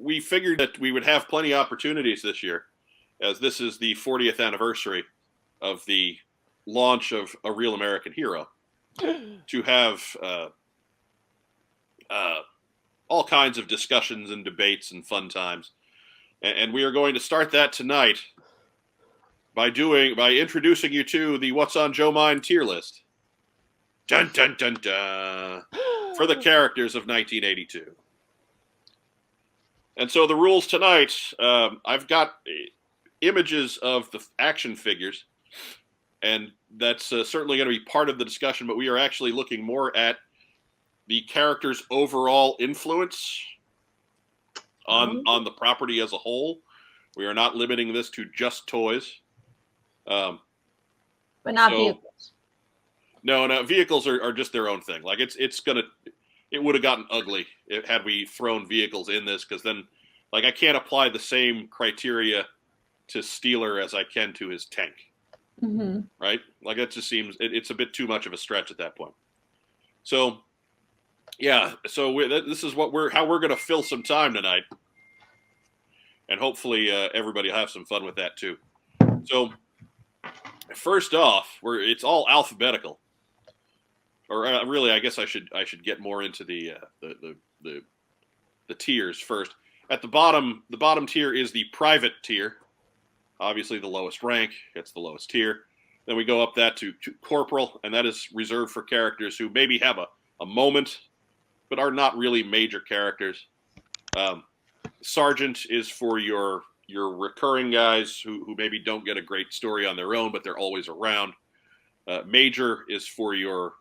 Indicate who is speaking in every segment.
Speaker 1: We figured that we would have plenty of opportunities this year, as this is the 40th anniversary of the launch of A Real American Hero, to have all kinds of discussions and debates and fun times. And we are going to start that tonight by introducing you to the What's on Joe Mind tier list. Dun, dun, dun, dun. For the characters of 1982. And so the rules tonight, I've got images of the action figures, and that's certainly going to be part of the discussion, but we are actually looking more at the character's overall influence on the property as a whole. We are not limiting this to just toys.
Speaker 2: But not vehicles.
Speaker 1: No, vehicles are just their own thing. Like it would have gotten ugly had we thrown vehicles in this, because then, like, I can't apply the same criteria to Steeler as I can to his tank.
Speaker 2: Mm-hmm.
Speaker 1: Right? Like, that just seems it's a bit too much of a stretch at that point. So, yeah. So this is how we're going to fill some time tonight, and hopefully everybody will have some fun with that too. So, first off, it's all alphabetical. Or really, I guess I should get more into the tiers first. At the bottom tier is the private tier. Obviously, the lowest rank. It's the lowest tier. Then we go up that to corporal, and that is reserved for characters who maybe have a moment, but are not really major characters. Sergeant is for your recurring guys who maybe don't get a great story on their own, but they're always around. Major is for your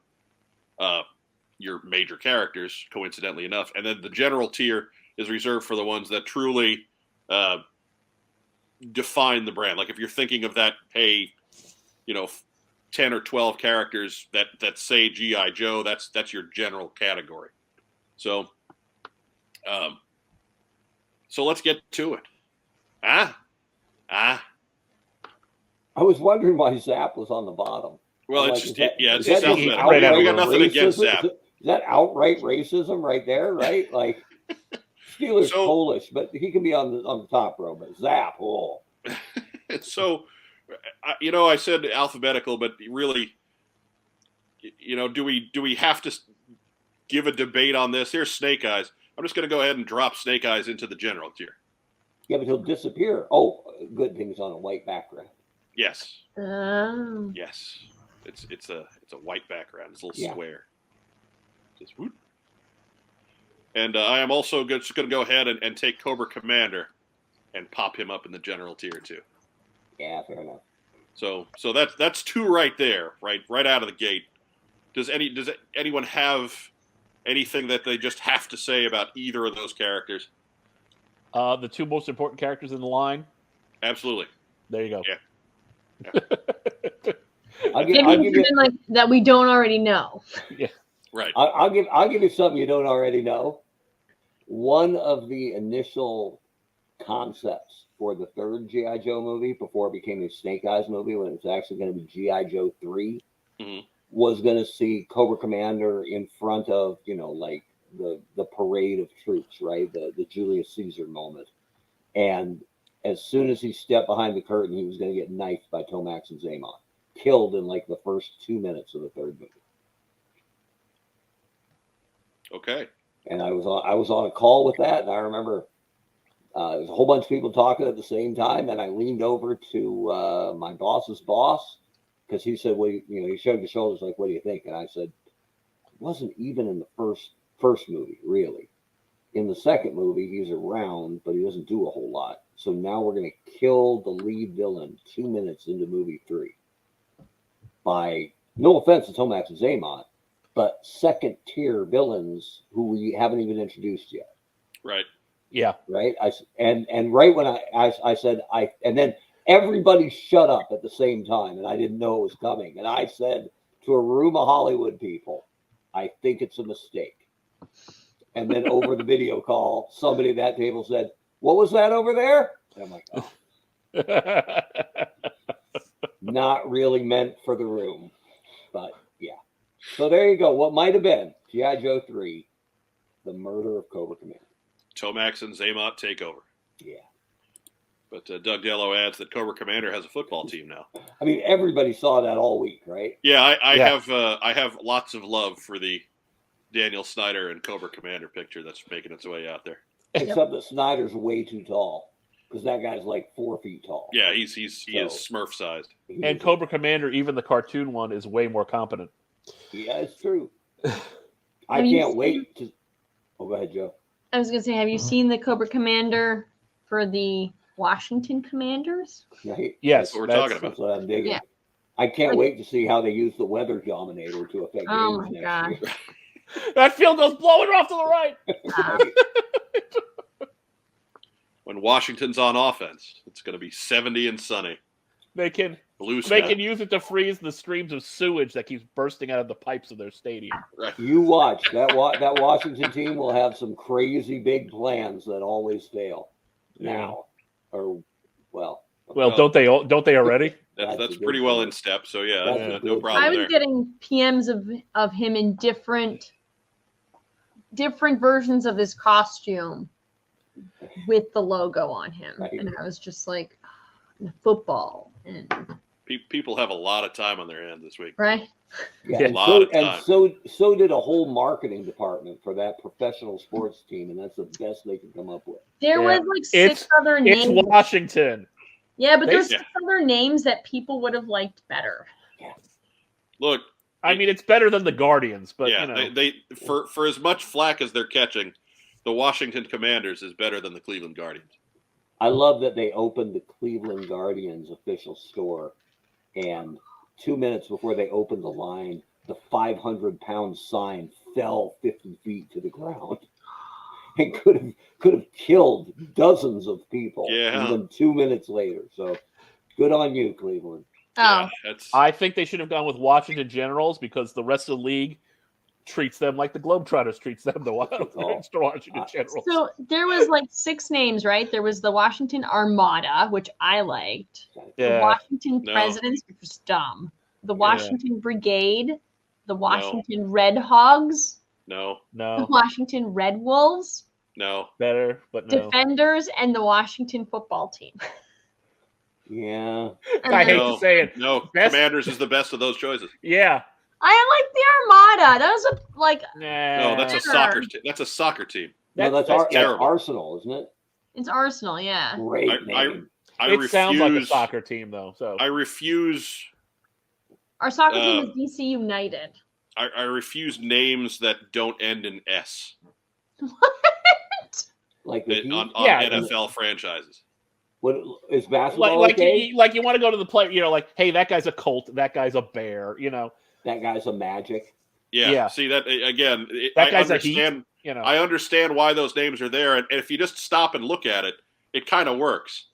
Speaker 1: major characters, coincidentally enough. And then the general tier is reserved for the ones that truly define the brand. Like, if you're thinking of that, 10 or 12 characters that say G.I. Joe, that's your general category. So let's get to it. I
Speaker 3: was wondering why Zap was on the bottom.
Speaker 1: Well, it's
Speaker 3: like,
Speaker 1: just alphabetical. We got nothing against Zap.
Speaker 3: Is that outright racism right there, right? Like, Steeler's Polish, but he can be on the top row, but Zap, oh.
Speaker 1: So, I said alphabetical, but really, do we have to give a debate on this? Here's Snake Eyes. I'm just going to go ahead and drop Snake Eyes into the general tier.
Speaker 3: Yeah, but he'll disappear. Oh, good thing he's on a white background.
Speaker 1: Yes.
Speaker 2: Oh.
Speaker 1: Yes. It's a white background. It's a little square. Just whoop. And I am also just going to go ahead and take Cobra Commander and pop him up in the general tier too.
Speaker 3: Yeah, fair enough.
Speaker 1: So that's two right there, right out of the gate. Does anyone have anything that they just have to say about either of those characters?
Speaker 4: The two most important characters in the line.
Speaker 1: Absolutely.
Speaker 4: There you go.
Speaker 1: Yeah.
Speaker 3: I'll give you
Speaker 2: like that we don't already know.
Speaker 4: Yeah.
Speaker 1: Right.
Speaker 3: I'll give you something you don't already know. One of the initial concepts for the third G.I. Joe movie, before it became a Snake Eyes movie, when it was actually going to be G.I. Joe 3, was going to see Cobra Commander in front of, like the parade of troops, right? The Julius Caesar moment. And as soon as he stepped behind the curtain, he was going to get knifed by Tomax and Zaymon. Killed in like the first 2 minutes of the third movie.
Speaker 1: Okay.
Speaker 3: And I was on a call with that, and I remember there was a whole bunch of people talking at the same time, and I leaned over to my boss's boss, because he said, he shrugged his shoulders like, "What do you think?" And I said, "It wasn't even in the first movie, really. In the second movie, he's around, but he doesn't do a whole lot. So now we're going to kill the lead villain 2 minutes into movie 3 by, no offense to Tomax and Zaymon, but second tier villains who we haven't even introduced yet."
Speaker 1: Right.
Speaker 4: Yeah.
Speaker 3: Right. And right when I said and then everybody shut up at the same time, and I didn't know it was coming. And I said to a room of Hollywood people, "I think it's a mistake." And then over the video call, somebody at that table said, "What was that over there?" And I'm like, "Oh." Not really meant for the room, but yeah. So there you go. What might have been G.I. Joe 3, The Murder of Cobra Commander.
Speaker 1: Tomax and Zaymot take over.
Speaker 3: Yeah.
Speaker 1: But Doug Dello adds that Cobra Commander has a football team now.
Speaker 3: I mean, everybody saw that all week, right?
Speaker 1: Yeah, I
Speaker 4: Yeah.
Speaker 1: have lots of love for the Daniel Snyder and Cobra Commander picture that's making its way out there.
Speaker 3: Except that Snyder's way too tall because that guy's like 4 feet tall.
Speaker 1: Yeah, he is Smurf sized.
Speaker 4: And Cobra Commander, even the cartoon one, is way more competent.
Speaker 3: Yeah, it's true. I can't wait to. Oh, go ahead, Joe.
Speaker 2: I was gonna say, have you seen the Cobra Commander for the Washington Commanders?
Speaker 3: Right?
Speaker 4: Yes,
Speaker 1: That's what we're talking about.
Speaker 3: That's what I'm digging.
Speaker 2: Yeah.
Speaker 3: I can't wait to see how they use the weather dominator to affect
Speaker 2: Oh
Speaker 3: games
Speaker 2: my
Speaker 3: next year.
Speaker 4: That field goes blowing off to the right.
Speaker 1: When Washington's on offense, it's going to be 70 and sunny.
Speaker 4: They can
Speaker 1: Blue sky.
Speaker 4: use it to freeze the streams of sewage that keeps bursting out of the pipes of their stadium.
Speaker 1: Right.
Speaker 3: You watch that. That Washington team will have some crazy big plans that always fail. Now, or well,
Speaker 4: don't they already?
Speaker 1: That's pretty well in step. So yeah,
Speaker 3: That's
Speaker 1: no
Speaker 3: good.
Speaker 1: problem
Speaker 2: I was
Speaker 1: there.
Speaker 2: getting PMs of him in different versions of his costume with the logo on him,
Speaker 3: Right.
Speaker 2: and I was just like, football and
Speaker 1: People have a lot of time on their hands this week.
Speaker 2: right.
Speaker 3: Yeah,
Speaker 4: Yeah.
Speaker 3: and,
Speaker 1: Lot
Speaker 3: so,
Speaker 1: of time.
Speaker 3: and so did a whole marketing department for that professional sports team, and that's the best they could come up with.
Speaker 2: There
Speaker 4: Yeah.
Speaker 2: was like six other
Speaker 4: It's
Speaker 2: names.
Speaker 4: Washington.
Speaker 2: Yeah, but
Speaker 4: They-
Speaker 2: there's 6 other names that people would have liked better.
Speaker 1: Look,
Speaker 4: I mean, it's better than the Guardians, but
Speaker 1: yeah,
Speaker 4: you know,
Speaker 1: they for as much flack as they're catching, the Washington Commanders is better than the Cleveland Guardians.
Speaker 3: I love that they opened the Cleveland Guardians official store, and 2 minutes before they opened the line, the 500-pound sign fell 50 feet to the ground. It could have killed dozens of people.
Speaker 1: Yeah.
Speaker 3: Even 2 minutes later. So good on you, Cleveland.
Speaker 2: Oh,
Speaker 1: That's
Speaker 4: I think they should have gone with Washington Generals because the rest of the league treats them like the Globetrotters treats them. The Washington Generals.
Speaker 2: so there was like 6 names, right? There was the Washington Armada, which I liked. The
Speaker 4: Yeah.
Speaker 2: Washington
Speaker 1: No.
Speaker 2: Presidents, which was dumb. The
Speaker 4: Yeah.
Speaker 2: Washington Brigade, the Washington Red Hogs,
Speaker 1: no,
Speaker 2: the
Speaker 4: No,
Speaker 2: Washington Red Wolves,
Speaker 1: no.
Speaker 4: better, but no.
Speaker 2: Defenders, and the Washington football team.
Speaker 3: Yeah.
Speaker 4: I hate
Speaker 1: No.
Speaker 4: to say it.
Speaker 1: No,
Speaker 4: Best-
Speaker 1: Commanders is the best of those choices.
Speaker 4: Yeah.
Speaker 2: I like the Armada. That was
Speaker 1: No, that's a
Speaker 2: Sure.
Speaker 1: soccer. That's a soccer team.
Speaker 3: No, that's
Speaker 1: terrible.
Speaker 3: Arsenal, isn't it?
Speaker 2: it's Arsenal, yeah.
Speaker 3: Great
Speaker 1: I
Speaker 3: name.
Speaker 4: it sounds like a soccer team, though. So
Speaker 1: I refuse.
Speaker 2: Our soccer team is DC United.
Speaker 1: I refuse names that don't end in S
Speaker 3: Like the Heat?
Speaker 1: on
Speaker 4: Yeah.
Speaker 1: NFL franchises.
Speaker 3: What is basketball
Speaker 4: like
Speaker 3: okay?
Speaker 4: you want to go to the player, like, hey, that guy's a Colt, that guy's a Bear,
Speaker 3: That guy's a Magic.
Speaker 1: Yeah.
Speaker 4: Yeah.
Speaker 1: See that again.
Speaker 4: That
Speaker 1: I
Speaker 4: guy's a Heat.
Speaker 1: understand.
Speaker 4: you know.
Speaker 1: I understand why those names are there, and if you just stop and look at it, it kind of works.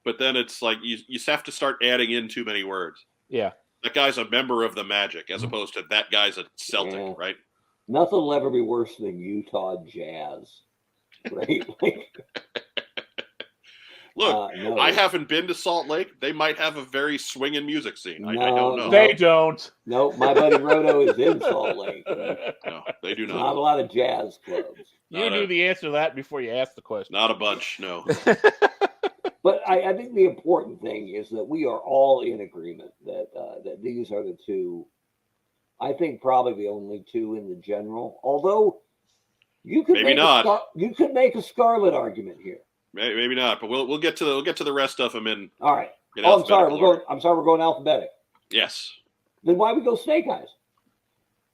Speaker 1: But then it's like you have to start adding in too many words.
Speaker 4: Yeah.
Speaker 1: That guy's a member of the Magic, as opposed to that guy's a Celtic,
Speaker 3: Yeah.
Speaker 1: right?
Speaker 3: Nothing will ever be worse than Utah Jazz. Right?
Speaker 1: Look,
Speaker 3: no.
Speaker 1: I haven't been to Salt Lake. They might have a very swinging music scene. I
Speaker 3: No,
Speaker 1: don't know.
Speaker 4: They don't.
Speaker 3: No, my buddy Roto is in Salt Lake.
Speaker 1: No, they do
Speaker 3: Not a
Speaker 1: not.
Speaker 3: lot of jazz clubs.
Speaker 4: You
Speaker 1: Not
Speaker 4: knew
Speaker 1: a-
Speaker 4: the answer to that before you asked the question.
Speaker 1: Not a bunch, no.
Speaker 3: But I think the important thing is that we are all in agreement that that these are the two. I think probably the only two in the general. Although you could
Speaker 1: Maybe not.
Speaker 3: You could make a Scarlet argument here.
Speaker 1: Maybe not, but we'll get to the rest of them in.
Speaker 3: All right.
Speaker 1: in
Speaker 3: Oh, I'm sorry.
Speaker 1: alphabetical order.
Speaker 3: I'm sorry. We're going alphabetic.
Speaker 1: Yes,
Speaker 3: Then why we go Snake Eyes?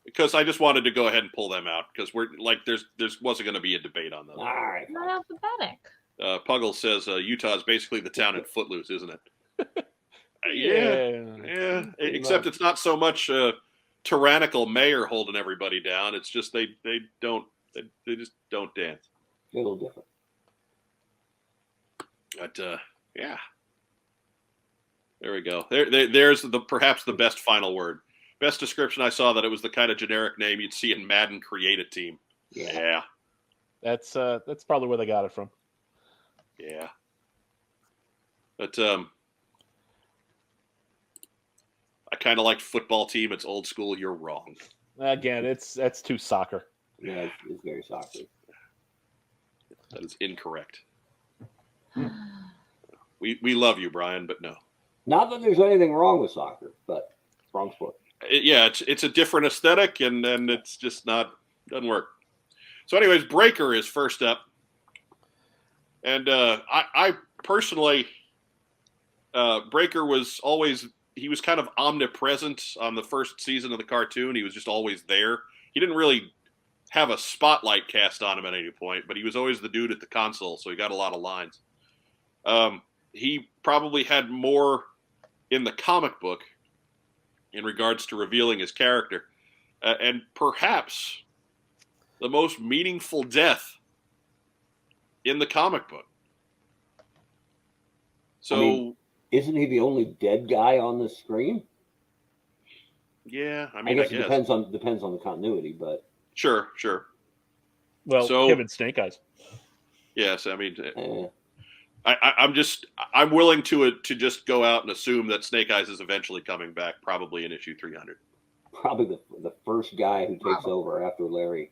Speaker 1: because I just wanted to go ahead and pull them out because we're like there's wasn't going to be a debate on those.
Speaker 3: All right.
Speaker 2: Not alphabetic.
Speaker 1: Puggle says Utah is basically the town in Footloose, isn't it? Yeah. Except it's not so much tyrannical mayor holding everybody down. It's just they just don't dance.
Speaker 3: A little different.
Speaker 1: But yeah, there we go. There's perhaps the best final word. Best description I saw that it was the kind of generic name you'd see in Madden create a team.
Speaker 3: Yeah.
Speaker 4: That's probably where they got it from.
Speaker 1: Yeah. But I kind of like football team. It's old school. You're wrong.
Speaker 4: Again, that's too soccer.
Speaker 3: Yeah, it's very soccer.
Speaker 1: That is incorrect. We love you, Brian, but no.
Speaker 3: Not that there's anything wrong with soccer, but wrong sport.
Speaker 1: It's a different aesthetic, and it's just doesn't work. So, anyways, Breaker is first up, and I personally, Breaker was kind of omnipresent on the first season of the cartoon. He was just always there. He didn't really have a spotlight cast on him at any point, but he was always the dude at the console, so he got a lot of lines. He probably had more in the comic book in regards to revealing his character, and perhaps the most meaningful death in the comic book. So,
Speaker 3: I mean, isn't he the only dead guy on the screen?
Speaker 1: yeah,
Speaker 3: I guess it depends on the continuity, but
Speaker 1: sure.
Speaker 4: Well,
Speaker 1: So-
Speaker 4: him and Snake Eyes.
Speaker 1: Yes, I mean, I'm willing to just go out and assume that Snake Eyes is eventually coming back, probably in issue 300.
Speaker 3: probably the first guy who takes over after Larry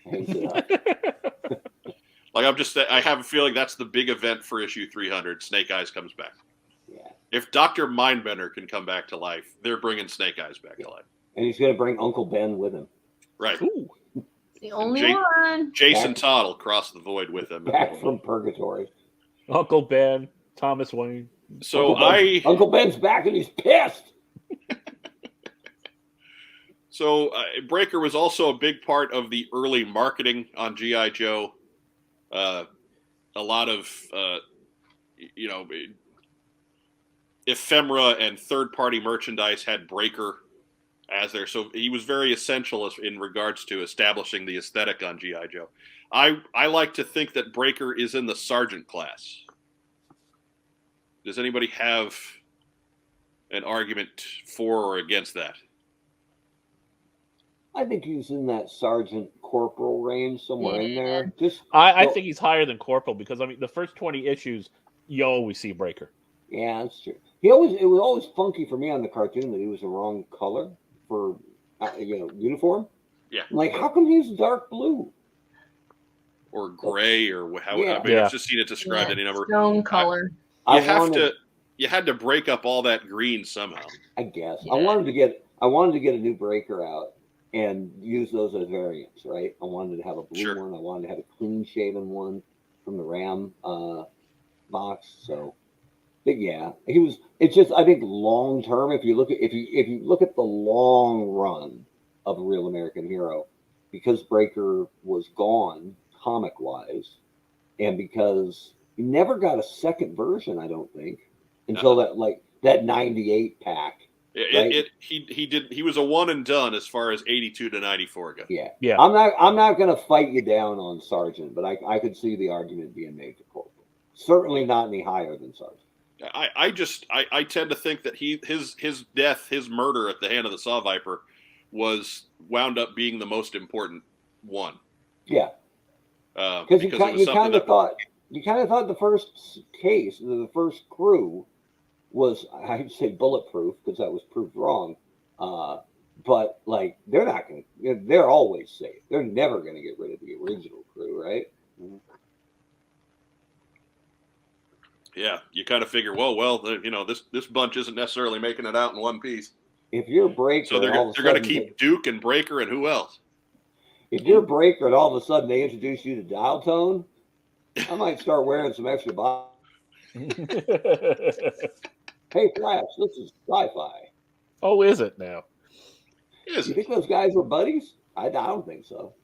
Speaker 3: hangs it up.
Speaker 1: I have a feeling that's the big event for issue 300. Snake Eyes comes back.
Speaker 3: Yeah,
Speaker 1: If Dr. Mindbender can come back to life, they're bringing Snake Eyes back to life.
Speaker 3: and he's going to bring Uncle Ben with him,
Speaker 1: Right.
Speaker 4: Ooh.
Speaker 2: The only
Speaker 1: Jake-
Speaker 2: one.
Speaker 1: Jason
Speaker 3: Back-
Speaker 1: Todd will cross the void with him.
Speaker 3: back from purgatory.
Speaker 4: Uncle Ben, Thomas Wayne.
Speaker 1: So
Speaker 3: Uncle Ben's back and he's pissed.
Speaker 1: Breaker was also a big part of the early marketing on G.I. Joe. A lot of, ephemera and third-party merchandise had Breaker as there. So he was very essential in regards to establishing the aesthetic on G.I. Joe. I like to think that Breaker is in the sergeant class. Does anybody have an argument for or against that?
Speaker 3: I think he's in that sergeant corporal range somewhere in there.
Speaker 4: I think he's higher than Corporal because the first 20 issues, you always see Breaker.
Speaker 3: Yeah, that's true. It was always funky for me on the cartoon that he was the wrong color for uniform.
Speaker 1: Yeah.
Speaker 3: Like, how come he's dark blue?
Speaker 1: Or gray, or how?
Speaker 3: Yeah.
Speaker 1: I mean, I've just seen it described any number.
Speaker 2: Stone color.
Speaker 1: You had to break up all that green somehow.
Speaker 3: I guess.
Speaker 2: Yeah.
Speaker 3: I wanted to get a new Breaker out and use those as variants, right? I wanted to have a blue one. I wanted to have a clean shaven one from the Ram box. So, but yeah, he was. It's just, I think long term, if you look at the long run of a Real American Hero, because Breaker was gone comic wise, and because he never got a second version, I don't think, until that 98 pack.
Speaker 1: He was a one and done as far as 82 to 94 go.
Speaker 3: Yeah. I'm not going to fight you down on Sergeant, but I could see the argument being made for Corporal. Certainly not any higher than Sergeant.
Speaker 1: I tend to think that his death, his murder at the hand of the Saw Viper, was wound up being the most important one.
Speaker 3: Yeah. Because you kind of thought the first case, the first crew was, I'd say, bulletproof, because that was proved wrong. But like, they're always safe. They're never going to get rid of the original crew, right?
Speaker 1: Yeah, you kind of figure, well, this bunch isn't necessarily making it out in one piece.
Speaker 3: If you're Breaker,
Speaker 1: so they're going to keep Duke and Breaker and who else?
Speaker 3: If you're Breaker and all of a sudden they introduce you to dial tone, I might start wearing some extra box. Hey, Flash, this is sci-fi.
Speaker 4: Oh, is it now?
Speaker 1: Is
Speaker 3: You
Speaker 1: it?
Speaker 3: think those guys were buddies? I don't think so.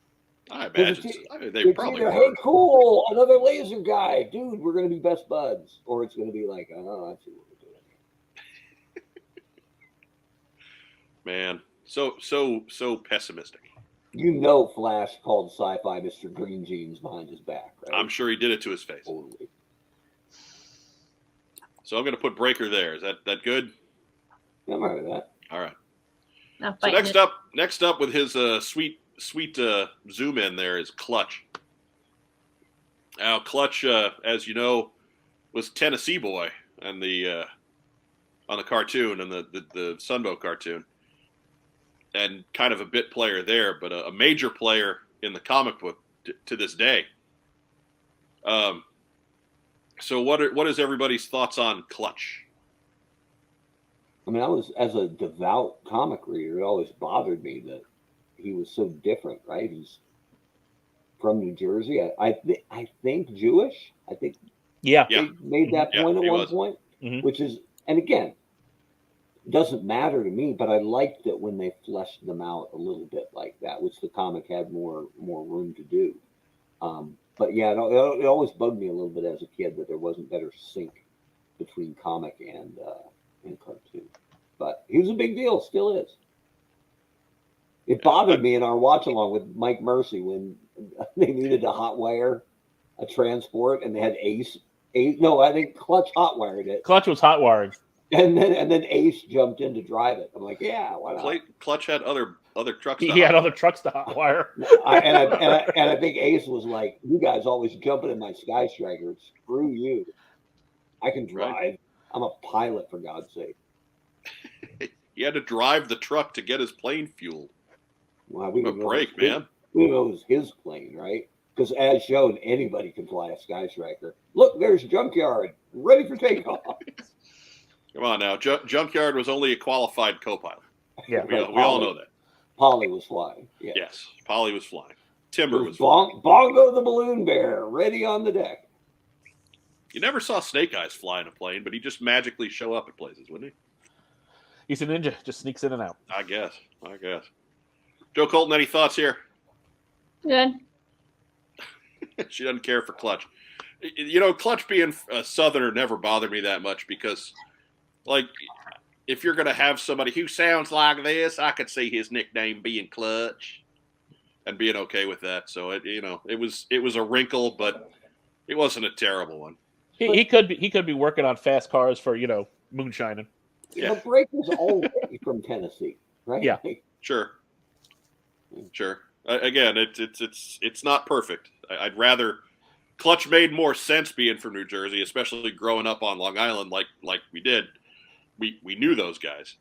Speaker 1: I imagine they
Speaker 3: It's
Speaker 1: probably
Speaker 3: either,
Speaker 1: were.
Speaker 3: hey, cool, another laser guy, dude, we're going to be best buds, or it's going to be like, oh, I see what we're doing.
Speaker 1: Man, so pessimistic.
Speaker 3: Flash called sci-fi Mr. Green Jeans behind his back, right?
Speaker 1: I'm sure he did it to his face.
Speaker 3: Totally.
Speaker 1: So I'm going to put Breaker there. Is that good?
Speaker 3: Yeah, I'm all right with that.
Speaker 1: All right.
Speaker 2: Not
Speaker 1: So
Speaker 2: fighting
Speaker 1: next up with his sweet zoom in there is Clutch. Now Clutch, as you know, was Tennessee Boy and on the cartoon and the Sunbow cartoon. and kind of a bit player there, but a major player in the comic book to this day. So what is everybody's thoughts on Clutch?
Speaker 3: I mean, as a devout comic reader, it always bothered me that he was so different, right? He's from New Jersey. I think Jewish. I think
Speaker 4: Yeah.
Speaker 3: they made that point at one point, which is, and again, it doesn't matter to me, but I liked it when they fleshed them out a little bit like that, which the comic had more room to do. But yeah, it always bugged me a little bit as a kid that there wasn't better sync between comic and cartoon. But he was a big deal, still is. It bothered me in our watch along with Mike Mercy when they needed to hotwire a transport and they had Ace. No, I think Clutch hotwired it.
Speaker 4: Clutch was hotwired.
Speaker 3: And then Ace jumped in to drive it. I'm like, yeah, why not?
Speaker 1: Clutch had other trucks.
Speaker 4: He had other trucks to hotwire.
Speaker 3: and I think Ace was like, "You guys always jumping in my Sky Striker. Screw you. I can drive. Right. I'm a pilot, for God's sake."
Speaker 1: He had to drive the truck to get his plane fueled.
Speaker 3: Well, we didn't
Speaker 1: break, man.
Speaker 3: We know it was his plane, right? Because as shown, anybody can fly a Sky Striker. Look, there's Junkyard, ready for takeoff.
Speaker 1: Come on now. Junkyard was only a qualified co-pilot.
Speaker 4: Yeah,
Speaker 1: we all know that.
Speaker 3: Polly was flying. Yeah.
Speaker 1: Yes, Polly was flying. Timber was
Speaker 3: flying. Bongo the Balloon Bear, ready on the deck.
Speaker 1: You never saw Snake Eyes fly in a plane, but he'd just magically show up at places, wouldn't he?
Speaker 4: He's a ninja. Just sneaks in and out.
Speaker 1: I guess. Joe Colton, any thoughts here?
Speaker 2: Good.
Speaker 1: She doesn't care for Clutch. You know, Clutch being a Southerner never bothered me that much because, like, if you're going to have somebody who sounds like this, I could see his nickname being Clutch and being okay with that. So, it was a wrinkle, but it wasn't a terrible one.
Speaker 4: He could be working on fast cars for, moonshining.
Speaker 3: Yeah. The break was always from Tennessee, right?
Speaker 4: Yeah.
Speaker 1: Sure. Again, it's not perfect. I'd rather Clutch made more sense being from New Jersey, especially growing up on Long Island, like we did. We knew those guys,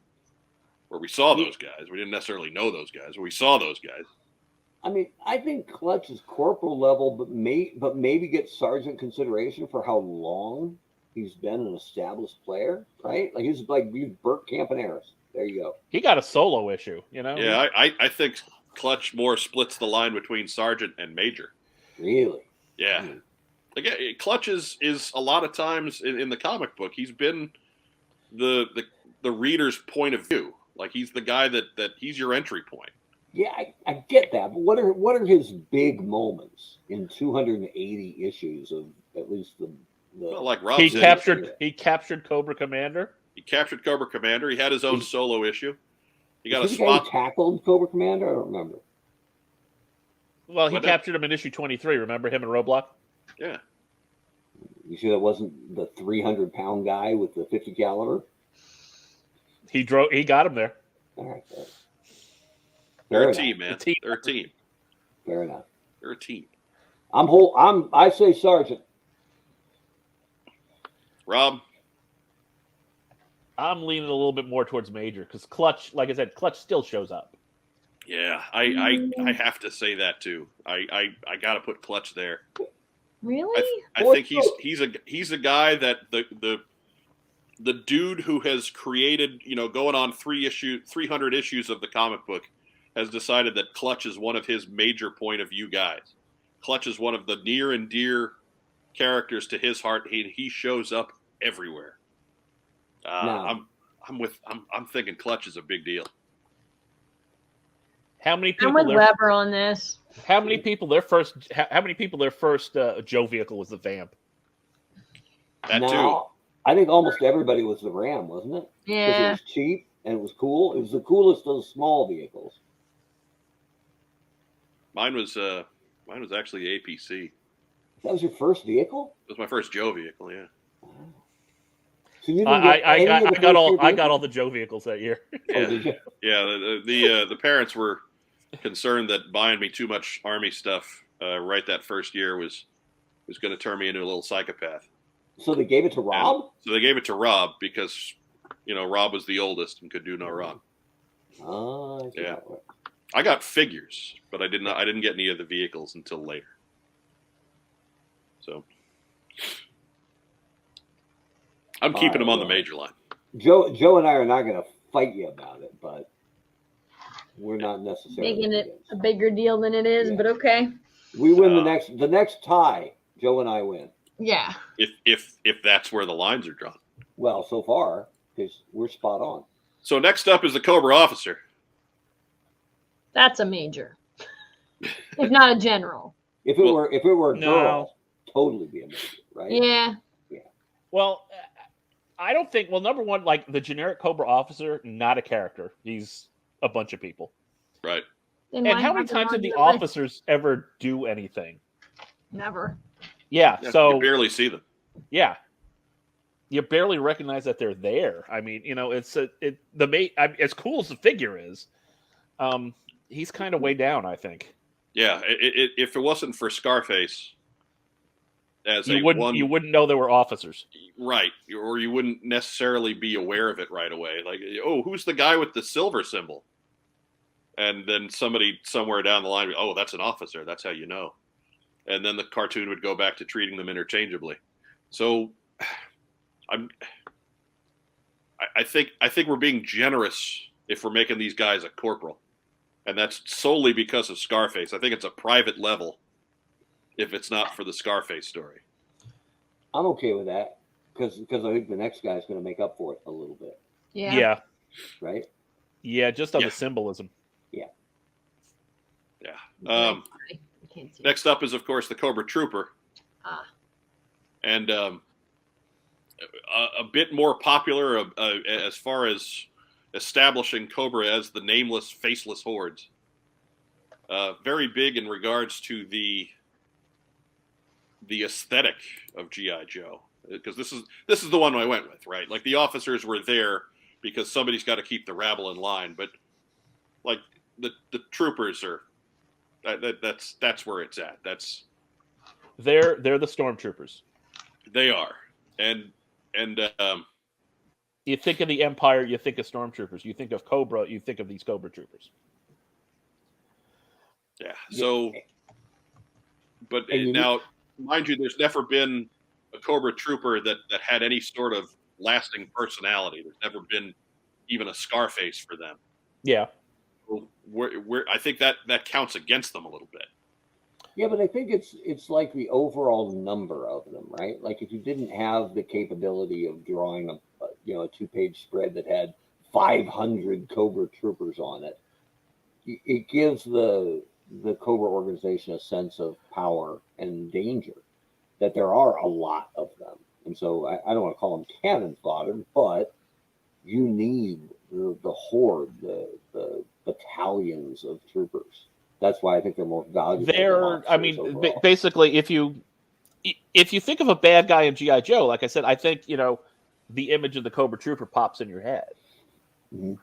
Speaker 1: or we saw those guys. We didn't necessarily know those guys, but we saw those guys.
Speaker 3: I mean, I think Clutch is corporal level, but maybe gets sergeant consideration for how long he's been an established player, right? Like he's Burt Campaneris. There you go.
Speaker 4: He got a solo issue,
Speaker 1: Yeah, I think Clutch more splits the line between sergeant and major.
Speaker 3: Really?
Speaker 1: Yeah. Again, Clutch is a lot of times in the comic book, he's been the reader's point of view. Like he's the guy that he's your entry point.
Speaker 3: Yeah, I get that. But what are his big moments in 280 issues of at least the
Speaker 1: well, like Rob
Speaker 4: he captured Cobra Commander.
Speaker 1: He captured Cobra Commander. He had his own solo issue. He got
Speaker 3: a
Speaker 1: spot.
Speaker 3: He tackled Cobra Commander. I don't remember.
Speaker 4: Well, he captured him in issue 23. Remember him and Roblox?
Speaker 1: Yeah.
Speaker 3: You sure that wasn't the 300-pound guy with the 50 caliber?
Speaker 4: He got him there.
Speaker 3: All right.
Speaker 1: They're a team, man. They're a team.
Speaker 3: Fair enough.
Speaker 1: They're a team.
Speaker 3: I say sergeant.
Speaker 1: Rob?
Speaker 4: I'm leaning a little bit more towards major because Clutch, like I said, Clutch still shows up.
Speaker 1: Yeah, I have to say that too. I got to put Clutch there.
Speaker 2: Really?
Speaker 1: I think he's a guy that the dude who has created, going on 300 issues of the comic book has decided that Clutch is one of his major point of view guys. Clutch is one of the near and dear characters to his heart. He shows up everywhere. I'm thinking Clutch is a big deal.
Speaker 4: How many people?
Speaker 2: I'm with Weber on this.
Speaker 4: How many people their first Joe vehicle was the Vamp?
Speaker 1: That too.
Speaker 3: I think almost everybody was the Ram, wasn't it?
Speaker 2: Yeah.
Speaker 3: Because it was cheap and it was cool. It was the coolest of the small vehicles.
Speaker 1: Mine was actually the APC.
Speaker 3: That was your first vehicle?
Speaker 1: It was my first Joe vehicle, yeah.
Speaker 3: So you
Speaker 4: I got all the Joe vehicles that year.
Speaker 1: Yeah, the parents were concerned that buying me too much Army stuff right that first year was going to turn me into a little psychopath.
Speaker 3: So they gave it to Rob?
Speaker 1: So they gave it to Rob because, Rob was the oldest and could do no wrong.
Speaker 3: I see
Speaker 1: Yeah.
Speaker 3: that way.
Speaker 1: I got figures, but I didn't get any of the vehicles until later. So I'm keeping them on the major line.
Speaker 3: Joe and I are not going to fight you about it, but we're not necessarily
Speaker 2: Making it
Speaker 3: against
Speaker 2: a bigger deal than it is,
Speaker 3: Yeah.
Speaker 2: but okay.
Speaker 3: We win the next tie. Joe and I win.
Speaker 2: Yeah.
Speaker 1: If that's where the lines are drawn.
Speaker 3: Well, so far, because we're spot on.
Speaker 1: So next up is the Cobra officer.
Speaker 2: That's a major. If not a general.
Speaker 3: If it were a
Speaker 4: No.
Speaker 3: girl, totally be a major, right?
Speaker 2: Yeah.
Speaker 4: Well, I don't think. Well, number one, like the generic Cobra officer, not a character. He's a bunch of people.
Speaker 1: Right.
Speaker 2: Then
Speaker 4: And
Speaker 2: why
Speaker 4: how many
Speaker 2: have him
Speaker 4: times
Speaker 2: on
Speaker 4: did the
Speaker 2: the list?
Speaker 4: officers ever do anything?
Speaker 2: Never.
Speaker 4: Yeah.
Speaker 1: Yeah,
Speaker 4: So
Speaker 1: you barely see them.
Speaker 4: yeah, you barely recognize that they're there. I mean, you know, as cool as the figure is, he's kind of way down. I think.
Speaker 1: Yeah. If it wasn't for Scarface, as
Speaker 4: You wouldn't know they were officers.
Speaker 1: right, or you wouldn't necessarily be aware of it right away. Like, oh, who's the guy with the silver symbol? And then somebody somewhere down the line, oh, that's an officer. That's how you know. And then the cartoon would go back to treating them interchangeably. So, I think we're being generous if we're making these guys a corporal, and that's solely because of Scarface. I think it's a private level. If it's not for the Scarface story,
Speaker 3: I'm okay with that because I think the next guy's going to make up for it a little bit,
Speaker 2: Yeah.
Speaker 3: right?
Speaker 4: Yeah, just on
Speaker 1: Yeah.
Speaker 4: the symbolism.
Speaker 1: yeah.
Speaker 2: I can't see.
Speaker 1: Next up is, of course, the Cobra Trooper, and a bit more popular as far as establishing Cobra as the nameless, faceless hordes. Very big in regards to the aesthetic of G.I. Joe, because this is the one I went with, right? Like the officers were there because somebody's got to keep the rabble in line, but like the troopers are that's where it's at.
Speaker 4: They're the stormtroopers.
Speaker 1: They are, and
Speaker 4: You think of the Empire, you think of stormtroopers. You think of Cobra, you think of these Cobra troopers.
Speaker 1: yeah. So, but
Speaker 3: And
Speaker 1: now, mind you, there's never been a Cobra Trooper that had any sort of lasting personality. There's never been even a Scarface for them.
Speaker 4: Yeah.
Speaker 1: I think that counts against them a little bit.
Speaker 3: Yeah, but I think it's like the overall number of them, right? Like if you didn't have the capability of drawing a 2-page spread that had 500 Cobra troopers on it, it gives the Cobra organization a sense of power and danger, that there are a lot of them. And so I don't want to call them cannon fodder, but you need the horde, the battalions of troopers. That's why I think they're more valuable.
Speaker 4: Basically, if you think of a bad guy in G.I. Joe, like I said, I think, the image of the Cobra Trooper pops in your head.
Speaker 3: Mm-hmm.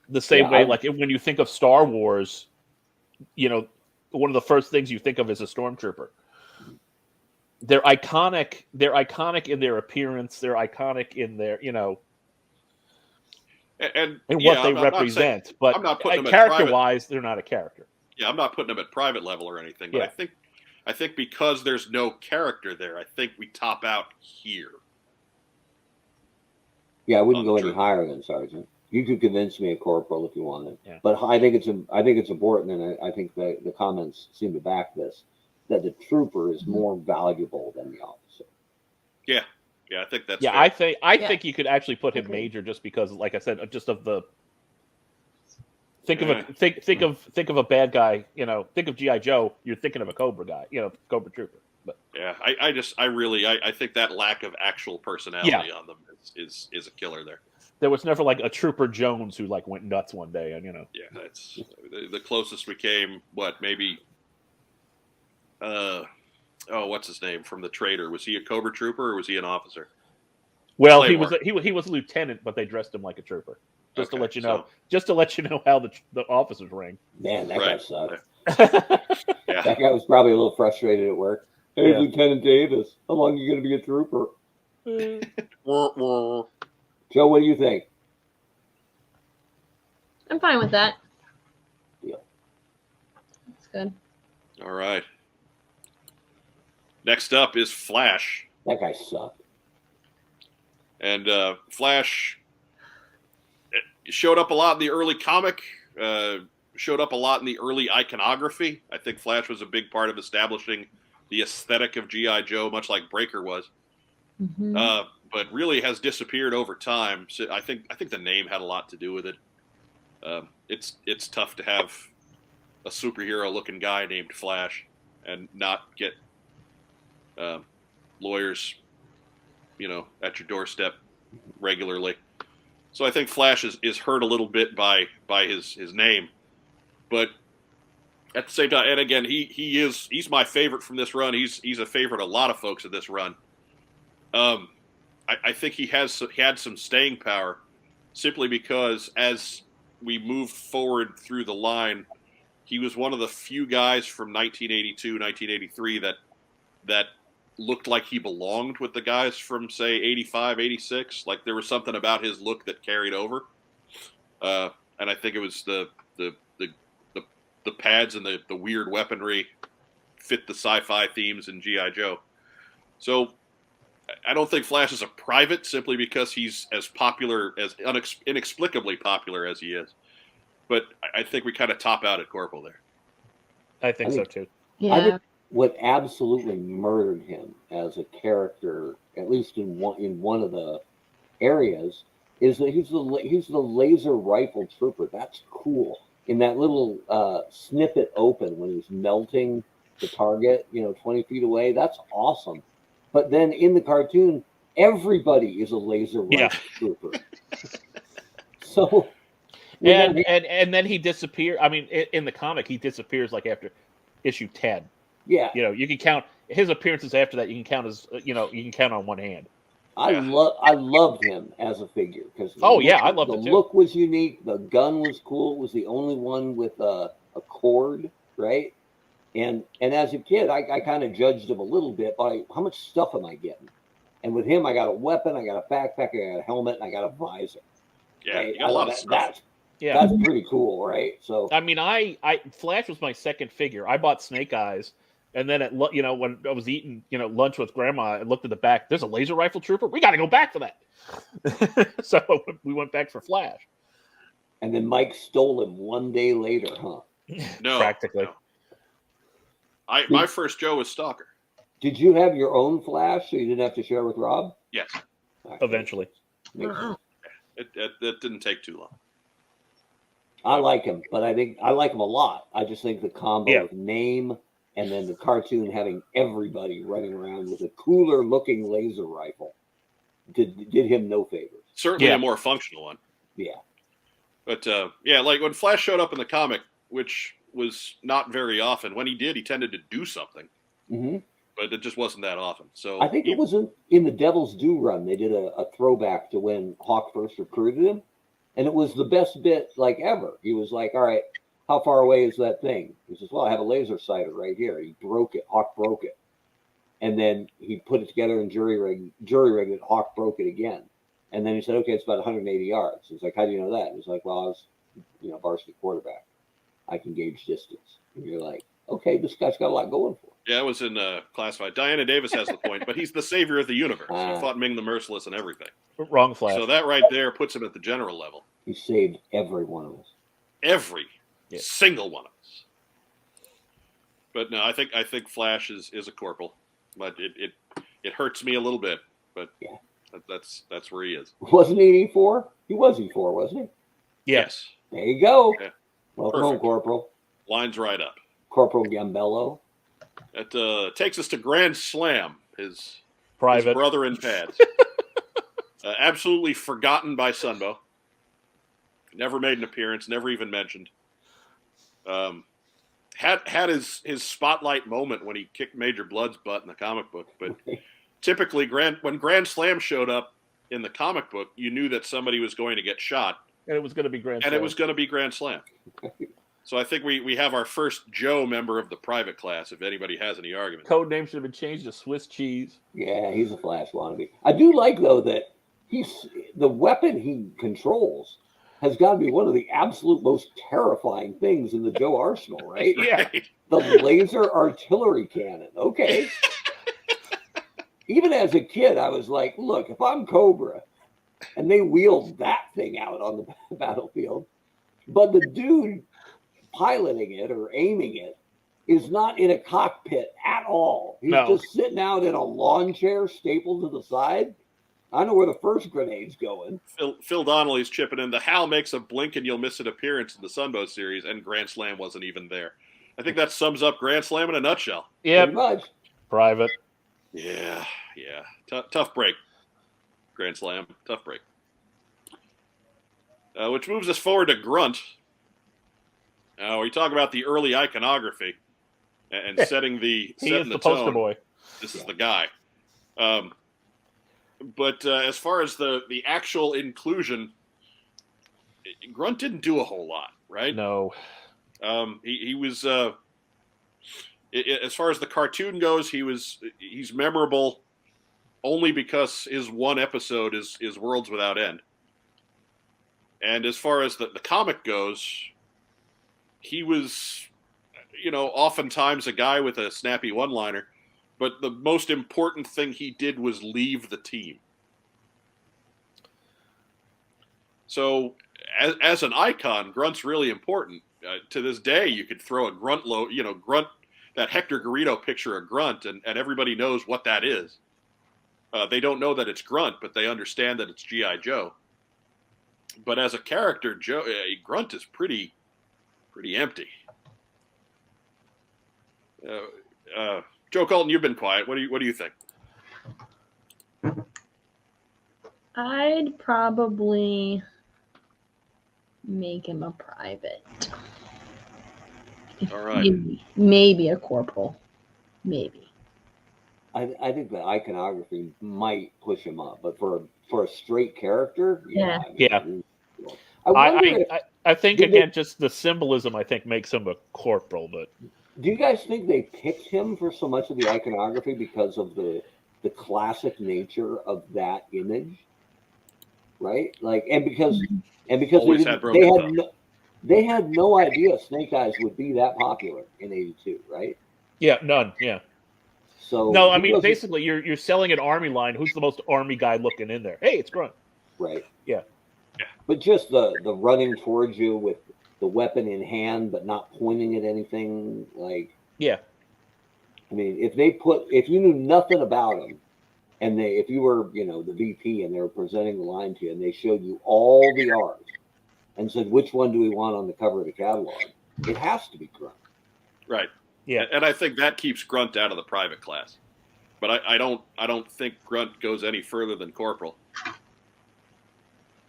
Speaker 4: The same way, like when you think of Star Wars, one of the first things you think of is a stormtrooper. They're iconic. They're iconic in their appearance. They're iconic in their,
Speaker 1: and
Speaker 4: what they represent. But character-wise, they're not a character.
Speaker 1: Yeah, I'm not putting them at private level or anything. But
Speaker 4: Yeah.
Speaker 1: I think because there's no character there, I think we top out here.
Speaker 3: Yeah, I wouldn't go any higher than sergeant. You could convince me a corporal if you wanted, but I think it's important, and I think the comments seem to back this, that the trooper is more valuable than the officer.
Speaker 1: Yeah, I think that's.
Speaker 4: Yeah,
Speaker 1: fair.
Speaker 4: I think you could actually put him major just because, like I said, just of the think of a bad guy. Think of G.I. Joe. You're thinking of a Cobra guy. Cobra trooper. But
Speaker 1: yeah, I think that lack of actual personality on them is a killer there.
Speaker 4: There was never like a Trooper Jones who like went nuts one day, and
Speaker 1: Yeah, that's the closest we came. What, maybe? What's his name from the Trader? Was he a Cobra Trooper or was he an officer?
Speaker 4: Well,
Speaker 1: Claymore.
Speaker 4: he was a lieutenant, but they dressed him like a trooper. Just to
Speaker 1: Okay,
Speaker 4: let you know, how the officers ring.
Speaker 3: Man, that guy sucked.
Speaker 1: Yeah.
Speaker 3: That guy was probably a little frustrated at work. Hey,
Speaker 4: Yeah.
Speaker 3: Lieutenant Davis, how long are you going to be a trooper? Joe, what do you think?
Speaker 2: I'm fine with that.
Speaker 3: Yeah.
Speaker 2: That's good.
Speaker 1: All right. Next up is Flash.
Speaker 3: That guy sucked.
Speaker 1: And Flash showed up a lot in the early comic, showed up a lot in the early iconography. I think Flash was a big part of establishing the aesthetic of G.I. Joe, much like Breaker was.
Speaker 2: Mm-hmm.
Speaker 1: But really has disappeared over time. So I think the name had a lot to do with it. It's tough to have a superhero-looking guy named Flash and not get lawyers, at your doorstep regularly. So I think Flash is hurt a little bit by his name, but at the same time, and again, he's my favorite from this run. He's a favorite of a lot of folks in this run. I think he had some staying power simply because as we moved forward through the line, he was one of the few guys from 1982, 1983 that looked like he belonged with the guys from, say, 85, 86. Like there was something about his look that carried over. And I think it was the pads and the weird weaponry fit the sci-fi themes in G.I. Joe. So I don't think Flash is a private simply because he's as popular, as inexplicably popular as he is. But I think we kind of top out at Corporal there.
Speaker 4: I think so too.
Speaker 2: Yeah.
Speaker 3: What absolutely murdered him as a character, at least in one of the areas, is that he's the laser rifle trooper. That's cool. In that little snippet open when he's melting the target, 20 feet away, that's awesome. But then in the cartoon, everybody is a laser rifle trooper. So,
Speaker 4: and then he disappeared. I mean, in the comic, he disappears like after issue 10.
Speaker 3: Yeah,
Speaker 4: you can count his appearances after that. You can count you can count on one hand.
Speaker 3: I loved him as a figure because
Speaker 4: I loved it too.
Speaker 3: The look was unique. The gun was cool. It was the only one with a cord, right? And as a kid, I kind of judged him a little bit by how much stuff am I getting? And with him, I got a weapon, I got a backpack, I got a helmet, and I got a visor.
Speaker 1: Yeah,
Speaker 3: right?
Speaker 1: you got a lot of stuff.
Speaker 3: That's pretty cool, right? So
Speaker 4: I mean, Flash was my second figure. I bought Snake Eyes. And then when I was eating, lunch with Grandma, I looked at the back. There's a laser rifle trooper. We got to go back for that. So we went back for Flash.
Speaker 3: And then Mike stole him one day later, huh?
Speaker 1: No,
Speaker 4: practically.
Speaker 1: No. My first Joe was Stalker.
Speaker 3: Did you have your own Flash so you didn't have to share with Rob?
Speaker 1: Yes.
Speaker 4: Eventually.
Speaker 1: It didn't take too long.
Speaker 3: I like him, but I think I like him a lot. I just think the combo of name and then the cartoon having everybody running around with a cooler looking laser rifle did him no favors.
Speaker 1: Certainly a more functional one.
Speaker 3: Yeah.
Speaker 1: But like when Flash showed up in the comic, which was not very often, when he did, he tended to do something.
Speaker 3: Mm-hmm.
Speaker 1: But it just wasn't that often. So
Speaker 3: I think it was in the Devil's Due run. They did a throwback to when Hawk first recruited him. And it was the best bit like ever. He was like, all right, how far away is that thing? He says, well, I have a laser sighter right here. He broke it. Hawk broke it. And then he put it together and jury rigged it. Hawk broke it again. And then he said, okay, it's about 180 yards. He's like, how do you know that? And he's like, well, I was, varsity quarterback. I can gauge distance. And you're like, okay, this guy's got a lot going for him.
Speaker 1: Yeah, it was in Classified. Diana Davis has the point, but he's the savior of the universe. He fought Ming the Merciless and everything.
Speaker 4: Wrong Flash.
Speaker 1: So that right there puts him at the general level.
Speaker 3: He saved every one of us.
Speaker 1: Every single one of us. But no, I think Flash is a corporal, but it hurts me a little bit. But that's where he is.
Speaker 3: Wasn't he E4? He was E4, wasn't he?
Speaker 1: Yes.
Speaker 3: There you go.
Speaker 1: Yeah.
Speaker 3: Welcome home, Corporal.
Speaker 1: Lines right up.
Speaker 3: Corporal Gambello.
Speaker 1: That takes us to Grand Slam, his
Speaker 4: private
Speaker 1: brother in pads. Absolutely forgotten by Sunbow. Never made an appearance. Never even mentioned. Had his spotlight moment when he kicked Major Blood's butt in the comic book, but typically when Grand Slam showed up in the comic book, you knew that somebody was going to get shot,
Speaker 4: and it was going to be Grand Slam.
Speaker 1: And it was going to be Grand Slam. So I think we have our first Joe member of the private class, if anybody has any argument.
Speaker 4: Code name should have been changed to Swiss Cheese.
Speaker 3: Yeah, he's a Flash wannabe. I do like, though, that the weapon he controls has got to be one of the absolute most terrifying things in the Joe arsenal, right?
Speaker 4: Yeah.
Speaker 3: The laser artillery cannon. Okay. Even as a kid, I was like, look, if I'm Cobra and they wheeled that thing out on the battlefield, but the dude piloting it or aiming it is not in a cockpit at all. He's just sitting out in a lawn chair stapled to the side. I know where the first grenade's going.
Speaker 1: Phil Donnelly's chipping in. The HAL makes a blink and you'll miss an appearance in the Sunbow series, and Grand Slam wasn't even there. I think that sums up Grand Slam in a nutshell.
Speaker 4: Yeah.
Speaker 3: Pretty much.
Speaker 4: Private.
Speaker 1: Yeah. Tough break. Grand Slam. Tough break. Which moves us forward to Grunt. We talk about the early iconography and setting the
Speaker 4: He is
Speaker 1: the
Speaker 4: the poster
Speaker 1: tone.
Speaker 4: boy.
Speaker 1: This is the guy. But as far as the actual inclusion, Grunt didn't do a whole lot, right?
Speaker 4: No.
Speaker 1: He was as far as the cartoon goes, he's memorable only because his one episode is Worlds Without End. And as far as the comic goes, he was, oftentimes a guy with a snappy one-liner, but the most important thing he did was leave the team. So as an icon, Grunt's really important. To this day, you could throw a Grunt Grunt, that Hector Garrido picture of Grunt, and everybody knows what that is. They don't know that it's Grunt, but they understand that it's G.I. Joe. But as a character, Grunt is pretty empty. Joe Colton, you've been quiet. What do you think?
Speaker 2: I'd probably make him a private.
Speaker 1: All right.
Speaker 2: Maybe a corporal. Maybe.
Speaker 3: I think the iconography might push him up, but for a straight character,
Speaker 2: Yeah.
Speaker 3: I
Speaker 4: think again, just the symbolism I think makes him a corporal. But
Speaker 3: do you guys think they picked him for so much of the iconography because of the classic nature of that image, right? Like, and because
Speaker 1: Always had broken thumbs.
Speaker 3: They had no idea Snake Eyes would be that popular in '82, right?
Speaker 4: Yeah, none. Yeah.
Speaker 3: So
Speaker 4: no, I mean basically you're selling an army line. Who's the most army guy looking in there? Hey, it's Grunt.
Speaker 3: Right.
Speaker 4: Yeah.
Speaker 3: But just the running towards you with the weapon in hand but not pointing at anything, like.
Speaker 4: Yeah.
Speaker 3: I mean, if you knew nothing about him, and if you were, the VP and they were presenting the line to you and they showed you all the art and said, which one do we want on the cover of the catalog? It has to be Grunt.
Speaker 1: Right.
Speaker 4: Yeah.
Speaker 1: And I think that keeps Grunt out of the private class. But I don't think Grunt goes any further than corporal.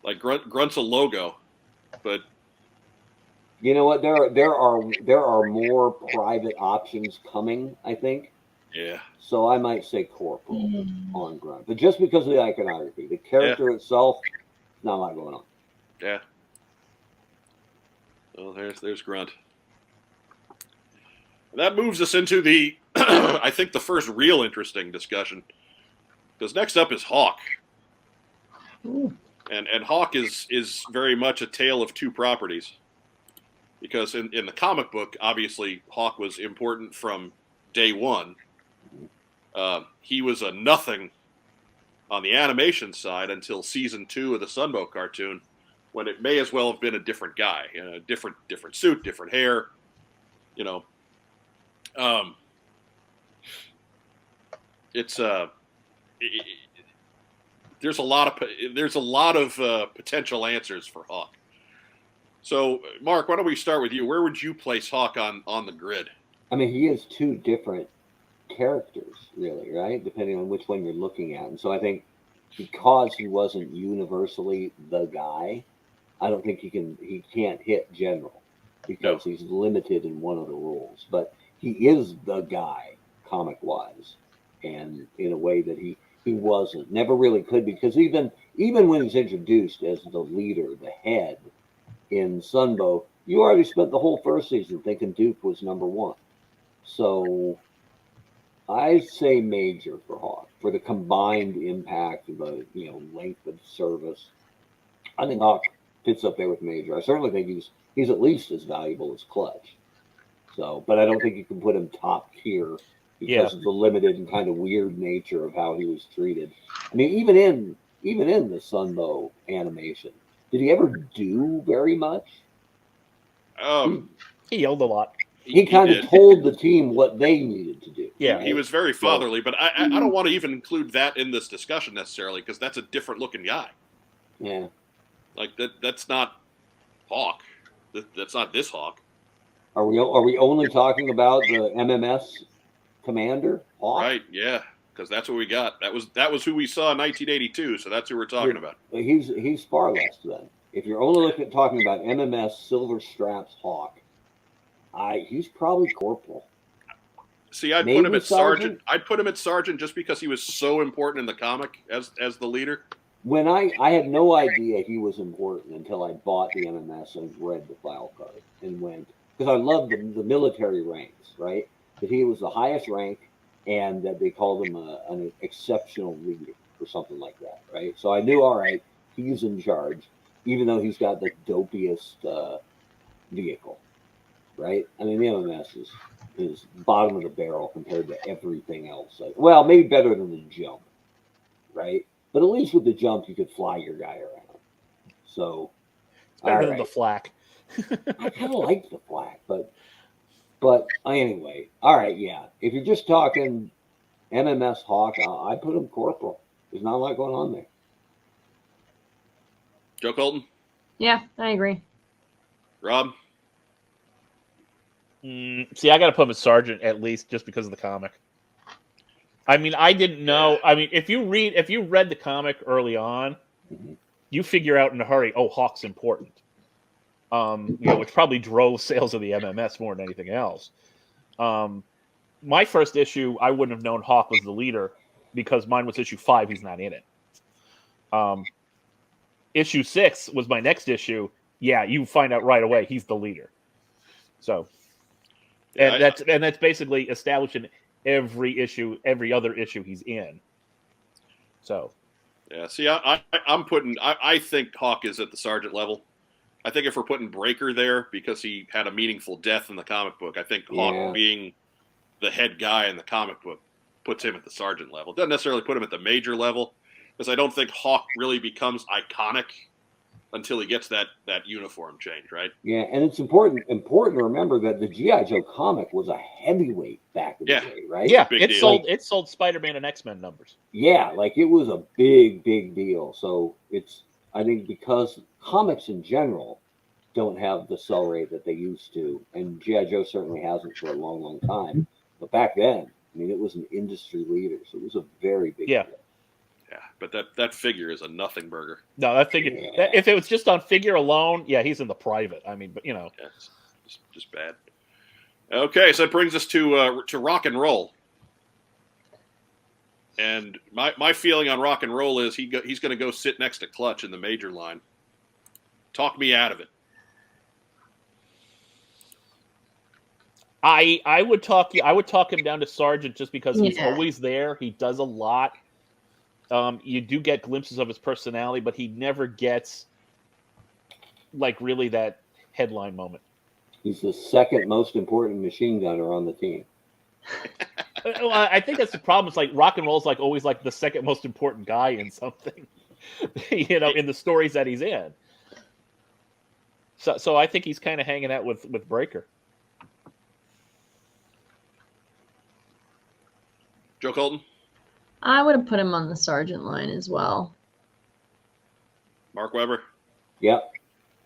Speaker 1: Like Grunt's a logo, but
Speaker 3: you know what? There are more private options coming, I think.
Speaker 1: Yeah.
Speaker 3: So I might say corporal on Grunt, but just because of the iconography, the character itself, not a lot going on.
Speaker 1: Yeah. Well, there's Grunt. And that moves us into the, I think, the first real interesting discussion. Because next up is Hawk.
Speaker 2: Ooh.
Speaker 1: And Hawk is very much a tale of two properties. Because in the comic book, obviously, Hawk was important from day one. He was a nothing on the animation side until season 2 of the Sunbow cartoon, when it may as well have been a different guy, different suit, different hair, It's there's a lot of potential answers for Hawk. So, Mark, why don't we start with you? Where would you place Hawk on the grid?
Speaker 3: I mean, he is two different characters, really, right? Depending on which one you're looking at. And so I think because he wasn't universally the guy, I don't think he can't hit general because he's limited in one of the rules. But he is the guy, comic-wise, and in a way that he wasn't, never really could, because even when he's introduced as the leader, the head in Sunbow, you already spent the whole first season thinking Duke was number one. So I say major for Hawk for the combined impact of the length of service. I think Hawk fits up there with Major. I certainly think he's at least as valuable as Clutch. So, but I don't think you can put him top tier because of the limited and kind of weird nature of how he was treated. I mean, even in the Sunbow animation, did he ever do very much?
Speaker 4: He yelled a lot.
Speaker 3: He kind of told the team what they needed to do.
Speaker 4: Yeah,
Speaker 1: he was very fatherly, but I don't want to even include that in this discussion necessarily because that's a different looking guy.
Speaker 3: Yeah,
Speaker 1: like that's not Hawk. That's not this Hawk.
Speaker 3: Are we only talking about the MMS commander Hawk?
Speaker 1: Right? Yeah, because that's what we got. That was who we saw in 1982. So that's who we're talking about.
Speaker 3: He's far less then. If you're only talking about MMS Silver Straps Hawk, he's probably corporal.
Speaker 1: See, I'd put him at sergeant. I'd put him at sergeant just because he was so important in the comic as the leader.
Speaker 3: When I had no idea he was important until I bought the MMS and read the file card and went, because I loved the military ranks, right? That he was the highest rank and that they called him an exceptional leader or something like that, right? So I knew, all right, he's in charge, even though he's got the dopiest vehicle, right? I mean, the MMS is bottom of the barrel compared to everything else. Well, maybe better than the jump, right? But at least with the jump, you could fly your guy around. So
Speaker 4: better than the flak.
Speaker 3: I kind of like the flak, but anyway, all right, yeah. If you're just talking MMS Hawk, I put him corporal. There's not a lot going on there.
Speaker 1: Joe Colton?
Speaker 2: Yeah, I agree.
Speaker 1: Rob?
Speaker 4: See, I got to put him as sergeant at least just because of the comic. I mean, I didn't know. I mean, if you read the comic early on, you figure out in a hurry, oh, Hawk's important. Which probably drove sales of the MMS more than anything else. My first issue, I wouldn't have known Hawk was the leader because mine was issue 5. He's not in it. Issue 6 was my next issue. Yeah, you find out right away he's the leader. So, and that's basically established in every other issue he's in. So,
Speaker 1: yeah. See, I think Hawk is at the sergeant level. I think if we're putting Breaker there because he had a meaningful death in the comic book, I think Hawk being the head guy in the comic book puts him at the sergeant level. Doesn't necessarily put him at the major level because I don't think Hawk really becomes iconic until he gets that uniform change, right?
Speaker 3: Yeah, and it's important to remember that the G.I. Joe comic was a heavyweight back in the day, right?
Speaker 4: Yeah, it sold Spider-Man and X-Men numbers.
Speaker 3: Yeah, like it was a big deal. So I think because comics in general don't have the sell rate that they used to, and G.I. Joe certainly hasn't for a long time. But back then, I mean, it was an industry leader, so it was a very big deal.
Speaker 1: Yeah, but that figure is a nothing burger.
Speaker 4: No, that figure. If it was just on figure alone, yeah, he's in the private. I mean, but
Speaker 1: yeah, it's just bad. Okay, so that brings us to Rock and Roll. And my feeling on Rock and Roll is he's going to go sit next to Clutch in the major line. Talk me out of it.
Speaker 4: I would talk him down to sergeant just because he's always there. He does a lot. You do get glimpses of his personality, but he never gets like really that headline moment.
Speaker 3: He's the second most important machine gunner on the team.
Speaker 4: I think that's the problem. It's like Rock and Roll's like always like the second most important guy in something, in the stories that he's in. So I think he's kind of hanging out with Breaker.
Speaker 1: Joe Colton?
Speaker 2: I would have put him on the sergeant line as well.
Speaker 1: Mark Weber?
Speaker 3: Yep.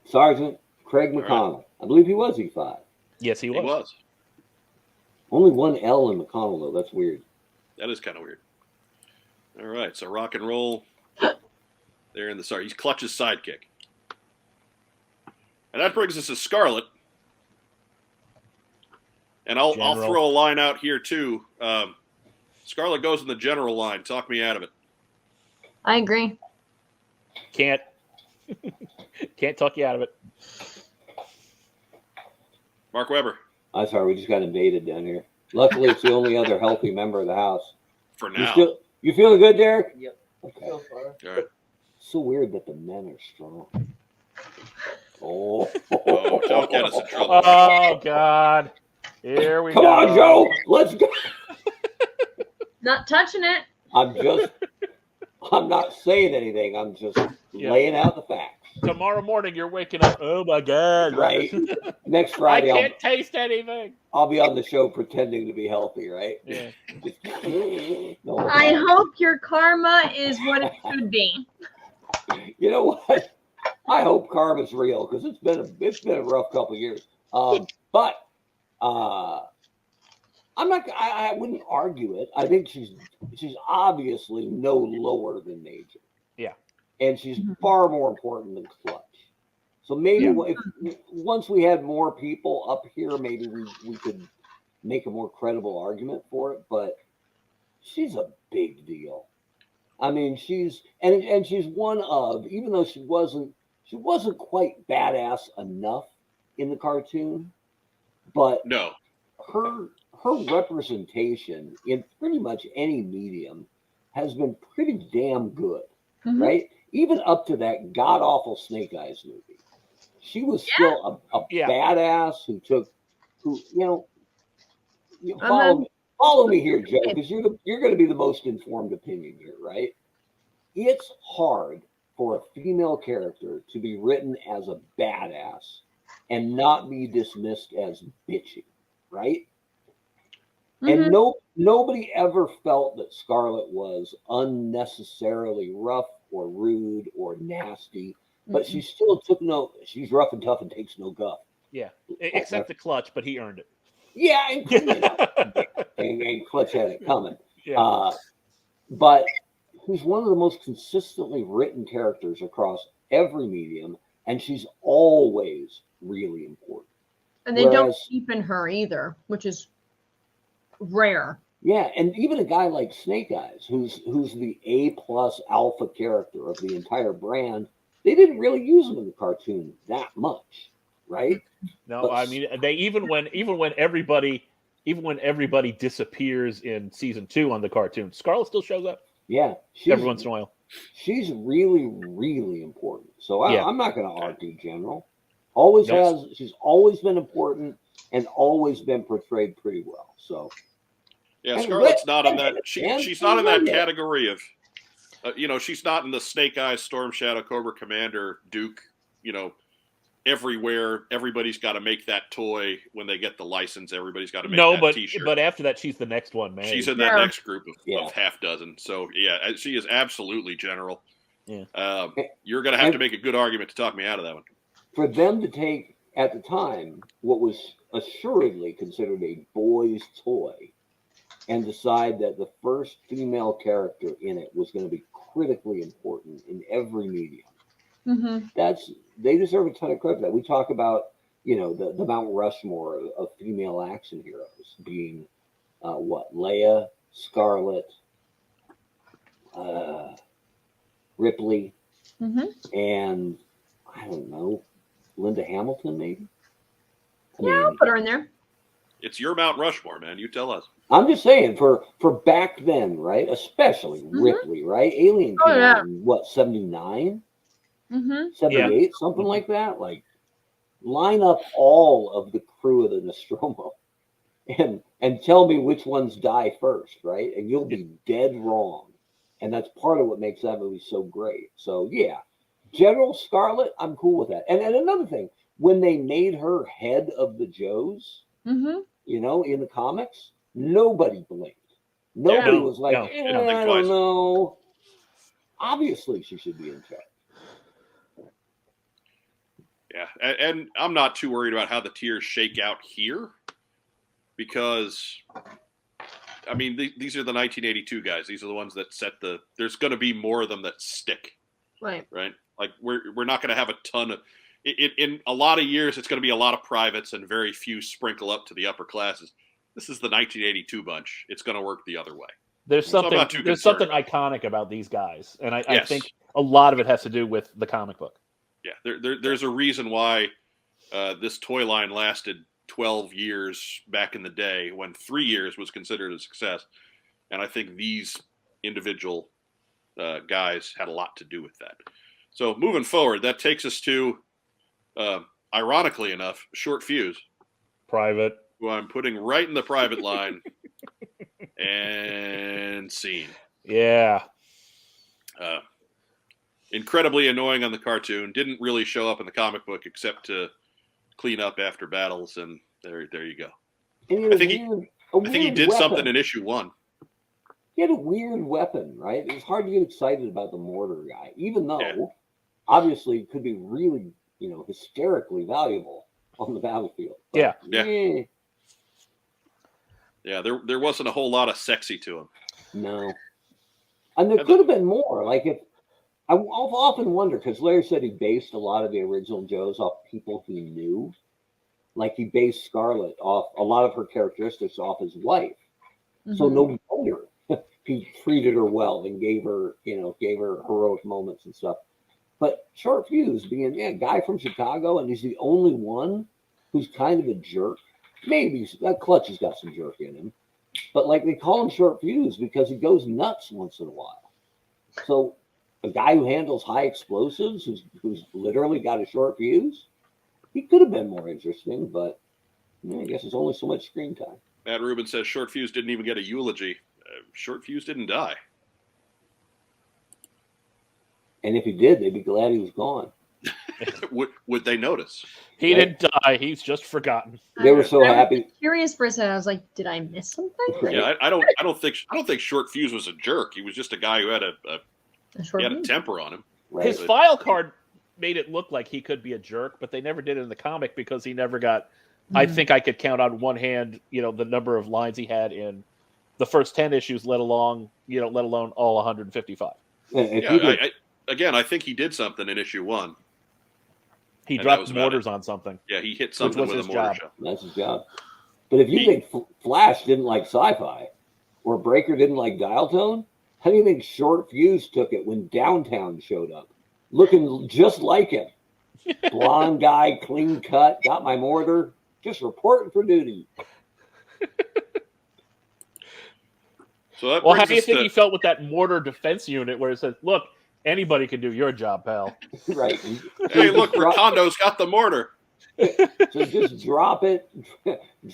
Speaker 3: Sergeant Craig McConnell. Right. I believe he was E5.
Speaker 4: Yes, he was.
Speaker 3: Only one L in McConnell, though. That's weird.
Speaker 1: That is kind of weird. All right, so Rock and Roll. They're in the start. He's Clutch's sidekick. And that brings us to Scarlet. And I'll throw a line out here, too. Scarlet goes in the general line. Talk me out of it.
Speaker 2: I agree.
Speaker 4: Can't talk you out of it.
Speaker 1: Mark Weber.
Speaker 3: I'm sorry, we just got invaded down here. Luckily, it's the only other healthy member of the house.
Speaker 1: For now.
Speaker 3: You feeling good, Derek?
Speaker 5: Yep.
Speaker 3: Okay.
Speaker 1: All right.
Speaker 3: So weird that the men are strong. Oh,
Speaker 1: Oh, don't get us in trouble.
Speaker 4: Oh God! Here we
Speaker 3: Come
Speaker 4: go.
Speaker 3: on, Joe. Let's go.
Speaker 2: Not touching it.
Speaker 3: I'm not saying anything. I'm just laying out the facts.
Speaker 4: Tomorrow morning, you're waking up. Oh my God!
Speaker 3: Right. Next
Speaker 4: I
Speaker 3: Friday,
Speaker 4: can't taste anything.
Speaker 3: I'll be on the show pretending to be healthy, right?
Speaker 4: Yeah.
Speaker 3: No,
Speaker 2: I hope your karma is what it should be.
Speaker 3: you know what? I hope karma's real because it's been a rough couple of years. But I'm not. I wouldn't argue it. I think she's obviously no lower than nature.
Speaker 4: Yeah.
Speaker 3: And she's far more important than Clutch. So maybe once we had more people up here, maybe we could make a more credible argument for it. But she's a big deal. I mean, she's one of, even though she wasn't quite badass enough in the cartoon, but
Speaker 1: No.
Speaker 3: her representation in pretty much any medium has been pretty damn good, right? Even up to that god awful Snake Eyes movie, she was still a badass who follow me here, Joe, because you're going to be the most informed opinion here, right? It's hard for a female character to be written as a badass and not be dismissed as bitchy, right? And nobody ever felt that Scarlet was unnecessarily rough or rude or nasty, but she still she's rough and tough and takes no guff.
Speaker 4: Yeah, except the Clutch, but he earned it.
Speaker 3: Yeah, and Clutch had it coming.
Speaker 4: Yeah.
Speaker 3: But who's one of the most consistently written characters across every medium, and she's always really important.
Speaker 2: And they don't cheapen her either, which is rare.
Speaker 3: Yeah, and even a guy like Snake Eyes, who's the A+ alpha character of the entire brand, they didn't really use him in the cartoon that much, right?
Speaker 4: No, but, I mean, they even when everybody disappears in season 2 on the cartoon, Scarlet still shows up.
Speaker 3: Yeah,
Speaker 4: every once in a while.
Speaker 3: She's really, really important. So I'm not going to argue, General. She's always been important and always been portrayed pretty well. So.
Speaker 1: Yeah, Scarlet's not in that. She's not in that category of, she's not in the Snake Eyes, Storm Shadow, Cobra Commander, Duke. Everywhere, everybody's got to make that toy when they get the license. Everybody's got to make that T-shirt.
Speaker 4: But after that, she's the next one, man.
Speaker 1: She's in that next group of half dozen. So yeah, she is absolutely General.
Speaker 4: Yeah,
Speaker 1: you're going to have to make a good argument to talk me out of that one.
Speaker 3: For them to take at the time what was assuredly considered a boy's toy, and decide that the first female character in it was going to be critically important in every medium. They deserve a ton of credit for that. We talk about, the Mount Rushmore of female action heroes being Leia, Scarlet, Ripley, and I don't know, Linda Hamilton, maybe.
Speaker 2: I'll put her in there.
Speaker 1: It's your Mount Rushmore, man. You tell us.
Speaker 3: I'm just saying, for back then, right? Especially Ripley, right? Alien came out in, 79? 78, something like that. Like, line up all of the crew of the Nostromo and tell me which ones die first, right? And you'll be dead wrong. And that's part of what makes that movie so great. So, yeah. General Scarlet, I'm cool with that. And another thing, when they made her head of the Joes, in the comics, nobody blinked. Nobody was like, I don't know. Obviously, she should be in charge.
Speaker 1: Yeah, and I'm not too worried about how the tiers shake out here because, I mean, these are the 1982 guys. These are the ones that set the. There's going to be more of them that stick.
Speaker 2: Right.
Speaker 1: Like we're not going to have a ton of. In a lot of years, it's going to be a lot of privates and very few sprinkle up to the upper classes. This is the 1982 bunch. It's going to work the other way.
Speaker 4: There's something iconic about these guys, and I think a lot of it has to do with the comic book.
Speaker 1: Yeah, there's a reason why this toy line lasted 12 years back in the day when 3 years was considered a success, and I think these individual guys had a lot to do with that. So moving forward, that takes us to Ironically enough, Short Fuse,
Speaker 4: Private.
Speaker 1: who I'm putting right in the private line, and scene.
Speaker 4: Yeah.
Speaker 1: Incredibly annoying on the cartoon. Didn't really show up in the comic book except to clean up after battles, and there you go.
Speaker 3: And
Speaker 1: I think he did something in issue 1.
Speaker 3: He had a weird weapon, right? It was hard to get excited about the mortar guy, even though obviously it could be really, hysterically valuable on the battlefield. But,
Speaker 1: Yeah. Yeah, there wasn't a whole lot of sexy to him.
Speaker 3: No. And there could have been more. Like I've often wondered, because Larry said he based a lot of the original Joes off people he knew. Like he based Scarlet off a lot of her characteristics off his wife. Mm-hmm. So no wonder he treated her well and gave her heroic moments and stuff. But Short Fuse being a guy from Chicago, and he's the only one who's kind of a jerk. Maybe that Clutch has got some jerk in him. But like they call him Short Fuse because he goes nuts once in a while. So a guy who handles high explosives, who's literally got a short fuse, he could have been more interesting, but I guess it's only so much screen time.
Speaker 1: Matt Rubin says Short Fuse didn't even get a eulogy. Short Fuse didn't die.
Speaker 3: And if he did, they'd be glad he was gone.
Speaker 1: Would they notice?
Speaker 4: He didn't die. He's just forgotten.
Speaker 3: They were so happy.
Speaker 2: I was curious for a second. I was like, did I miss something?
Speaker 3: Right.
Speaker 1: Yeah, I don't think Short Fuse was a jerk. He was just a guy who had a temper on him.
Speaker 3: Right.
Speaker 4: His file card made it look like he could be a jerk, but they never did it in the comic because he never got. I think I could count on one hand, the number of lines he had in the first 10 issues, let alone all 155.
Speaker 1: I think he did something in issue 1.
Speaker 4: He dropped mortars on something.
Speaker 1: Yeah, he hit something with a mortar shell.
Speaker 3: That's his job. But if you think Flash didn't like sci-fi, or Breaker didn't like dial tone, how do you think Short Fuse took it when Downtown showed up? Looking just like him. Blonde guy, clean cut, got my mortar, just reporting for duty.
Speaker 1: So
Speaker 4: how do you think he felt with that mortar defense unit where it says, look, anybody can do your job, pal?
Speaker 3: Right.
Speaker 1: Hey, look, Rotondo's got the mortar.
Speaker 3: So just drop it,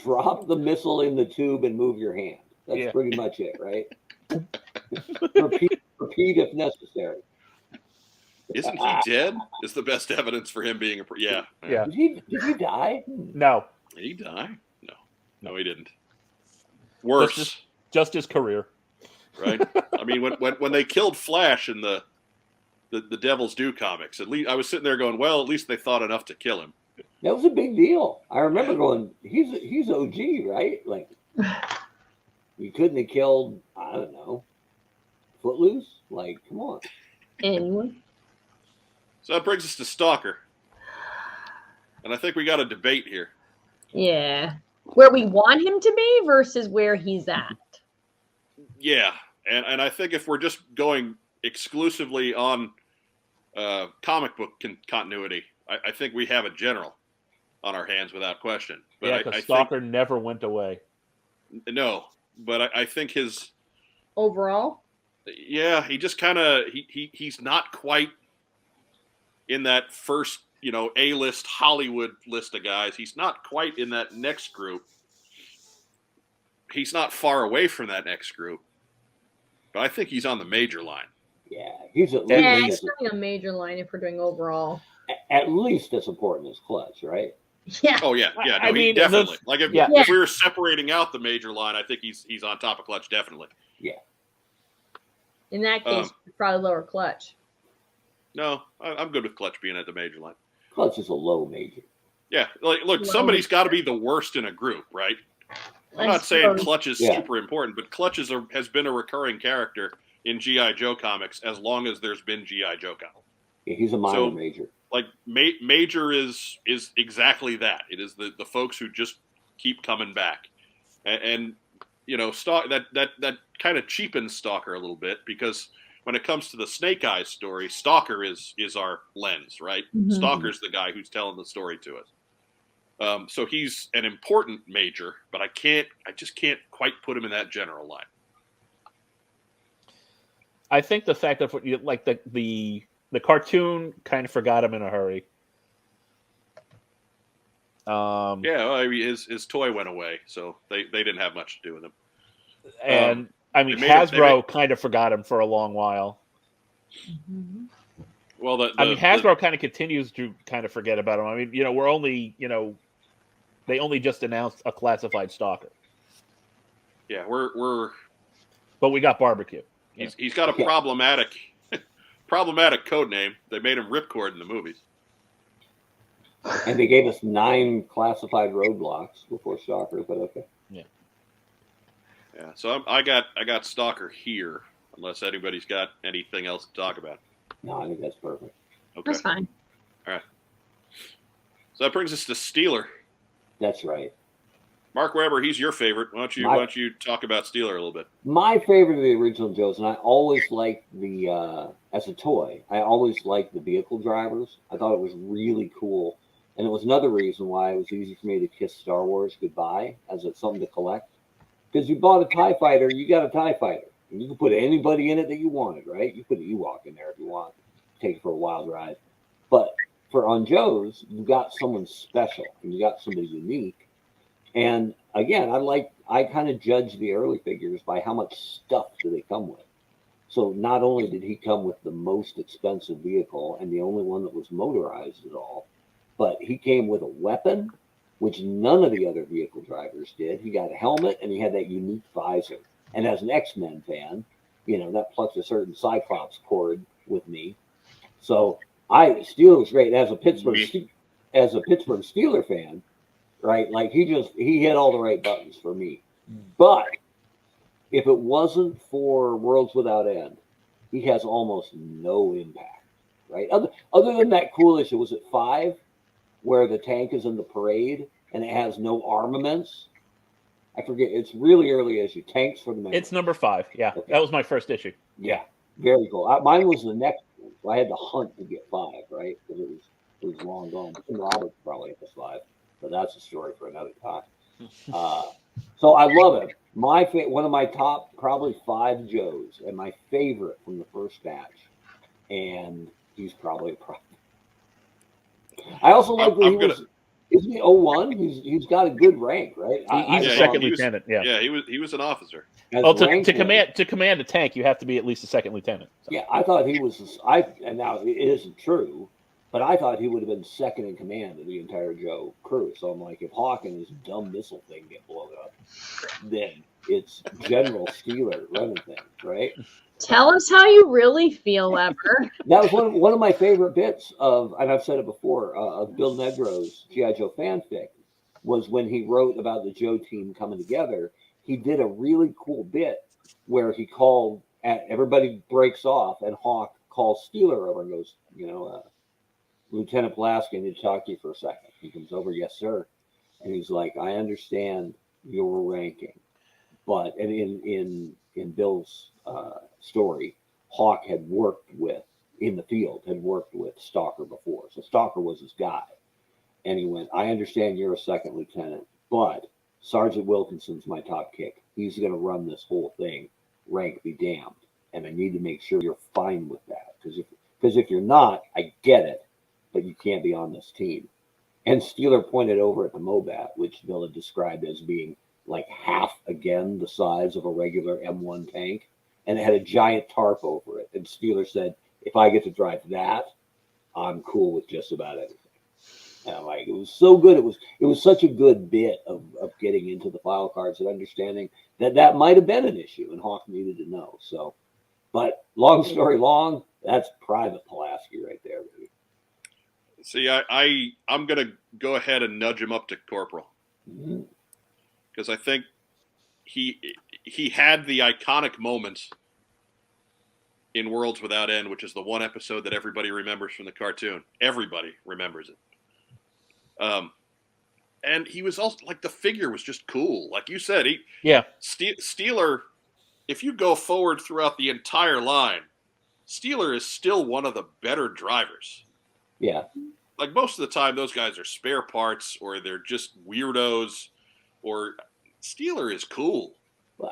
Speaker 3: drop the missile in the tube and move your hand. That's pretty much it, right? Repeat if necessary.
Speaker 1: Isn't he dead? Is the best evidence for him being
Speaker 4: Yeah.
Speaker 3: Did he die?
Speaker 4: No.
Speaker 1: Did he die? No, he didn't. Worse.
Speaker 4: Just his career.
Speaker 1: Right? I mean, when they killed Flash in the Devil's Due comics, at least I was sitting there going, well, at least they thought enough to kill him.
Speaker 3: That was a big deal. I remember going, he's OG, right? Like, you couldn't have killed, I don't know, Footloose? Like, come on.
Speaker 2: Anyone?
Speaker 1: So that brings us to Stalker. And I think we got a debate here.
Speaker 2: Yeah. Where we want him to be versus where he's at.
Speaker 1: Yeah. And I think if we're just going exclusively on comic book continuity, I think we have a general on our hands without question. But
Speaker 4: because Stalker never went away.
Speaker 1: No, but I think his
Speaker 2: overall.
Speaker 1: Yeah, he just kind of he's not quite in that first A-list Hollywood list of guys. He's not quite in that next group. He's not far away from that next group, but I think he's on the major line.
Speaker 3: Yeah, he's
Speaker 2: he's starting a major line if we're doing overall.
Speaker 3: At least as important as Clutch, right?
Speaker 2: Yeah.
Speaker 1: Oh yeah, yeah. No,
Speaker 4: I mean,
Speaker 1: definitely. Like if we were separating out the major line, I think he's on top of Clutch, definitely.
Speaker 3: Yeah.
Speaker 2: In that case, probably lower Clutch.
Speaker 1: No, I'm good with Clutch being at the major line.
Speaker 3: Clutch is a low major.
Speaker 1: Yeah, look, somebody's got to be the worst in a group, right? I'm not saying Clutch is super important, but Clutch has been a recurring character in G.I. Joe comics as long as there's been G.I. Joe comics.
Speaker 3: Yeah, he's a minor major.
Speaker 1: Like major is exactly that. It is the folks who just keep coming back, and that kind of cheapens Stalker a little bit because when it comes to the Snake Eyes story, Stalker is our lens, right? Mm-hmm. Stalker's the guy who's telling the story to us. So he's an important major, but I just can't quite put him in that general line.
Speaker 4: I think the fact that the cartoon kind of forgot him in a hurry.
Speaker 1: Yeah, well, I mean, his toy went away, so they didn't have much to do with him.
Speaker 4: And I mean,
Speaker 1: they made him-
Speaker 4: Hasbro kind of forgot him for a long while.
Speaker 2: Mhm.
Speaker 1: Well,
Speaker 4: I mean, Hasbro kind of continues to kind of forget about him. I mean, we're only, they only just announced a classified stalker,
Speaker 1: yeah, we're
Speaker 4: but we got barbecue.
Speaker 1: he's got a problematic code name. They made him Ripcord in the movies.
Speaker 3: And they gave us 9 classified roadblocks before Stalker, but okay.
Speaker 1: Yeah, so I got Stalker here, unless anybody's got anything else to talk about.
Speaker 3: No, I think that's perfect.
Speaker 1: Okay,
Speaker 2: That's fine.
Speaker 1: so that brings us to Steeler.
Speaker 3: That's right.
Speaker 1: Mark Weber, he's your favorite. Why don't you talk about Steeler a little bit?
Speaker 3: My favorite of the original Joes, and I always liked the as a toy. I always liked the vehicle drivers. I thought it was really cool, and it was another reason why it was easy for me to kiss Star Wars goodbye as it's something to collect. Because you bought a TIE fighter, you got a TIE fighter, and you can put anybody in it that you wanted, right? You put an Ewok in there if you want, take it for a wild ride. But for on Joe's, you got someone special, and you got somebody unique. And again, I kind of judge the early figures by how much stuff do they come with. So not only did he come with the most expensive vehicle and the only one that was motorized at all, but he came with a weapon, which none of the other vehicle drivers did. He got a helmet and he had that unique visor. And as an X-Men fan, that plucked a certain Cyclops chord with me. So Steeler was great as a Pittsburgh Steeler fan. Right, like he hit all the right buttons for me. But if it wasn't for Worlds Without End, he has almost no impact. Right, other than that cool issue, was it 5, where the tank is in the parade and it has no armaments? I forget. It's really early issue. Tanks for the men.
Speaker 4: It's number 5. Yeah, okay. That was my first issue.
Speaker 3: Yeah, very cool. Mine was the next one. So I had to hunt to get 5, right? Because it was long gone. Tim Roberts probably at the 5. But that's a story for another time. So I love him. One of my top probably 5 Joes, and my favorite from the first batch. And he's probably a problem. I also like that isn't he 01? He's got a good rank, right?
Speaker 4: He's a second lieutenant.
Speaker 1: Yeah, he was an officer.
Speaker 4: Well, to command a tank, you have to be at least a second lieutenant. So.
Speaker 3: Yeah, I thought he was. And now it isn't true. But I thought he would have been second in command of the entire Joe crew. So I'm like, if Hawk and his dumb missile thing get blown up, then it's General Steeler running things, right?
Speaker 2: Tell us how you really feel, Weber.
Speaker 3: That was one of my favorite bits of, and I've said it before, of Bill Nedro's G.I. Joe fanfic, was when he wrote about the Joe team coming together. He did a really cool bit where he called, everybody breaks off, and Hawk calls Steeler over and goes, Lieutenant Pulaski, I need to talk to you for a second. He comes over, yes, sir. And he's like, I understand your ranking. But and in Bill's story, Hawk had worked with Stalker before. So Stalker was his guy. And he went, I understand you're a second lieutenant, but Sergeant Wilkinson's my top kick. He's going to run this whole thing, rank be damned. And I need to make sure you're fine with that. Because if you're not, I get it. But you can't be on this team. And Steeler pointed over at the Mobat, which Bill had described as being like half again the size of a regular M1 tank, and it had a giant tarp over it. And Steeler said, if I get to drive that, I'm cool with just about anything. And I'm like, it was so good. It was such a good bit of getting into the file cards and understanding that might have been an issue, and Hawk needed to know. So, but long story long, that's Private Pulaski right there, baby.
Speaker 1: See, I'm going to go ahead and nudge him up to Corporal. Because I think he had the iconic moments in Worlds Without End, which is the one episode that everybody remembers from the cartoon. Everybody remembers it. And he was also, like, the figure was just cool. Like you said, Steeler, if you go forward throughout the entire line, Steeler is still one of the better drivers.
Speaker 3: Yeah.
Speaker 1: Like, most of the time, those guys are spare parts, or they're just weirdos, or Steeler is cool.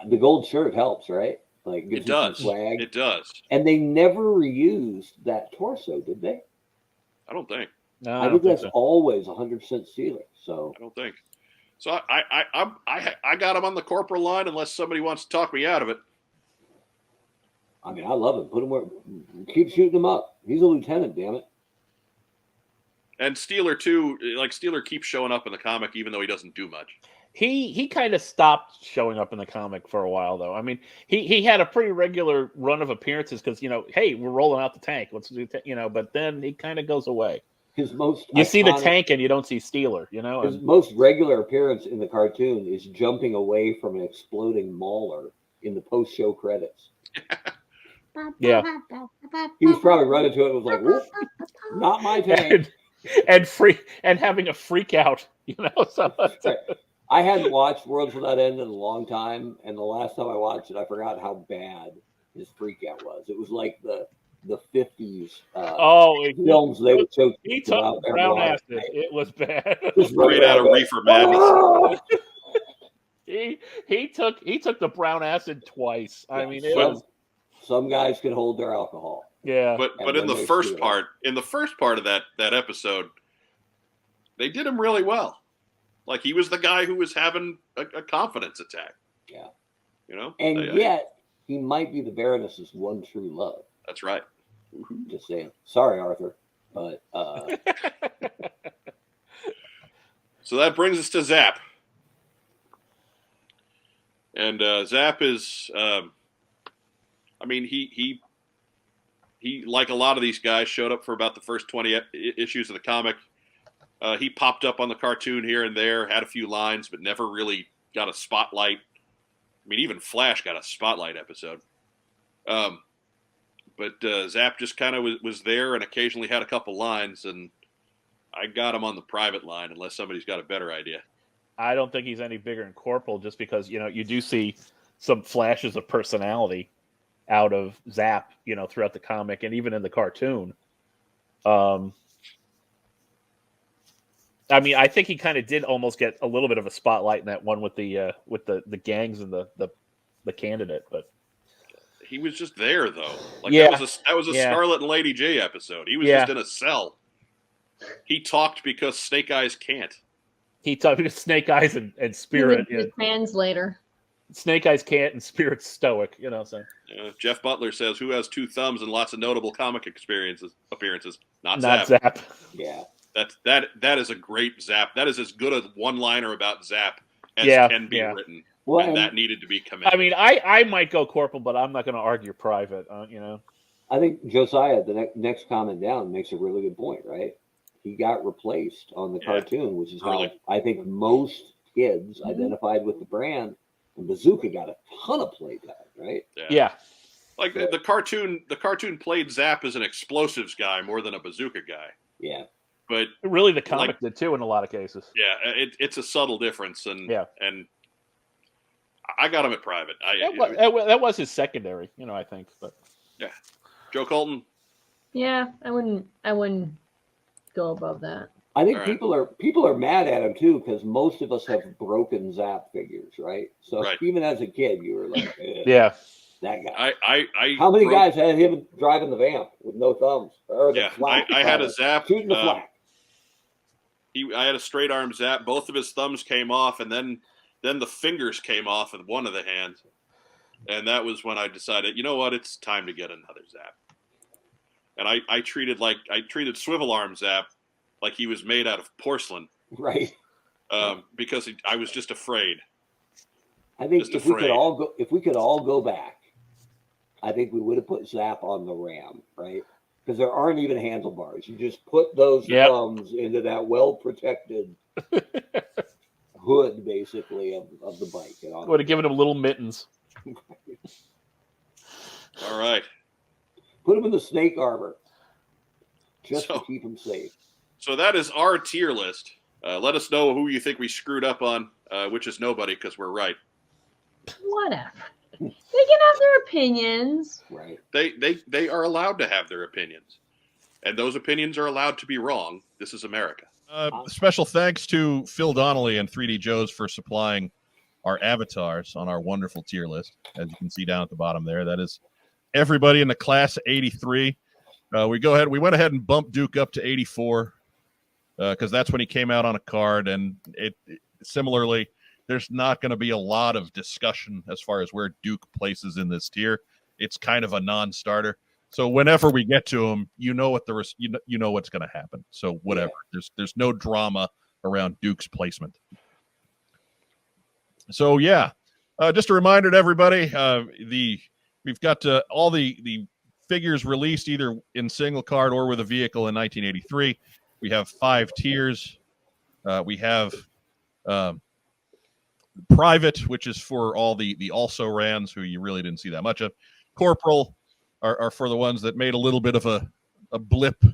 Speaker 3: The gold shirt helps, right? Like,
Speaker 1: it does.
Speaker 3: Swag.
Speaker 1: It does.
Speaker 3: And they never reused that torso, did they?
Speaker 1: I don't think.
Speaker 4: No,
Speaker 3: I think that's always 100% Steeler. So
Speaker 1: I don't think. So I got him on the corporal line unless somebody wants to talk me out of it.
Speaker 3: I mean, I love him. Put him where. Keep shooting him up. He's a lieutenant. Damn it.
Speaker 1: And Steeler too. Like Steeler keeps showing up in the comic even though he doesn't do much.
Speaker 4: He kind of stopped showing up in the comic for a while, though. I mean, he had a pretty regular run of appearances because, hey, we're rolling out the tank. Let's do, but then he kind of goes away.
Speaker 3: His most
Speaker 4: you see the tank and you don't see Steeler,
Speaker 3: His most regular appearance in the cartoon is jumping away from an exploding mauler in the post-show credits.
Speaker 4: Yeah.
Speaker 3: He was probably running to it and was like, whoop, not my tank.
Speaker 4: And having a freak out, So
Speaker 3: I hadn't watched Worlds Without End in a long time, and the last time I watched it, I forgot how bad his freak out was. It was like the 50s films they would show.
Speaker 4: He took brown acid. It was bad.
Speaker 1: Straight out of Reefer Madness.
Speaker 4: He took the brown acid twice. I mean,
Speaker 3: some guys can hold their alcohol.
Speaker 4: Yeah,
Speaker 1: but in the first part of that episode, they did him really well. Like he was the guy who was having a confidence attack.
Speaker 3: Yeah. And yet he might be the Baroness's one true love.
Speaker 1: That's right.
Speaker 3: Just saying. Sorry, Arthur, but
Speaker 1: so that brings us to Zap. And Zap is he like a lot of these guys showed up for about the first 20 issues of the comic. He popped up on the cartoon here and there, had a few lines, but never really got a spotlight. I mean, even Flash got a spotlight episode. But Zap just kind of was there and occasionally had a couple lines, and I got him on the private line unless somebody's got a better idea.
Speaker 4: I don't think he's any bigger than Corporal just because, you do see some flashes of personality out of Zap, throughout the comic and even in the cartoon. I mean, I think he kind of did almost get a little bit of a spotlight in that one with the gangs and the candidate, but
Speaker 1: he was just there though. That was a Scarlet and Lady J episode. He was just in a cell. He talked because Snake Eyes can't.
Speaker 4: He talked because Snake Eyes and Spirit.
Speaker 2: He was the translator.
Speaker 4: Snake Eyes can't and Spirit's stoic. So
Speaker 1: Jeff Butler says, "Who has two thumbs and lots of notable comic appearances? Not
Speaker 4: Zap."
Speaker 3: Yeah.
Speaker 1: That is a great Zap. That is as good a one-liner about Zap as can be written.
Speaker 3: Well,
Speaker 1: and that needed to be commended.
Speaker 4: I mean, I might go Corporal, but I'm not going to argue Private.
Speaker 3: I think Josiah, the next comment down, makes a really good point. Right? He got replaced on the cartoon, which is how I think most kids identified with the brand. And Bazooka got a ton of playtime, right?
Speaker 4: Yeah.
Speaker 1: Like the cartoon played Zap as an explosives guy more than a bazooka guy.
Speaker 3: Yeah.
Speaker 1: But
Speaker 4: really, the comic did too in a lot of cases.
Speaker 1: Yeah, it's a subtle difference, and I got him at Private.
Speaker 4: That was his secondary, I think. But
Speaker 1: yeah, Joe Colton.
Speaker 2: Yeah, I wouldn't go above that.
Speaker 3: I think people are mad at him too because most of us have broken Zap figures, right? So even as a kid, you were like, that guy. How many guys had him driving the Vamp with no thumbs? Or the flak,
Speaker 1: I had a Zap
Speaker 3: shooting the flak.
Speaker 1: I had a straight arm Zap. Both of his thumbs came off, and then the fingers came off of one of the hands, and that was when I decided, you know what, it's time to get another Zap. And I treated Swivel Arm Zap like he was made out of porcelain,
Speaker 3: right?
Speaker 1: Because I was just afraid.
Speaker 3: I think if we could all go back, I think we would have put Zap on the Ram, right? Because there aren't even handlebars. You just put those thumbs into that well-protected hood, basically, of the bike.
Speaker 4: Would have given him little mittens.
Speaker 1: All right.
Speaker 3: Put him in the snake armor, just to keep him safe.
Speaker 1: So that is our tier list. Let us know who you think we screwed up on, which is nobody, because we're right.
Speaker 2: Whatever. They can have their opinions.
Speaker 3: Right.
Speaker 1: They are allowed to have their opinions. And those opinions are allowed to be wrong. This is America.
Speaker 5: Special thanks to Phil Donnelly and 3D Joes for supplying our avatars on our wonderful tier list. As you can see down at the bottom there, that is everybody in the class of 83. We went ahead and bumped Duke up to 84. because that's when he came out on a card. And similarly, there's not going to be a lot of discussion as far as where Duke places in this tier. It's kind of a non-starter. So whenever we get to him, you know what you know what's going to happen. So whatever. Yeah. There's no drama around Duke's placement. So yeah, just a reminder to everybody, we've got all the figures released either in single card or with a vehicle in 1983. We have 5 tiers. We have Private, which is for all the also rans who you really didn't see that much of. Corporal are for the ones that made a little bit of a blip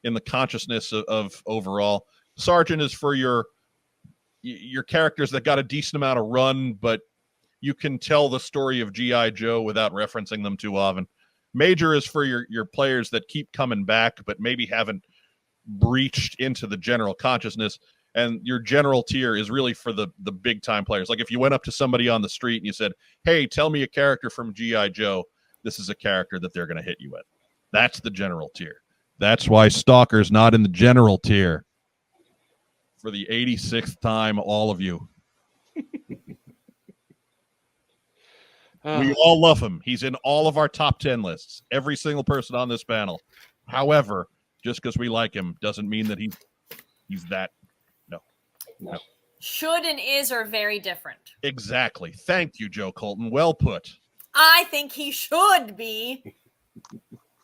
Speaker 5: in the consciousness of overall. Sergeant is for your characters that got a decent amount of run, but you can tell the story of G.I. Joe without referencing them too often. Major is for your players that keep coming back, but maybe haven't breached into the general consciousness. And your general tier is really for the big time players. Like if you went up to somebody on the street and you said, hey, tell me a character from G.I. Joe, this is a character that they're going to hit you with. That's the general tier. That's why Stalker's not in the general tier. For the 86th time, all of you. We all love him. He's in all of our top 10 lists. Every single person on this panel. However, just because we like him doesn't mean that he's that. No.
Speaker 6: Should and is are very different.
Speaker 5: Exactly. Thank you, Joe Colton. Well put.
Speaker 6: I think he should be.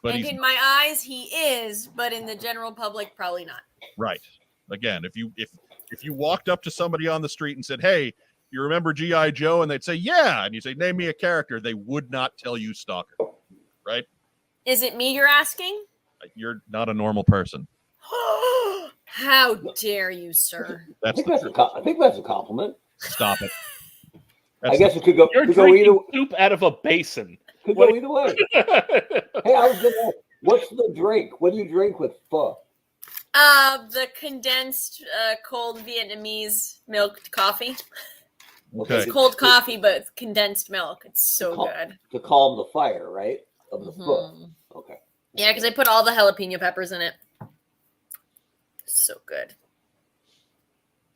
Speaker 5: But
Speaker 6: and in my eyes, he is, but in the general public, probably not.
Speaker 5: Right. Again, if you walked up to somebody on the street and said, hey, you remember G.I. Joe? And they'd say, yeah. And you say, name me a character. They would not tell you Stalker. Right?
Speaker 6: Is it me you're asking?
Speaker 5: You're not a normal person.
Speaker 6: How dare you, sir?
Speaker 3: I think that's a compliment.
Speaker 5: Stop it.
Speaker 3: I guess it could go.
Speaker 4: You're
Speaker 3: could
Speaker 4: drinking
Speaker 3: go
Speaker 4: soup out of a basin.
Speaker 3: Could go either way. Hey, I was going to ask, what's the drink? What do you drink with pho?
Speaker 6: The condensed cold Vietnamese milk coffee.
Speaker 5: Okay.
Speaker 6: It's cold coffee, but it's condensed milk. It's so good.
Speaker 3: To calm the fire, right? Of the pho. Okay.
Speaker 6: Yeah, because I put all the jalapeno peppers in it. So good.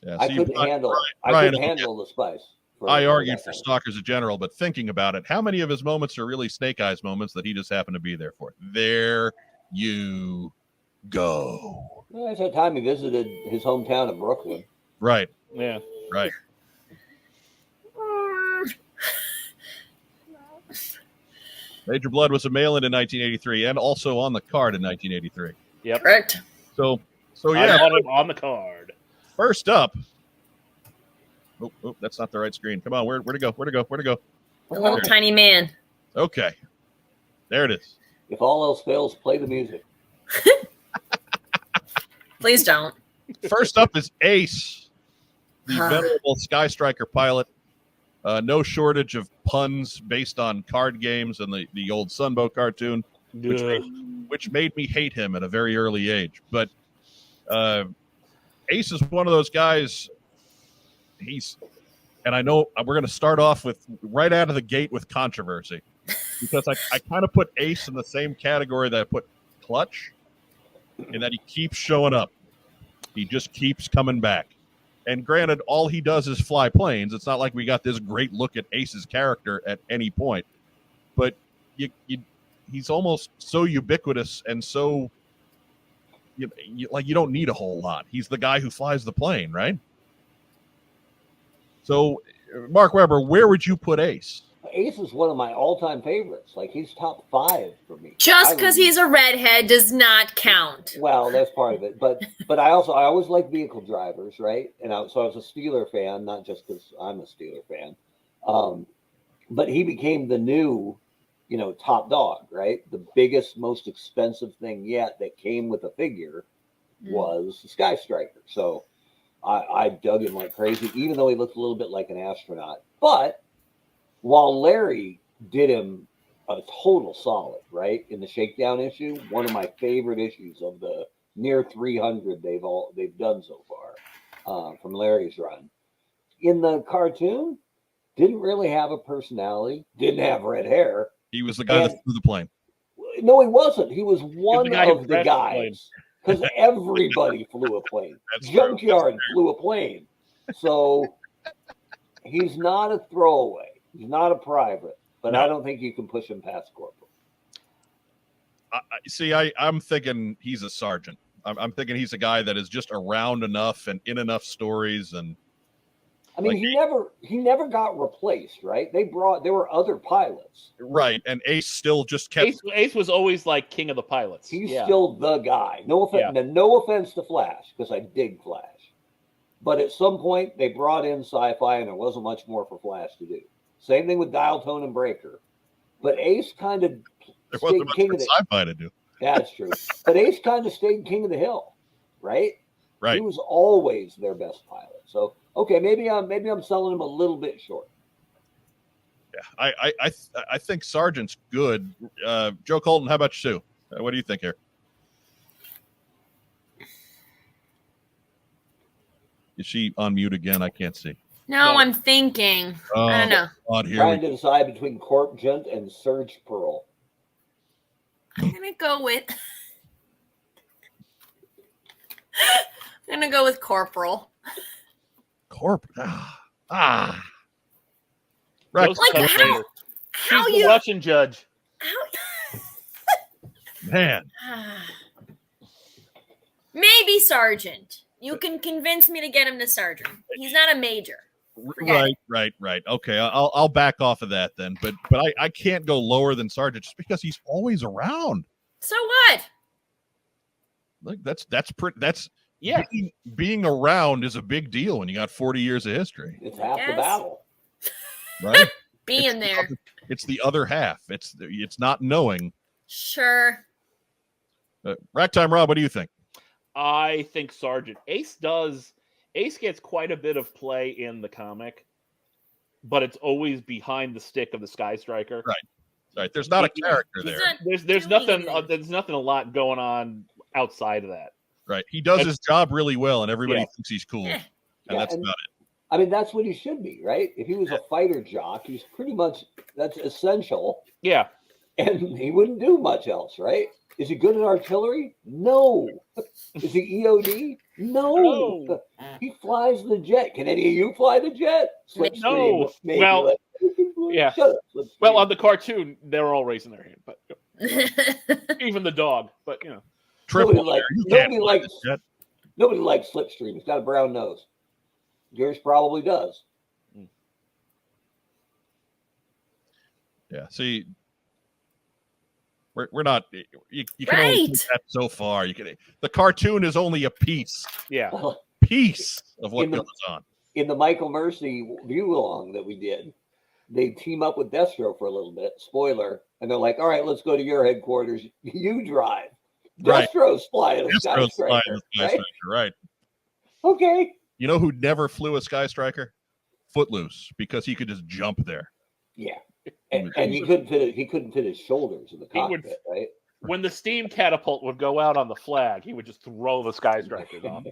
Speaker 5: Yeah, so
Speaker 3: I couldn't handle the spice.
Speaker 5: I argued for Stalker's a general, but thinking about it, how many of his moments are really Snake Eyes moments that he just happened to be there for? There you go.
Speaker 3: Well, that's that time he visited his hometown of Brooklyn.
Speaker 5: Right.
Speaker 4: Yeah.
Speaker 5: Right. Major Blood was a mail-in 1983 and also on the card in 1983.
Speaker 4: Yep.
Speaker 6: Correct.
Speaker 5: So yeah.
Speaker 4: On the card.
Speaker 5: First up. Oh, that's not the right screen. Come on, where to go?
Speaker 6: The little tiny man.
Speaker 5: Okay. There it is.
Speaker 3: If all else fails, play the music.
Speaker 6: Please don't.
Speaker 5: First up is Ace, the venerable Sky Striker pilot. No shortage of puns based on card games and the old Sunbow cartoon, which made me hate him at a very early age. But Ace is one of those guys. And I know we're going to start off with right out of the gate with controversy, because I kind of put Ace in the same category that I put Clutch, in that he keeps showing up. He just keeps coming back. And granted, all he does is fly planes. It's not like we got this great look at Ace's character at any point. But he's almost so ubiquitous and so you don't need a whole lot. He's the guy who flies the plane, right? So, Mark Weber, where would you put Ace?
Speaker 3: Ace is one of my all-time favorites. Like, he's top 5 for me.
Speaker 6: Just because he's a redhead does not count.
Speaker 3: Well, that's part of it. But I always like vehicle drivers, right? And so I was a Steeler fan, not just because I'm a Steeler fan. But he became the new, top dog, right? The biggest, most expensive thing yet that came with a figure was the Sky Striker. So I dug him like crazy, even though he looked a little bit like an astronaut. But while Larry did him a total solid, right, in the Shakedown issue, one of my favorite issues of the near 300 they've done so far from Larry's run. In the cartoon, didn't really have a personality, didn't have red hair.
Speaker 5: He was the guy that flew the plane.
Speaker 3: No, he wasn't. He was one of the guys. because everybody flew a plane.
Speaker 5: That's true.
Speaker 3: Junkyard flew a plane. So he's not a throwaway. He's not a private, but
Speaker 5: No.
Speaker 3: I don't think you can push him past corporal.
Speaker 5: I'm thinking he's a sergeant. I'm thinking he's a guy that is just around enough and in enough stories. And
Speaker 3: I mean, he never got replaced, right? There were other pilots.
Speaker 5: right, and Ace still just kept.
Speaker 4: Ace was always like king of the pilots.
Speaker 3: He's
Speaker 4: Yeah.
Speaker 3: still the guy. No offense, no offense to Flash, because I dig Flash. But at some point, they brought in sci-fi, and there wasn't much more for Flash to do. Same thing with Dial Tone and Breaker. But Ace kind of
Speaker 5: There wasn't
Speaker 3: stayed
Speaker 5: much
Speaker 3: king
Speaker 5: for
Speaker 3: of the.
Speaker 5: sci-fi to do.
Speaker 3: That's true. But Ace kind of stayed king of the hill, right?
Speaker 5: Right.
Speaker 3: He was always their best pilot. So okay, maybe I'm selling him a little bit short.
Speaker 5: Yeah, I think Sergeant's good. Joe Colton, how about you, Sue? What do you think here? Is she on mute again? I can't see.
Speaker 6: No,
Speaker 4: No.
Speaker 6: I'm thinking. I don't know.
Speaker 5: God, here
Speaker 3: Trying
Speaker 5: we
Speaker 3: to decide between Corp Gent and Surge Pearl.
Speaker 6: I'm gonna go with. I'm gonna go with Corporal.
Speaker 5: Corp. Ah. Rex,
Speaker 4: Those
Speaker 6: Like,
Speaker 4: tough
Speaker 6: how-
Speaker 4: later.
Speaker 6: How
Speaker 4: She's the
Speaker 6: you?
Speaker 4: Russian judge.
Speaker 6: How,
Speaker 5: man.
Speaker 6: maybe Sergeant. You can convince me to get him to Sergeant. He's not a major. Forget
Speaker 5: Right. Okay, I'll back off of that then. But I can't go lower than Sergeant just because he's always around.
Speaker 6: So what?
Speaker 5: Like that's pretty. That's
Speaker 4: Yeah.
Speaker 5: being around is a big deal when you got 40 years of history,
Speaker 3: It's half the
Speaker 6: Yes.
Speaker 3: battle.
Speaker 5: right?
Speaker 6: Being there.
Speaker 5: It's the other half. It's not knowing.
Speaker 6: Sure.
Speaker 5: Ragtime Rob, what do you think?
Speaker 4: I think Sergeant. Ace gets quite a bit of play in the comic, but it's always behind the stick of the Sky Striker.
Speaker 5: Right, there's not a character
Speaker 6: He's
Speaker 5: there.
Speaker 6: not
Speaker 4: There's
Speaker 6: doing
Speaker 4: nothing
Speaker 6: anything.
Speaker 4: there's nothing a lot going on outside of that.
Speaker 5: Right, he does his job really well, and everybody
Speaker 4: Yeah.
Speaker 5: thinks he's cool,
Speaker 6: Yeah.
Speaker 5: and
Speaker 3: Yeah,
Speaker 5: that's
Speaker 3: and-
Speaker 5: about it.
Speaker 3: I mean, that's what he should be, right? If he was a fighter jock, he's pretty much that's essential,
Speaker 4: Yeah.
Speaker 3: and he wouldn't do much else, right? Is he good at artillery? No. Is he EOD? No.
Speaker 4: No.
Speaker 3: He flies the jet. Can any of you fly the jet? Slipstream,
Speaker 4: No.
Speaker 3: maybe.
Speaker 4: Well, yeah.
Speaker 3: Shut up. Slipstream.
Speaker 4: Well, on the cartoon, they're all raising their hand, but even the dog. But you know,
Speaker 5: Triple
Speaker 3: Nobody
Speaker 5: layer.
Speaker 3: likes-
Speaker 5: You can't
Speaker 3: nobody
Speaker 5: fly
Speaker 3: likes-
Speaker 5: this jet.
Speaker 3: Nobody likes Slipstream. He's got a brown nose. Yours probably does.
Speaker 5: Yeah. See, we're not. You can only
Speaker 6: Right.
Speaker 5: take that so far. The cartoon is only a piece
Speaker 4: yeah.
Speaker 3: Well,
Speaker 5: of what
Speaker 3: In the-
Speaker 5: goes on.
Speaker 3: in the Michael Mercy view along that we did, they team up with Destro for a little bit. Spoiler. And they're like, all right, let's go to your headquarters. You drive.
Speaker 5: Right.
Speaker 3: Destro's flying a
Speaker 5: Destro's flying
Speaker 3: skyscraper.
Speaker 5: the Sky
Speaker 3: Right?
Speaker 5: Striker, right?
Speaker 3: Okay.
Speaker 5: You know who never flew a Sky Striker? Footloose, because he could just jump there.
Speaker 3: Yeah. And he couldn't fit his shoulders in the
Speaker 4: He would-
Speaker 3: cockpit, right?
Speaker 4: When the steam catapult would go out on the flag, he would just throw the Sky Strikers off.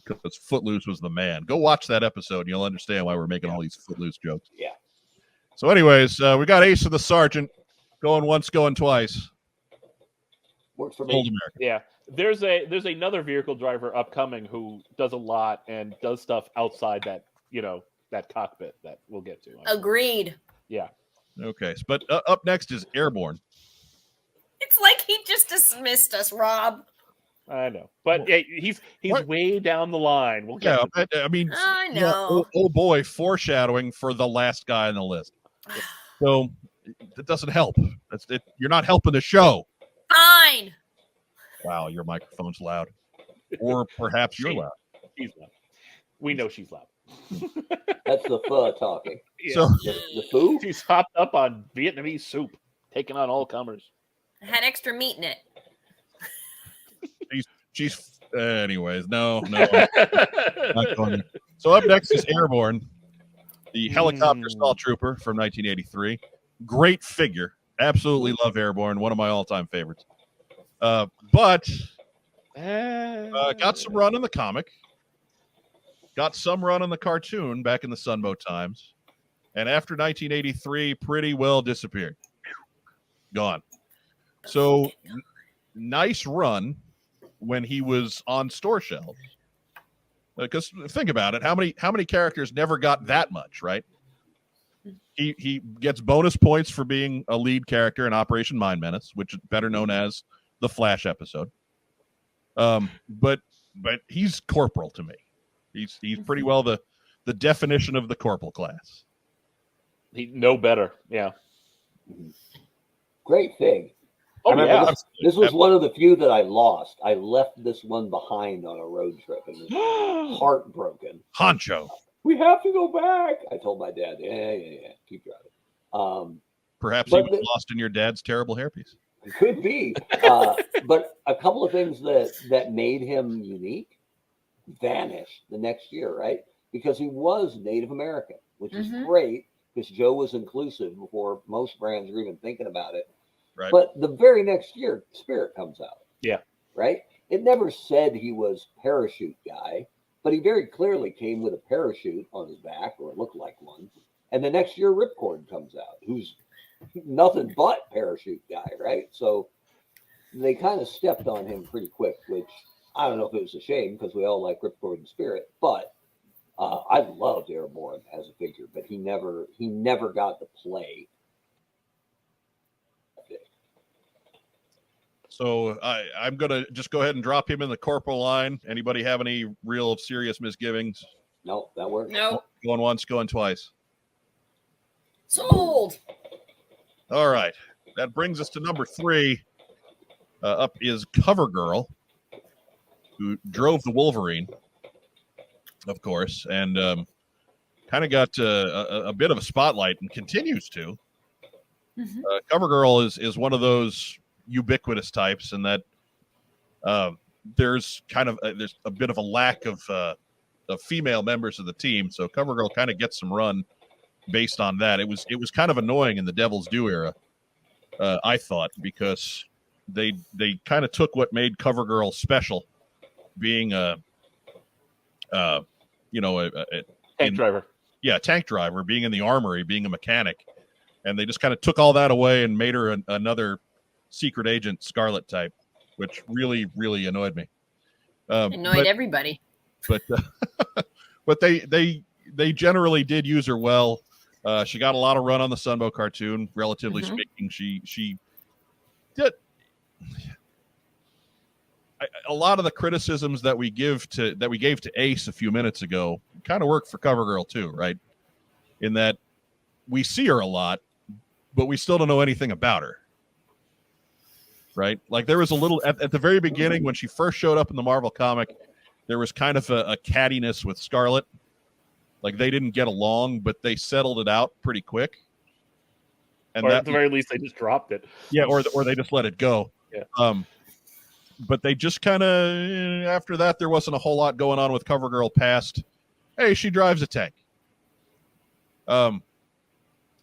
Speaker 5: Because Footloose was the man. Go watch that episode, and you'll understand why we're making all these Footloose jokes.
Speaker 3: Yeah.
Speaker 5: So, anyways, we got Ace of the Sergeant going once, going twice.
Speaker 3: Works for
Speaker 5: Old
Speaker 3: me.
Speaker 5: American.
Speaker 4: Yeah. There's another vehicle driver upcoming who does a lot and does stuff outside that, that cockpit that we'll get to.
Speaker 6: Agreed.
Speaker 4: Yeah.
Speaker 5: Okay, but up next is Airborne.
Speaker 6: It's like he just dismissed us, Rob.
Speaker 4: I know. But yeah, he's
Speaker 5: What?
Speaker 4: way down the line. We'll get
Speaker 5: Yeah,
Speaker 4: to
Speaker 5: I mean,
Speaker 6: I
Speaker 5: yeah,
Speaker 6: know.
Speaker 5: oh boy, foreshadowing for the last guy on the list. So that doesn't help. You're not helping the show.
Speaker 6: Fine.
Speaker 5: Wow, your microphone's loud, or perhaps you're loud.
Speaker 4: she's loud. We know she's loud.
Speaker 3: That's the pho talking.
Speaker 4: Yeah.
Speaker 5: So
Speaker 3: The foo?
Speaker 4: She's hopped up on Vietnamese soup, taking on all comers.
Speaker 6: I had extra meat in it.
Speaker 5: she's, anyways, no. Not going there. So up next is Airborne, the helicopter assault trooper from 1983. Great figure. Absolutely love Airborne. One of my all-time favorites. But got some run in the comic. Got some run in the cartoon back in the Sunbow times. And after 1983, pretty well disappeared. Gone. So nice run when he was on store shelves. Because think about it, how many characters never got that much, right? He gets bonus points for being a lead character in Operation Mind Menace, which is better known as the Flash episode. But he's Corporal to me. He's pretty well the definition of the Corporal class.
Speaker 4: He no better. Yeah.
Speaker 3: Great Fig.
Speaker 4: Oh,
Speaker 3: I remember
Speaker 4: yeah.
Speaker 3: this was one of the few that I lost. I left this one behind on a road trip and was heartbroken.
Speaker 5: Honcho.
Speaker 3: We have to go back. I told my dad, yeah, keep driving.
Speaker 5: Perhaps he
Speaker 3: but
Speaker 5: was lost in your dad's terrible hairpiece.
Speaker 3: Could be. But a couple of things that made him unique vanished the next year, right? Because he was Native American, which is great because Joe was inclusive before most brands were even thinking about it.
Speaker 5: Right.
Speaker 3: But the very next year, Spirit comes out.
Speaker 4: Yeah.
Speaker 3: Right? It never said he was parachute guy, but he very clearly came with a parachute on his back, or it looked like one. And the next year, Ripcord comes out, who's nothing but parachute guy, right? So they kind of stepped on him pretty quick, which I don't know if it was a shame because we all like Ripcord and Spirit, but I loved Airborne as a figure, but he never got the play.
Speaker 5: So I'm going to just go ahead and drop him in the Corporal line. Anybody have any real serious misgivings?
Speaker 3: No, that worked.
Speaker 6: No.
Speaker 5: Going once, going twice.
Speaker 6: Sold.
Speaker 5: All right. That brings us to number 3. Up is CoverGirl, who drove the Wolverine, of course, and kind of got a bit of a spotlight and continues to. CoverGirl is one of those ubiquitous types, and that there's there's a bit of a lack of female members of the team, so CoverGirl kind of gets some run based on that. It was kind of annoying in the Devil's Due era, I thought, because they kind of took what made CoverGirl special, being a
Speaker 4: Tank driver.
Speaker 5: Yeah, tank driver, being in the armory, being a mechanic, and they just kind of took all that away and made her another secret agent Scarlet type, which really, really annoyed me.
Speaker 6: Annoyed everybody.
Speaker 5: But they generally did use her well. She got a lot of run on the Sunbow cartoon, relatively speaking. She did. A lot of the criticisms that we gave to Ace a few minutes ago kind of worked for CoverGirl too, right? In that we see her a lot, but we still don't know anything about her. Right? Like there was a little at the very beginning when she first showed up in the Marvel comic, there was kind of a cattiness with Scarlet. Like they didn't get along, but they settled it out pretty quick. And
Speaker 4: or at the very least, they just dropped it.
Speaker 5: Yeah, or they just let it go.
Speaker 4: Yeah.
Speaker 5: But they just kind of after that, there wasn't a whole lot going on with CoverGirl past, hey, she drives a tank. I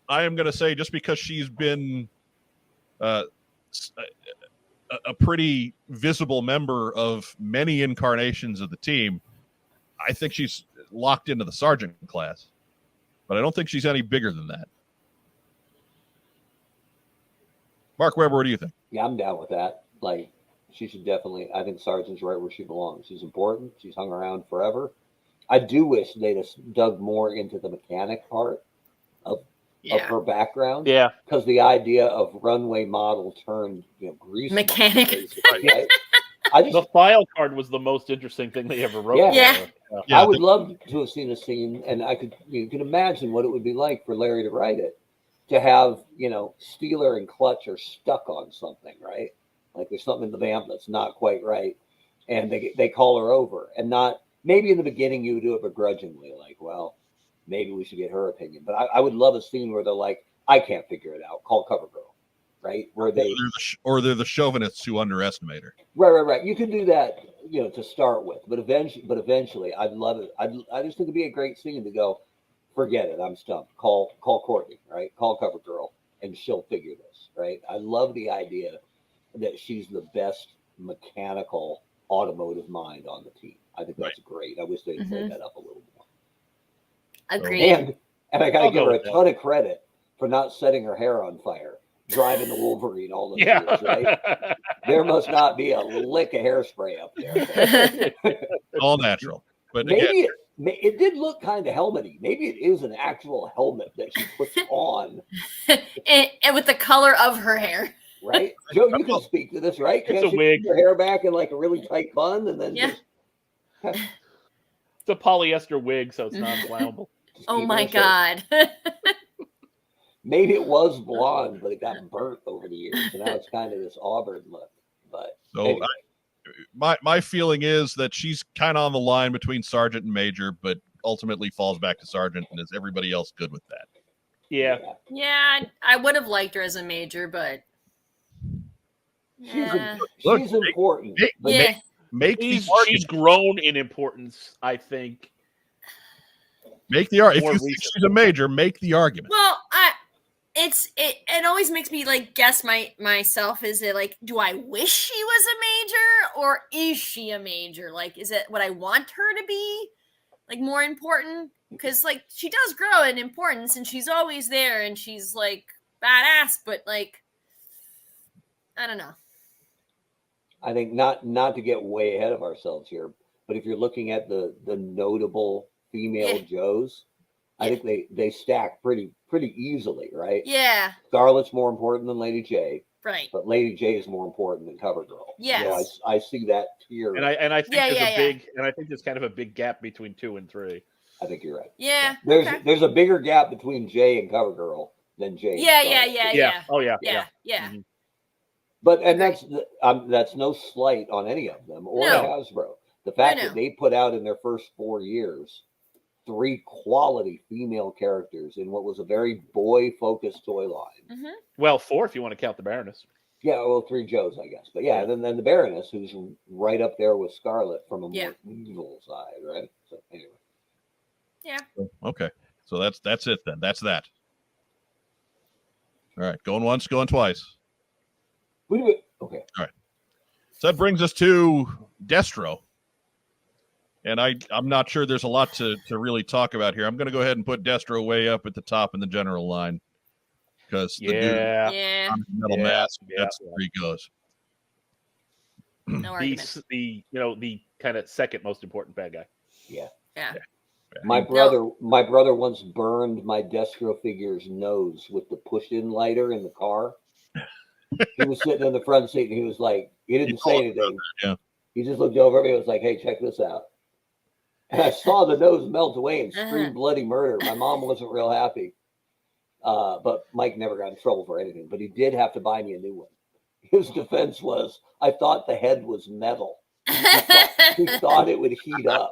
Speaker 5: am going to say just because she's been a pretty visible member of many incarnations of the team, I think she's locked into the sergeant class, but I don't think she's any bigger than that. Mark Webber, what do you think?
Speaker 3: Yeah, I'm down with that. Like, she should definitely, I think Sergeant's right where she belongs. She's important. She's hung around forever. I do wish they'd have dug more into the mechanic part of her background.
Speaker 4: Yeah.
Speaker 3: Because the idea of runway model turned, grease
Speaker 6: Mechanic.
Speaker 3: Right?
Speaker 4: The file card was the most interesting thing they ever wrote.
Speaker 6: Yeah.
Speaker 3: I would love to have seen a scene, and you can imagine what it would be like for Larry to write it, to have, Steeler and Clutch are stuck on something, right? Like there's something in the vamp that's not quite right, and they call her over, and not maybe in the beginning you would do it begrudgingly, like, well, maybe we should get her opinion. But I would love a scene where they're like, I can't figure it out. Call CoverGirl, right? Where they're
Speaker 5: the chauvinists who underestimate her.
Speaker 3: Right. You can do that, to start with, but eventually, I'd love it. I just think it'd be a great scene to go, forget it, I'm stumped. Call Courtney, right? Call CoverGirl, and she'll figure this, right? I love the idea that she's the best mechanical automotive mind on the team. I think that's great. I wish they'd play that up a little more.
Speaker 6: Agreed.
Speaker 3: And I got to give her a ton of credit for not setting her hair on fire driving the Wolverine all those
Speaker 4: Yeah.
Speaker 3: years, right? There must not be a lick of hairspray up there.
Speaker 5: All natural. But
Speaker 3: Maybe
Speaker 5: again,
Speaker 3: it did look kind of helmety. Maybe it is an actual helmet that she puts on,
Speaker 6: and with the color of her hair.
Speaker 3: right? Joe, you can speak to this, right?
Speaker 4: It's
Speaker 3: Can't
Speaker 4: a
Speaker 3: she
Speaker 4: wig.
Speaker 3: put her hair back in like a really tight bun and then
Speaker 6: Yeah.
Speaker 3: just
Speaker 4: It's a polyester wig, so it's non-flammable.
Speaker 6: Oh
Speaker 3: keep
Speaker 6: my
Speaker 3: it short?
Speaker 6: god.
Speaker 3: Maybe it was blonde, but it got burnt over the years, and now it's kind of this auburn look. But
Speaker 5: so
Speaker 3: anyway.
Speaker 5: my feeling is that she's kind of on the line between sergeant and major, but ultimately falls back to sergeant. And is everybody else good with that?
Speaker 4: Yeah.
Speaker 6: Yeah, I would have liked her as a major, but yeah.
Speaker 5: Look,
Speaker 3: She's important.
Speaker 5: make-
Speaker 3: but
Speaker 6: Yeah.
Speaker 5: Make
Speaker 4: She's
Speaker 5: the argument.
Speaker 4: grown in importance, I think.
Speaker 5: Make the argument. If
Speaker 4: more
Speaker 5: you think
Speaker 4: recently.
Speaker 5: she's a major, make the argument.
Speaker 6: Well, it always makes me like guess myself. Is it like, do I wish she was a major, or is she a major? Like, is it what I want her to be? Like, more important? Because like she does grow in importance, and she's always there, and she's like badass. But like, I don't know.
Speaker 3: I think not to get way ahead of ourselves here, but if you're looking at the notable female
Speaker 6: Yeah.
Speaker 3: Joes, I think they stack pretty easily, right?
Speaker 6: Yeah.
Speaker 3: Scarlett's more important than Lady J,
Speaker 6: Right.
Speaker 3: but Lady J is more important than CoverGirl.
Speaker 6: Yes.
Speaker 3: I see that tier.
Speaker 4: And I think
Speaker 6: Yeah,
Speaker 4: there's
Speaker 6: yeah,
Speaker 4: a
Speaker 6: yeah.
Speaker 4: big and I think there's kind of a big gap between 2 and 3.
Speaker 3: I think you're right.
Speaker 6: Yeah.
Speaker 3: There's
Speaker 6: okay.
Speaker 3: there's a bigger gap between J and CoverGirl than J. and
Speaker 6: Yeah.
Speaker 3: Scarlett.
Speaker 6: Yeah.
Speaker 4: Oh yeah.
Speaker 6: Yeah.
Speaker 4: Mhm.
Speaker 3: But that's no slight on any of them or
Speaker 6: No.
Speaker 3: Hasbro. The fact
Speaker 6: No.
Speaker 3: that they put out in their first 4 years 3 quality female characters in what was a very boy-focused toy line.
Speaker 6: Mm-hmm.
Speaker 4: Well, 4 if you want to count the Baroness.
Speaker 3: Yeah, well, 3 Joes, I guess. But yeah, then the Baroness, who's right up there with Scarlet from a more
Speaker 6: Yeah.
Speaker 3: evil side, right? So anyway,
Speaker 5: Okay, so that's it then. That's that. All right, going once, going twice.
Speaker 3: okay.
Speaker 5: So that brings us to Destro. And I'm not sure there's a lot to really talk about here. I'm going to go ahead and put Destro way up at the top in the general line because the dude
Speaker 6: Yeah.
Speaker 5: on the metal
Speaker 4: Yeah,
Speaker 5: mask,
Speaker 4: yeah,
Speaker 5: that's where he goes.
Speaker 6: No argument.
Speaker 4: The the kind of second most important bad guy.
Speaker 6: Yeah.
Speaker 3: My brother once burned my Destro figure's nose with the push-in lighter in the car. He was sitting in the front seat and he was like, he didn't say anything.
Speaker 5: Yeah.
Speaker 3: He just looked over at me and was like, "Hey, check this out." And I saw the nose melt away and scream bloody murder. My mom wasn't real happy. But Mike never got in trouble for anything. But he did have to buy me a new one. His defense was, I thought the head was metal. He thought it would heat up.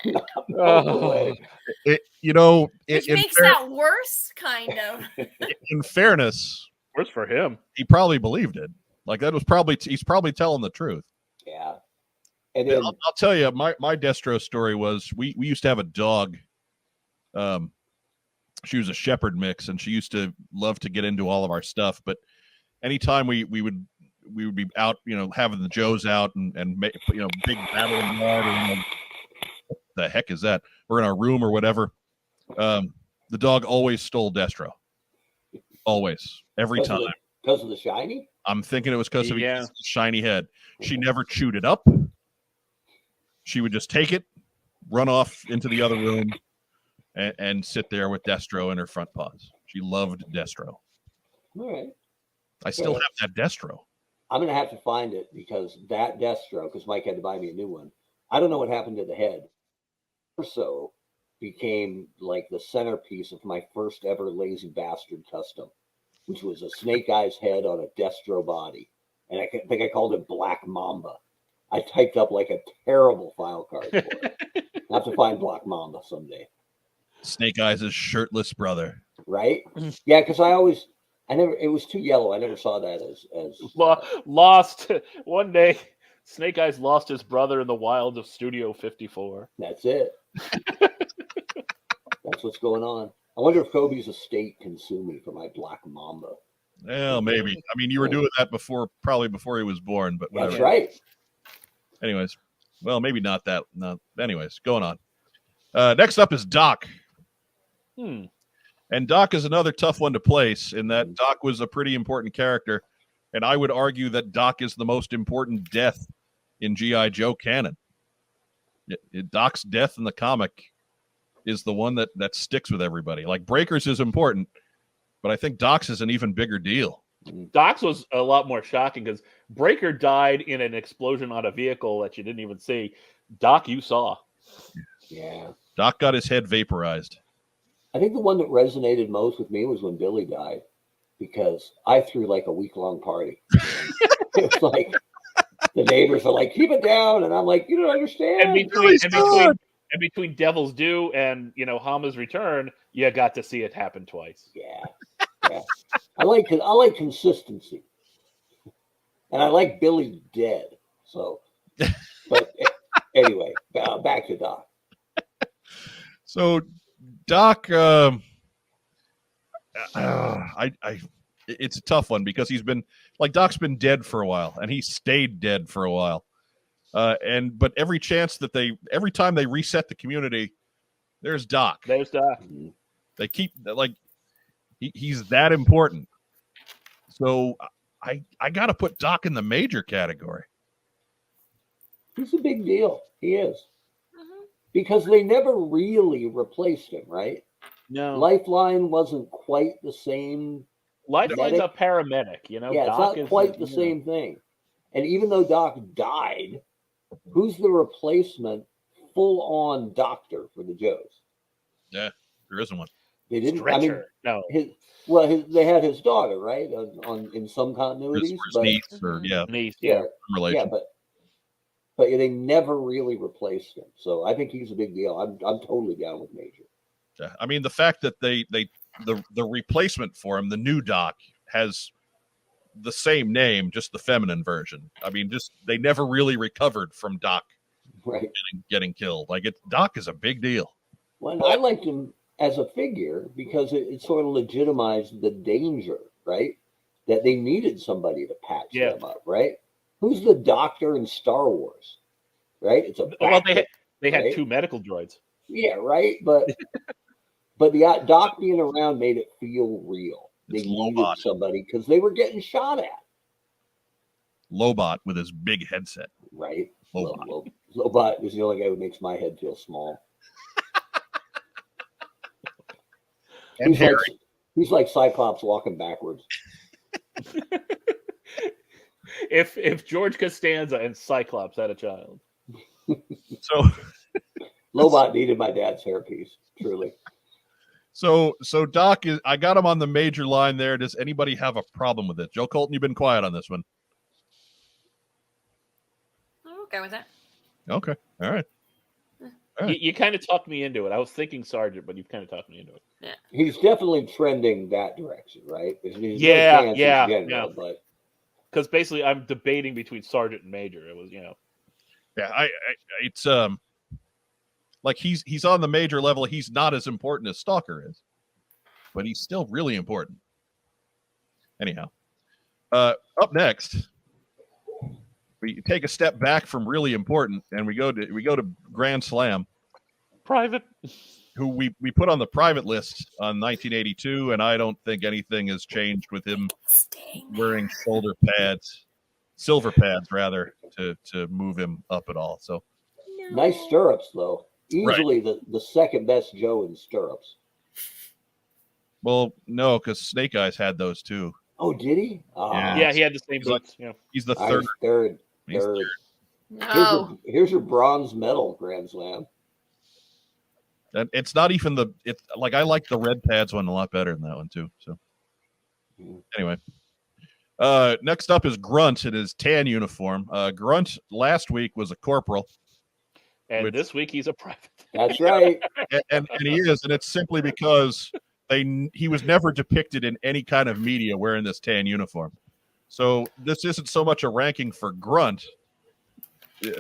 Speaker 3: And not melt away.
Speaker 6: Which
Speaker 5: in
Speaker 6: makes that worse, kind of.
Speaker 5: in fairness,
Speaker 4: Worse for him.
Speaker 5: he probably believed it. Like that was he's probably telling the truth.
Speaker 3: Yeah. And then,
Speaker 5: I'll tell you, my Destro story was we used to have a dog. She was a shepherd mix, and she used to love to get into all of our stuff. But anytime we would be out, having the Joes out and big battle in the yard, or, what the heck is that? We're in our room or whatever. The dog always stole Destro. Always, every time.
Speaker 3: because of the shiny?
Speaker 5: I'm thinking it was because of
Speaker 4: Yeah.
Speaker 5: his shiny head. She never chewed it up. She would just take it, run off into the other room, and sit there with Destro in her front paws. She loved Destro.
Speaker 3: All right.
Speaker 5: I still
Speaker 3: Yeah.
Speaker 5: have that Destro.
Speaker 3: I'm going to have to find it because that Destro, because Mike had to buy me a new one. I don't know what happened to the head. So became like the centerpiece of my first ever Lazy Bastard custom, which was a Snake Eyes head on a Destro body. And I think I called it Black Mamba. I typed up like a terrible file card for it. I have to find Black Mamba someday.
Speaker 5: Snake Eyes' shirtless brother.
Speaker 3: Right? Yeah, because it was too yellow. I never saw that as
Speaker 4: Lost one day. Snake Eyes lost his brother in the wilds of Studio 54.
Speaker 3: That's it. That's what's going on. I wonder if Kobe's estate can sue me for my Black Mamba.
Speaker 5: Well, maybe. I mean, you were doing that probably before he was born, but whatever.
Speaker 3: That's right.
Speaker 5: Anyways, well, maybe not that. No. Anyways, going on. Next up is Doc. And Doc is another tough one to place in that Doc was a pretty important character. And I would argue that Doc is the most important death in G.I. Joe canon. Doc's death in the comic is the one that sticks with everybody. Like Breakers is important, but I think Doc's is an even bigger deal.
Speaker 4: Doc's was a lot more shocking because Breaker died in an explosion on a vehicle that you didn't even see. Doc, you saw.
Speaker 3: Yeah.
Speaker 5: Doc got his head vaporized.
Speaker 3: I think the one that resonated most with me was when Billy died, because I threw like a week-long party. It was like the neighbors are like, keep it down, and I'm like, you don't understand.
Speaker 4: And between Devil's Due and Hama's Return, you got to see it happen twice.
Speaker 3: Yeah. I like consistency, and I like Billy dead. So, but anyway, back to Doc.
Speaker 5: So, Doc, it's a tough one because he's been Doc's been dead for a while, and he stayed dead for a while. But every time they reset the community, there's Doc.
Speaker 4: There's Doc.
Speaker 5: They keep he's that important. So I got to put Doc in the major category.
Speaker 3: He's a big deal. He is. Because they never really replaced him, right?
Speaker 4: No.
Speaker 3: Lifeline wasn't quite the same.
Speaker 4: Lifeline's a paramedic,
Speaker 3: Yeah,
Speaker 4: Doc
Speaker 3: it's not quite the same thing. And even though Doc died, who's the replacement full-on doctor for the Joes?
Speaker 5: Yeah, there isn't one.
Speaker 3: They didn't.
Speaker 4: Stretcher. No.
Speaker 3: They had his daughter, right? In some continuities,
Speaker 5: His niece or
Speaker 4: Niece,
Speaker 5: relation.
Speaker 3: yeah, but they never really replaced him. So I think he's a big deal. I'm totally down with Major.
Speaker 5: Yeah, I mean the fact that the replacement for him, the new Doc, has the same name, just the feminine version. I mean, just they never really recovered from Doc
Speaker 3: right
Speaker 5: getting killed. Doc is a big deal.
Speaker 3: Well, I liked him as a figure because it sort of legitimized the danger, right? That they needed somebody to patch them up, right? Who's the doctor in Star Wars, right? It's a
Speaker 4: they had two medical droids.
Speaker 3: Yeah, right. But the Doc being around made it feel real. They needed somebody because they were getting shot at.
Speaker 5: Lobot with his big headset.
Speaker 3: Right.
Speaker 5: Lobot.
Speaker 3: Lobot is the only guy who makes my head feel small.
Speaker 5: And
Speaker 3: he's like Cyclops walking backwards.
Speaker 4: If George Costanza and Cyclops had a child.
Speaker 5: So
Speaker 3: Lobot needed my dad's hairpiece, truly.
Speaker 5: So Doc is. I got him on the major line there. Does anybody have a problem with it? Joe Colton, you've been quiet on this one.
Speaker 6: I'm okay with that.
Speaker 5: Okay, all right.
Speaker 4: You kind of talked me into it. I was thinking Sergeant, but you've kind of talked me into it.
Speaker 6: Yeah.
Speaker 3: He's definitely trending that direction, right?
Speaker 4: Yeah. But because basically I'm debating between Sergeant and Major. It was,
Speaker 5: Yeah, it's like he's on the major level. He's not as important as Stalker is, but he's still really important. Anyhow, up next, we take a step back from really important, and we go to Grand Slam.
Speaker 4: Private,
Speaker 5: who we put on the private list on 1982, and I don't think anything has changed with him wearing silver pads rather, to move him up at all. So
Speaker 3: nice stirrups, though. Easily the second best Joe in stirrups.
Speaker 5: Well, no, because Snake Eyes had those too.
Speaker 3: Oh, did he?
Speaker 4: Yeah, he had the same boots.
Speaker 5: He's the third.
Speaker 3: Third.
Speaker 6: No.
Speaker 3: Here's your bronze medal, Grand Slam.
Speaker 5: And it's not even I like the red pads one a lot better than that one too. So anyway, next up is Grunt in his tan uniform. Grunt last week was a corporal,
Speaker 4: and this week he's a private.
Speaker 3: That's right,
Speaker 5: and he is, and it's simply because he was never depicted in any kind of media wearing this tan uniform. So this isn't so much a ranking for Grunt,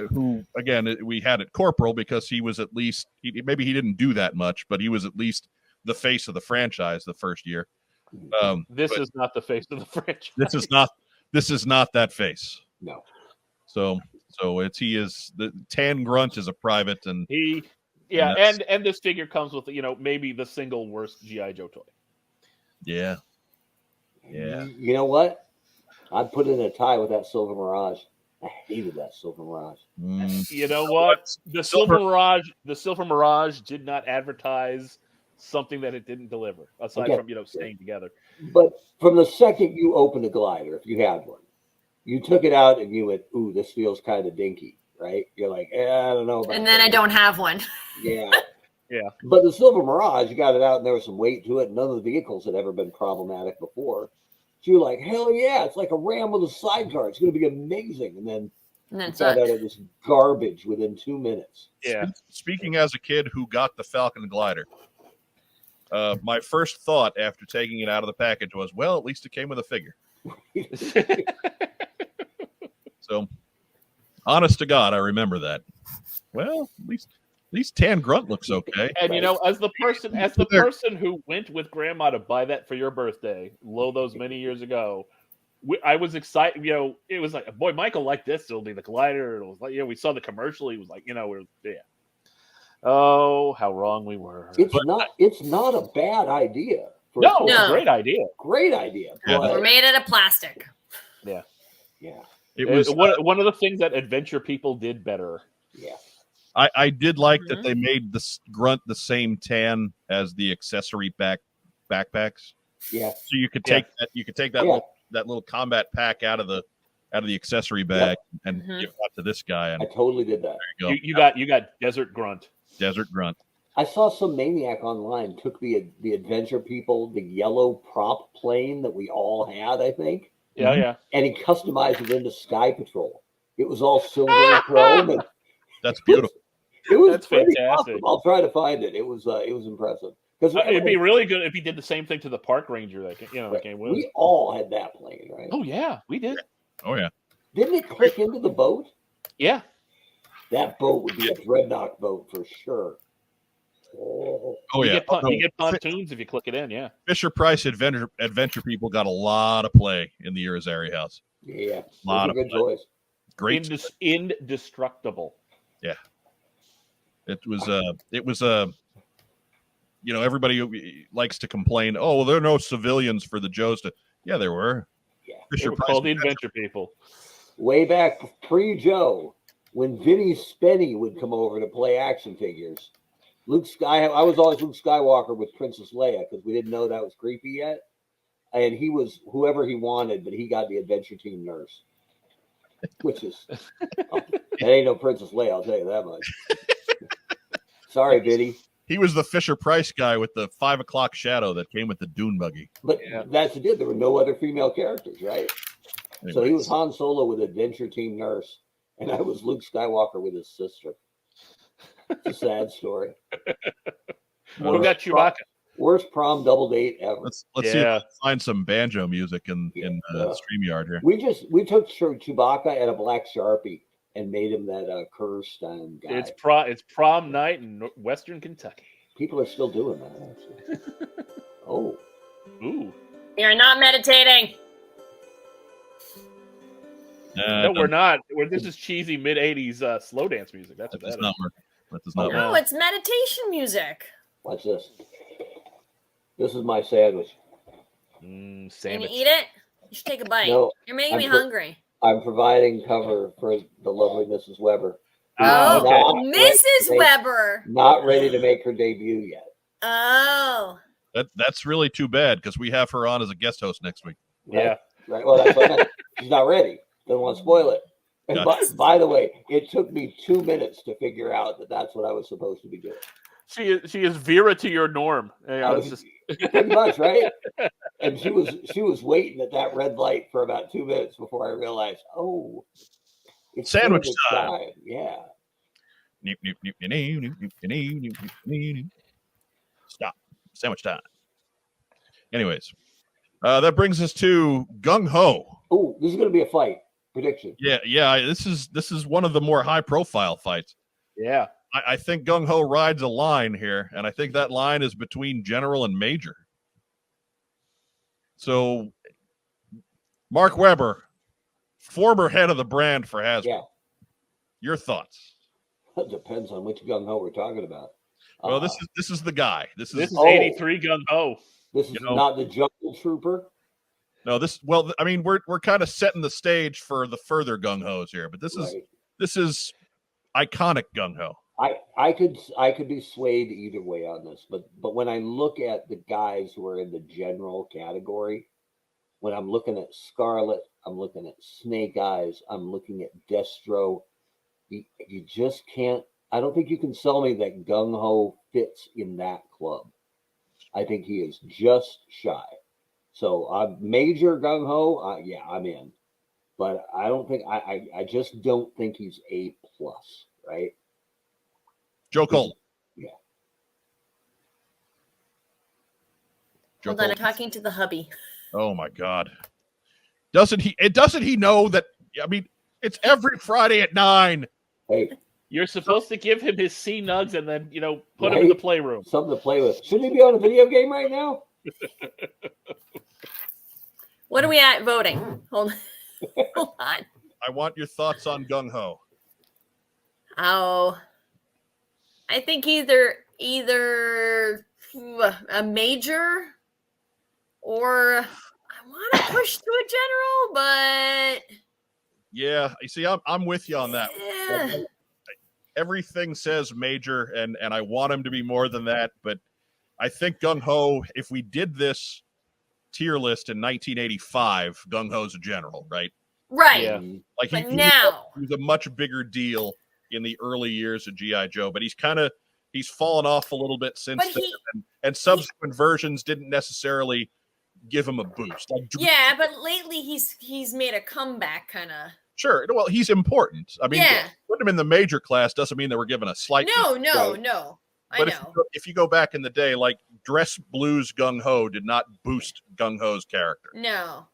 Speaker 5: who, again, we had at corporal because he was at least, maybe he didn't do that much, but he was at least the face of the franchise the first year.
Speaker 4: This is not the face of the franchise.
Speaker 5: This is not that face.
Speaker 3: No.
Speaker 5: So the tan Grunt is a private, and
Speaker 4: and this figure comes with maybe the single worst GI Joe toy.
Speaker 5: Yeah. Yeah.
Speaker 3: You know what? I'd put in a tie with that Silver Mirage. I hated that Silver Mirage.
Speaker 4: You know what? The Silver Mirage did not advertise something that it didn't deliver, aside
Speaker 3: Okay.
Speaker 4: from staying together.
Speaker 3: But from the second you opened a glider, if you had one, you took it out and you went, "Ooh, this feels kind of dinky," right? You're like, I don't know about
Speaker 6: And then
Speaker 3: that.
Speaker 6: I don't have one.
Speaker 3: Yeah.
Speaker 4: Yeah.
Speaker 3: But the Silver Mirage, you got it out and there was some weight to it. None of the vehicles had ever been problematic before. So you're like, hell yeah, it's like a Ram with a sidecar. It's going to be amazing. And then
Speaker 6: And then
Speaker 3: you
Speaker 6: it's
Speaker 3: found
Speaker 6: not.
Speaker 3: out it was garbage within 2 minutes.
Speaker 4: Yeah.
Speaker 5: Speaking as a kid who got the Falcon glider, my first thought after taking it out of the package was, well, at least it came with a figure. So, honest to God, I remember that. Well, at least Tan Grunt looks okay.
Speaker 4: And as the person who went with Grandma to buy that for your birthday, those many years ago, I was excited. It was like, boy, Michael liked this. It'll be the glider. It was like, we saw the commercial. He was like, yeah. Oh, how wrong we were.
Speaker 3: It's not a bad idea.
Speaker 4: It's a great idea.
Speaker 3: Great idea.
Speaker 5: Yeah.
Speaker 3: But,
Speaker 6: We're made out of plastic.
Speaker 3: yeah.
Speaker 5: It was
Speaker 4: one of the things that Adventure people did better.
Speaker 3: Yeah.
Speaker 5: I did like that they made the Grunt the same tan as the accessory backpacks.
Speaker 3: Yeah.
Speaker 5: So you could take that little combat pack out of the accessory bag and give that to this guy. And
Speaker 3: I totally did that.
Speaker 5: there you
Speaker 4: You got Desert Grunt.
Speaker 5: Desert Grunt.
Speaker 3: I saw some maniac online took the Adventure people, the yellow prop plane that we all had, I think,
Speaker 4: Yeah, yeah.
Speaker 3: and he customized it into Sky Patrol. It was all silver and chrome, and
Speaker 5: That's beautiful.
Speaker 3: it was
Speaker 4: That's
Speaker 3: pretty
Speaker 4: fantastic.
Speaker 3: awesome. I'll try to find it. It was impressive because
Speaker 4: It'd be really good if he did the same thing to the Park Ranger that came with.
Speaker 3: we all had that plane, right?
Speaker 4: Oh yeah, we did.
Speaker 5: Oh yeah.
Speaker 3: Didn't it click into the boat?
Speaker 4: Yeah.
Speaker 3: That boat would be a dreadnought boat for sure. Oh,
Speaker 5: Oh
Speaker 4: You
Speaker 5: yeah.
Speaker 4: get pontoons if you click it in. Yeah.
Speaker 5: Fisher Price Adventure people got a lot of play in the Irizarry house.
Speaker 3: yeah,
Speaker 5: Lot
Speaker 3: that's a
Speaker 5: of
Speaker 3: good
Speaker 5: play.
Speaker 3: choice.
Speaker 5: Great.
Speaker 4: Indestructible.
Speaker 5: It was everybody likes to complain, oh, well, there are no civilians for the Joes to. Yeah, there were.
Speaker 3: Yeah.
Speaker 4: They
Speaker 5: Fisher
Speaker 4: were
Speaker 5: Price
Speaker 4: called the Adventure people.
Speaker 3: Way back pre-Joe, when Vinny Spenny would come over to play action figures, I was always Luke Skywalker with Princess Leia because we didn't know that was creepy yet. And he was whoever he wanted, but he got the Adventure Team nurse, which is that ain't no Princess Leia, I'll tell you that much. Sorry, Vinny.
Speaker 5: He was the Fisher Price guy with the 5 o'clock shadow that came with the dune buggy.
Speaker 3: But that's the deal. There were no other female characters, right?
Speaker 5: Anyways.
Speaker 3: So he was Han Solo with Adventure Team nurse, and I was Luke Skywalker with his sister. It's a sad story.
Speaker 4: What about Chewbacca?
Speaker 3: Worst prom double date ever.
Speaker 5: Let's see if we can find some banjo music in StreamYard here.
Speaker 3: We took Chewbacca and a black Sharpie and made him that Kirstein guy.
Speaker 4: It's prom night in Western Kentucky.
Speaker 3: People are still doing that, actually. Oh.
Speaker 4: Ooh.
Speaker 6: You're not meditating.
Speaker 4: No, we're not. This is cheesy mid '80s slow dance music. That's
Speaker 5: That
Speaker 4: what
Speaker 5: does
Speaker 4: that
Speaker 5: not
Speaker 4: is.
Speaker 5: work. That does not
Speaker 6: No,
Speaker 5: work.
Speaker 6: it's meditation music.
Speaker 3: Watch this. This is my sandwich.
Speaker 6: Can you
Speaker 4: Sandwich.
Speaker 6: eat it? You should take a bite.
Speaker 3: No,
Speaker 6: You're making me
Speaker 3: I'm
Speaker 6: hungry.
Speaker 3: I'm providing cover for the lovely Mrs. Weber.
Speaker 6: Oh,
Speaker 3: Not
Speaker 6: Mrs.
Speaker 3: ready-
Speaker 6: Weber.
Speaker 3: Not ready to make her debut yet.
Speaker 6: Oh.
Speaker 5: That's really too bad because we have her on as a guest host next week.
Speaker 3: Right?
Speaker 4: Yeah.
Speaker 3: Right. Well, that's what I meant. She's not ready. Doesn't want to spoil it. And by the way, it took me 2 minutes to figure out that that's what I was supposed to be doing.
Speaker 4: She is Vera to your Norm.
Speaker 3: I was pretty much right. And she was waiting at that red light for about 2 minutes before I realized, oh, it's
Speaker 5: Sandwich
Speaker 3: time. Yeah.
Speaker 5: Stop. Sandwich time. Anyways, that brings us to Gung Ho.
Speaker 3: Oh, this is going to be a fight. Prediction.
Speaker 5: Yeah. This is one of the more high profile fights.
Speaker 4: Yeah.
Speaker 5: I think Gung Ho rides a line here, and I think that line is between General and Major. So, Mark Webber, former head of the brand for Hasbro.
Speaker 3: Yeah.
Speaker 5: Your thoughts?
Speaker 3: It depends on which gung ho we're talking about.
Speaker 5: Well, this is the guy. This is
Speaker 4: This is 83 Gung Ho.
Speaker 3: This is
Speaker 5: You know-
Speaker 3: not the Jungle Trooper.
Speaker 5: No, this. Well, I mean, we're kind of setting the stage for the further gung hos here, but this
Speaker 3: Right.
Speaker 5: is iconic gung ho.
Speaker 3: I could be swayed either way on this, but when I look at the guys who are in the general category, when I'm looking at Scarlet, I'm looking at Snake Eyes, I'm looking at Destro, you just can't. I don't think you can sell me that gung ho fits in that club. I think he is just shy. So major gung ho, yeah, I'm in, but I don't think I just don't think he's A plus, right?
Speaker 5: Joe Cole.
Speaker 3: Yeah.
Speaker 5: Joe
Speaker 6: Hold on,
Speaker 5: Cole.
Speaker 6: I'm talking to the hubby.
Speaker 5: Oh my God. Doesn't he know that? I mean, it's every Friday at 9.
Speaker 3: Hey,
Speaker 4: You're supposed to give him his C nugs and then, put him in the
Speaker 3: Right.
Speaker 4: playroom.
Speaker 3: something to play with. Shouldn't he be on a video game right now?
Speaker 6: What are we at voting? Hold on.
Speaker 5: I want your thoughts on gung ho.
Speaker 6: Oh, I think either a major or I want to push to a general, but
Speaker 5: Yeah, you see, I'm with you on that.
Speaker 6: eh,
Speaker 5: Everything says major, and I want him to be more than that. But I think gung ho, if we did this tier list in 1985, gung ho's a general, right?
Speaker 6: right.
Speaker 4: Yeah.
Speaker 5: Like
Speaker 6: But
Speaker 5: he
Speaker 6: now,
Speaker 5: was a much bigger deal in the early years of GI Joe, but he's fallen off a little bit since
Speaker 6: but
Speaker 5: then,
Speaker 6: he,
Speaker 5: and subsequent versions didn't necessarily give him a boost. Like,
Speaker 6: yeah, but lately he's made a comeback, kind of.
Speaker 5: sure, well, he's important. I mean,
Speaker 6: Yeah.
Speaker 5: putting him in the major class doesn't mean that we're giving a slight.
Speaker 6: No,
Speaker 3: Right.
Speaker 6: no, I
Speaker 5: But
Speaker 6: know.
Speaker 5: if you go back in the day, like Dress Blues Gung Ho did not boost Gung Ho's character.
Speaker 6: No.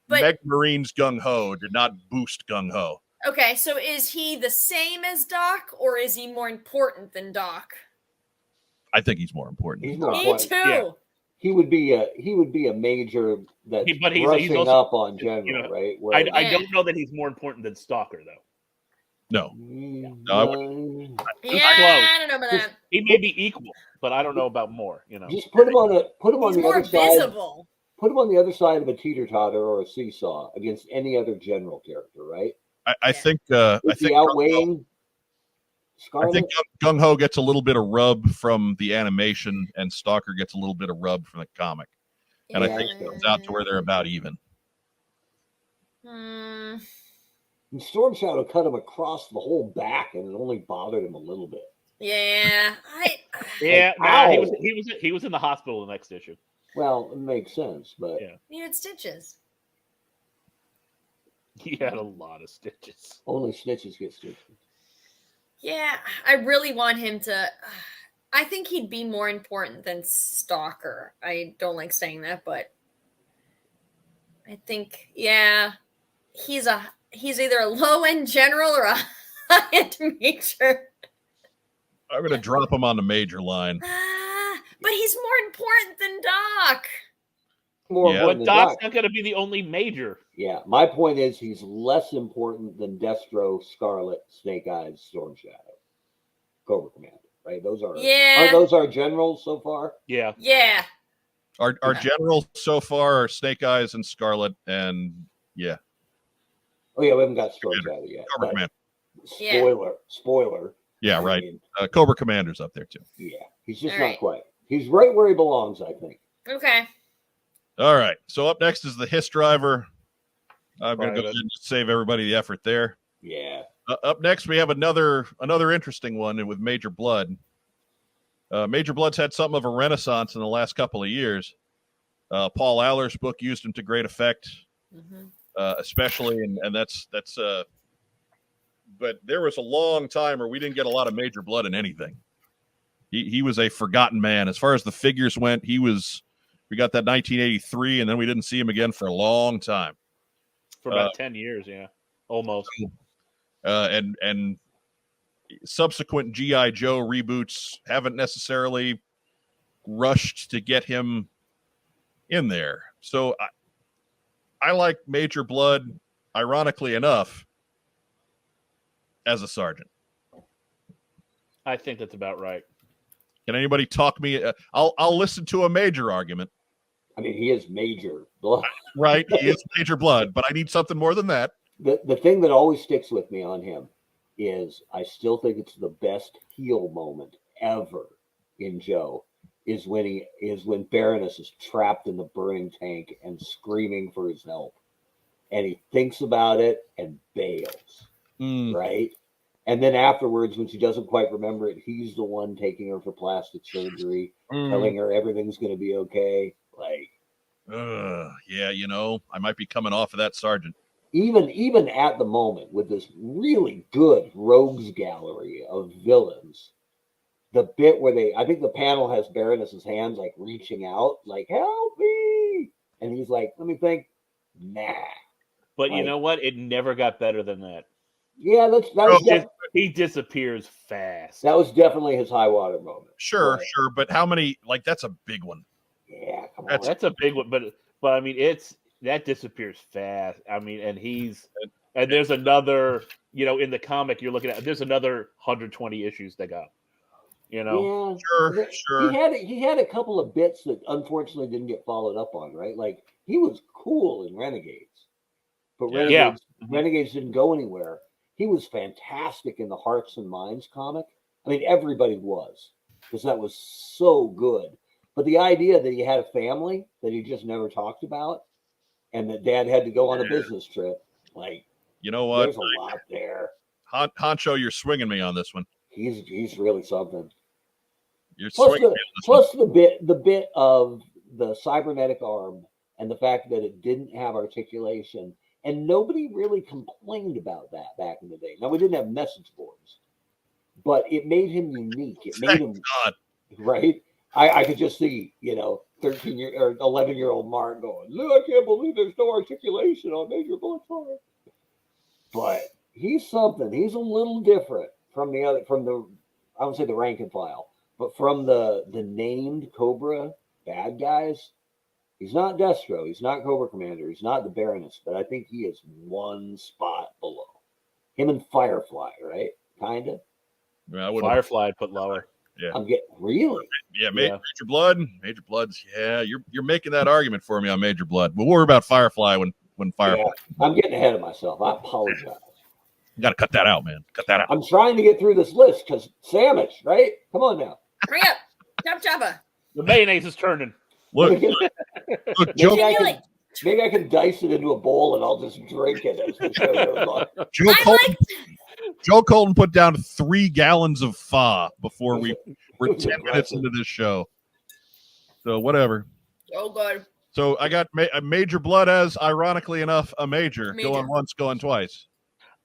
Speaker 6: But-
Speaker 5: Meg Marine's Gung Ho did not boost Gung Ho.
Speaker 6: Okay, so is he the same as Doc, or is he more important than Doc?
Speaker 5: I think he's more important.
Speaker 3: He's more
Speaker 6: Me
Speaker 3: important.
Speaker 6: too.
Speaker 4: Yeah.
Speaker 3: He would be a major that's
Speaker 4: But he's
Speaker 3: brushing
Speaker 4: also-
Speaker 3: up on general, right? Where,
Speaker 4: I don't know that he's more important than Stalker, though.
Speaker 5: No,
Speaker 3: Mm,
Speaker 5: I
Speaker 6: Yeah,
Speaker 4: close.
Speaker 6: I don't know about that.
Speaker 4: He may be equal, but I don't know about more.
Speaker 3: just put him on
Speaker 6: He's
Speaker 3: the
Speaker 6: more
Speaker 3: other side.
Speaker 6: visible.
Speaker 3: Put him on the other side of a teeter-totter or a seesaw against any other general character, right?
Speaker 5: I
Speaker 6: Yeah.
Speaker 5: think
Speaker 3: Is
Speaker 5: I
Speaker 3: he
Speaker 5: think
Speaker 3: outweighing
Speaker 5: I
Speaker 3: Scarlet?
Speaker 5: think Gung Ho gets a little bit of rub from the animation, and Stalker gets a little bit of rub from the comic, and I think it comes out to where they're about even.
Speaker 6: Hmm.
Speaker 3: And Storm Shadow cut him across the whole back, and it only bothered him a little bit.
Speaker 6: Yeah,
Speaker 4: Yeah,
Speaker 3: Ow.
Speaker 4: he was in the hospital the next issue.
Speaker 3: Well, it makes sense, but
Speaker 4: Yeah.
Speaker 6: needed stitches.
Speaker 4: He had a lot of stitches.
Speaker 3: only snitches get stitches.
Speaker 6: Yeah, I really want him to. I think he'd be more important than Stalker. I don't like saying that, but I think, yeah, he's either a low end general or a high end major.
Speaker 5: I'm going to drop him on the major line.
Speaker 6: But he's more important than Doc.
Speaker 3: More
Speaker 5: Yeah.
Speaker 3: important
Speaker 4: But
Speaker 3: than
Speaker 4: Doc's
Speaker 3: Doc.
Speaker 4: not going to be the only major.
Speaker 3: Yeah, my point is he's less important than Destro, Scarlet, Snake Eyes, Storm Shadow, Cobra Commander. Right? Those are
Speaker 6: Yeah.
Speaker 3: those our generals so far?
Speaker 4: Yeah.
Speaker 6: Yeah.
Speaker 5: Our generals so far are Snake Eyes and Scarlet, and yeah,
Speaker 3: Oh yeah, we haven't got Storm Shadow yet.
Speaker 5: Cobra
Speaker 3: but
Speaker 5: Commander.
Speaker 3: Spoiler.
Speaker 5: Yeah,
Speaker 3: I
Speaker 5: right.
Speaker 3: mean,
Speaker 5: Cobra Commander's up there too.
Speaker 3: yeah, he's just
Speaker 6: All
Speaker 3: not
Speaker 6: right.
Speaker 3: quite. He's right where he belongs, I think.
Speaker 6: Okay.
Speaker 5: All right. So up next is the Hiss Driver. I'm going to go
Speaker 4: Private.
Speaker 5: ahead and save everybody the effort there.
Speaker 3: Yeah.
Speaker 5: Up next, we have another interesting one with Major Blood. Major Blood's had something of a renaissance in the last couple of years. Paul Aller's book used him to great effect,
Speaker 6: Mhm.
Speaker 5: especially, and that's. But there was a long time where we didn't get a lot of Major Blood in anything. He was a forgotten man as far as the figures went. We got that 1983, and then we didn't see him again for a long time.
Speaker 4: For about 10 years, yeah. Almost.
Speaker 5: And subsequent GI Joe reboots haven't necessarily rushed to get him in there. So I like Major Blood, ironically enough, as a sergeant.
Speaker 4: I think that's about right.
Speaker 5: Can anybody talk me? I'll listen to a major argument.
Speaker 3: I mean, he is Major Blood.
Speaker 5: Right, he is Major Blood, but I need something more than that.
Speaker 3: The thing that always sticks with me on him is I still think it's the best heel moment ever in Joe is when Baroness is trapped in the burning tank and screaming for his help. And he thinks about it and bails. Right? And then afterwards, when she doesn't quite remember it, he's the one taking her for plastic surgery, telling her everything's going to be okay. Like,
Speaker 5: yeah, you know, I might be coming off of that, Sergeant.
Speaker 3: even at the moment with this really good rogues gallery of villains, the bit where I think the panel has Baroness's hands like reaching out, like help me, and he's like, let me think, nah.
Speaker 4: But
Speaker 3: Like,
Speaker 4: you know what? It never got better than that.
Speaker 3: Yeah,
Speaker 4: He disappears fast.
Speaker 3: That was definitely his high water moment.
Speaker 5: Sure, but how many? Like, that's a big one.
Speaker 3: Yeah, come on.
Speaker 4: That's a big one, but I mean, that disappears fast. I mean, and there's another, you know, in the comic you're looking at. There's another 120 issues they got. You know,
Speaker 3: yeah,
Speaker 5: sure.
Speaker 3: He had a couple of bits that unfortunately didn't get followed up on. Right, like he was cool in Renegades, but Renegades didn't go anywhere. He was fantastic in the Hearts and Minds comic. I mean, everybody was, because that was so good. But the idea that he had a family that he just never talked about, and that Dad had to go on a business trip, like,
Speaker 5: you know what?
Speaker 3: There's a lot there.
Speaker 5: Honcho, you're swinging me on this one.
Speaker 3: He's really something.
Speaker 5: You're
Speaker 3: Plus
Speaker 5: swinging me on this one.
Speaker 3: the bit of the cybernetic arm and the fact that it didn't have articulation. And nobody really complained about that back in the day. Now, we didn't have message boards, but it made him unique. It made him, right? I could just see, 13 or 11-year-old Mark going, look, I can't believe there's no articulation on Major Blood's arm. But he's something. He's a little different from the, I won't say the rank and file, but from the named Cobra bad guys. He's not Destro. He's not Cobra Commander. He's not the Baroness, but I think he is one spot below him and Firefly, right? Kind of.
Speaker 5: Well,
Speaker 4: Firefly I'd put lower.
Speaker 5: Yeah,
Speaker 3: I'm getting really.
Speaker 5: Yeah, Major Blood. Major Blood's. Yeah, you're making that argument for me on Major Blood. We'll worry about Firefly when Firefly.
Speaker 3: Yeah, I'm getting ahead of myself. I apologize.
Speaker 5: You got to cut that out, man. Cut that out.
Speaker 3: I'm trying to get through this list because sandwich, right? Come on now.
Speaker 6: Hurry up, Jabba.
Speaker 4: The mayonnaise is turning.
Speaker 5: Look, Joe.
Speaker 3: Maybe I can dice it into a bowl and I'll just drink it as the show goes on.
Speaker 5: Joe Colton put down 3 gallons of pho before we're 10 minutes into this show. So whatever.
Speaker 6: Oh, God.
Speaker 5: So I got Major Blood as, ironically enough, a major. Going once, going twice.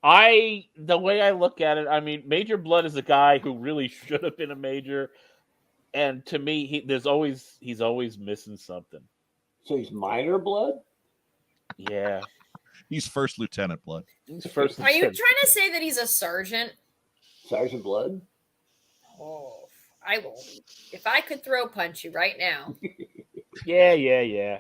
Speaker 4: The way I look at it, I mean, Major Blood is a guy who really should have been a major. And to me, he's always missing something.
Speaker 3: So he's minor Blood?
Speaker 4: Yeah.
Speaker 5: He's first lieutenant Blood.
Speaker 6: Are you trying to say that he's a sergeant?
Speaker 3: Sergeant Blood?
Speaker 6: Oh, I will. If I could throw punch you right now.
Speaker 4: Yeah. You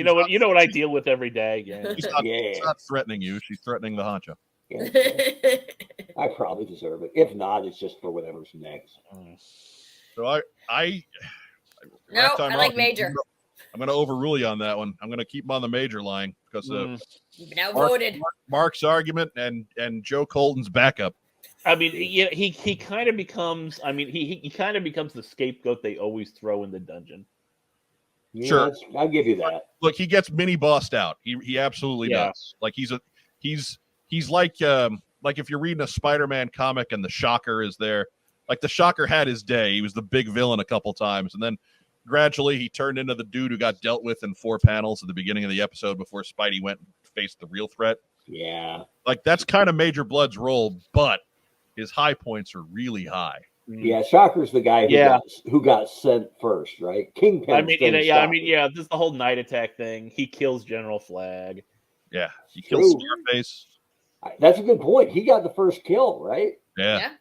Speaker 4: know what I deal with every day. Yeah.
Speaker 5: She's not threatening you. She's threatening the honcho.
Speaker 3: Yeah, I probably deserve it. If not, it's just for whatever's next.
Speaker 5: So I
Speaker 6: like Major.
Speaker 5: I'm going to overrule you on that one. I'm going to keep him on the major line because
Speaker 6: you've been outvoted.
Speaker 5: Mark's argument and Joe Colton's backup.
Speaker 4: I mean, he kind of becomes. I mean, he kind of becomes the scapegoat they always throw in the dungeon.
Speaker 3: Yeah,
Speaker 5: sure,
Speaker 3: I'll give you that.
Speaker 5: Look, he gets mini bossed out. He absolutely does. Like he's like if you're reading a Spider-Man comic and the Shocker is there. Like the Shocker had his day. He was the big villain a couple times, and then gradually he turned into the dude who got dealt with in 4 panels at the beginning of the episode before Spidey went and faced the real threat.
Speaker 3: Yeah,
Speaker 5: like that's kind of Major Blood's role, but his high points are really high.
Speaker 3: Yeah, Shocker's the guy who got sent first, right? Kingpin.
Speaker 4: I mean, this is the whole night attack thing. He kills General Flag.
Speaker 5: Yeah, he kills Scarface.
Speaker 3: That's a good point. He got the first kill, right?
Speaker 5: Yeah.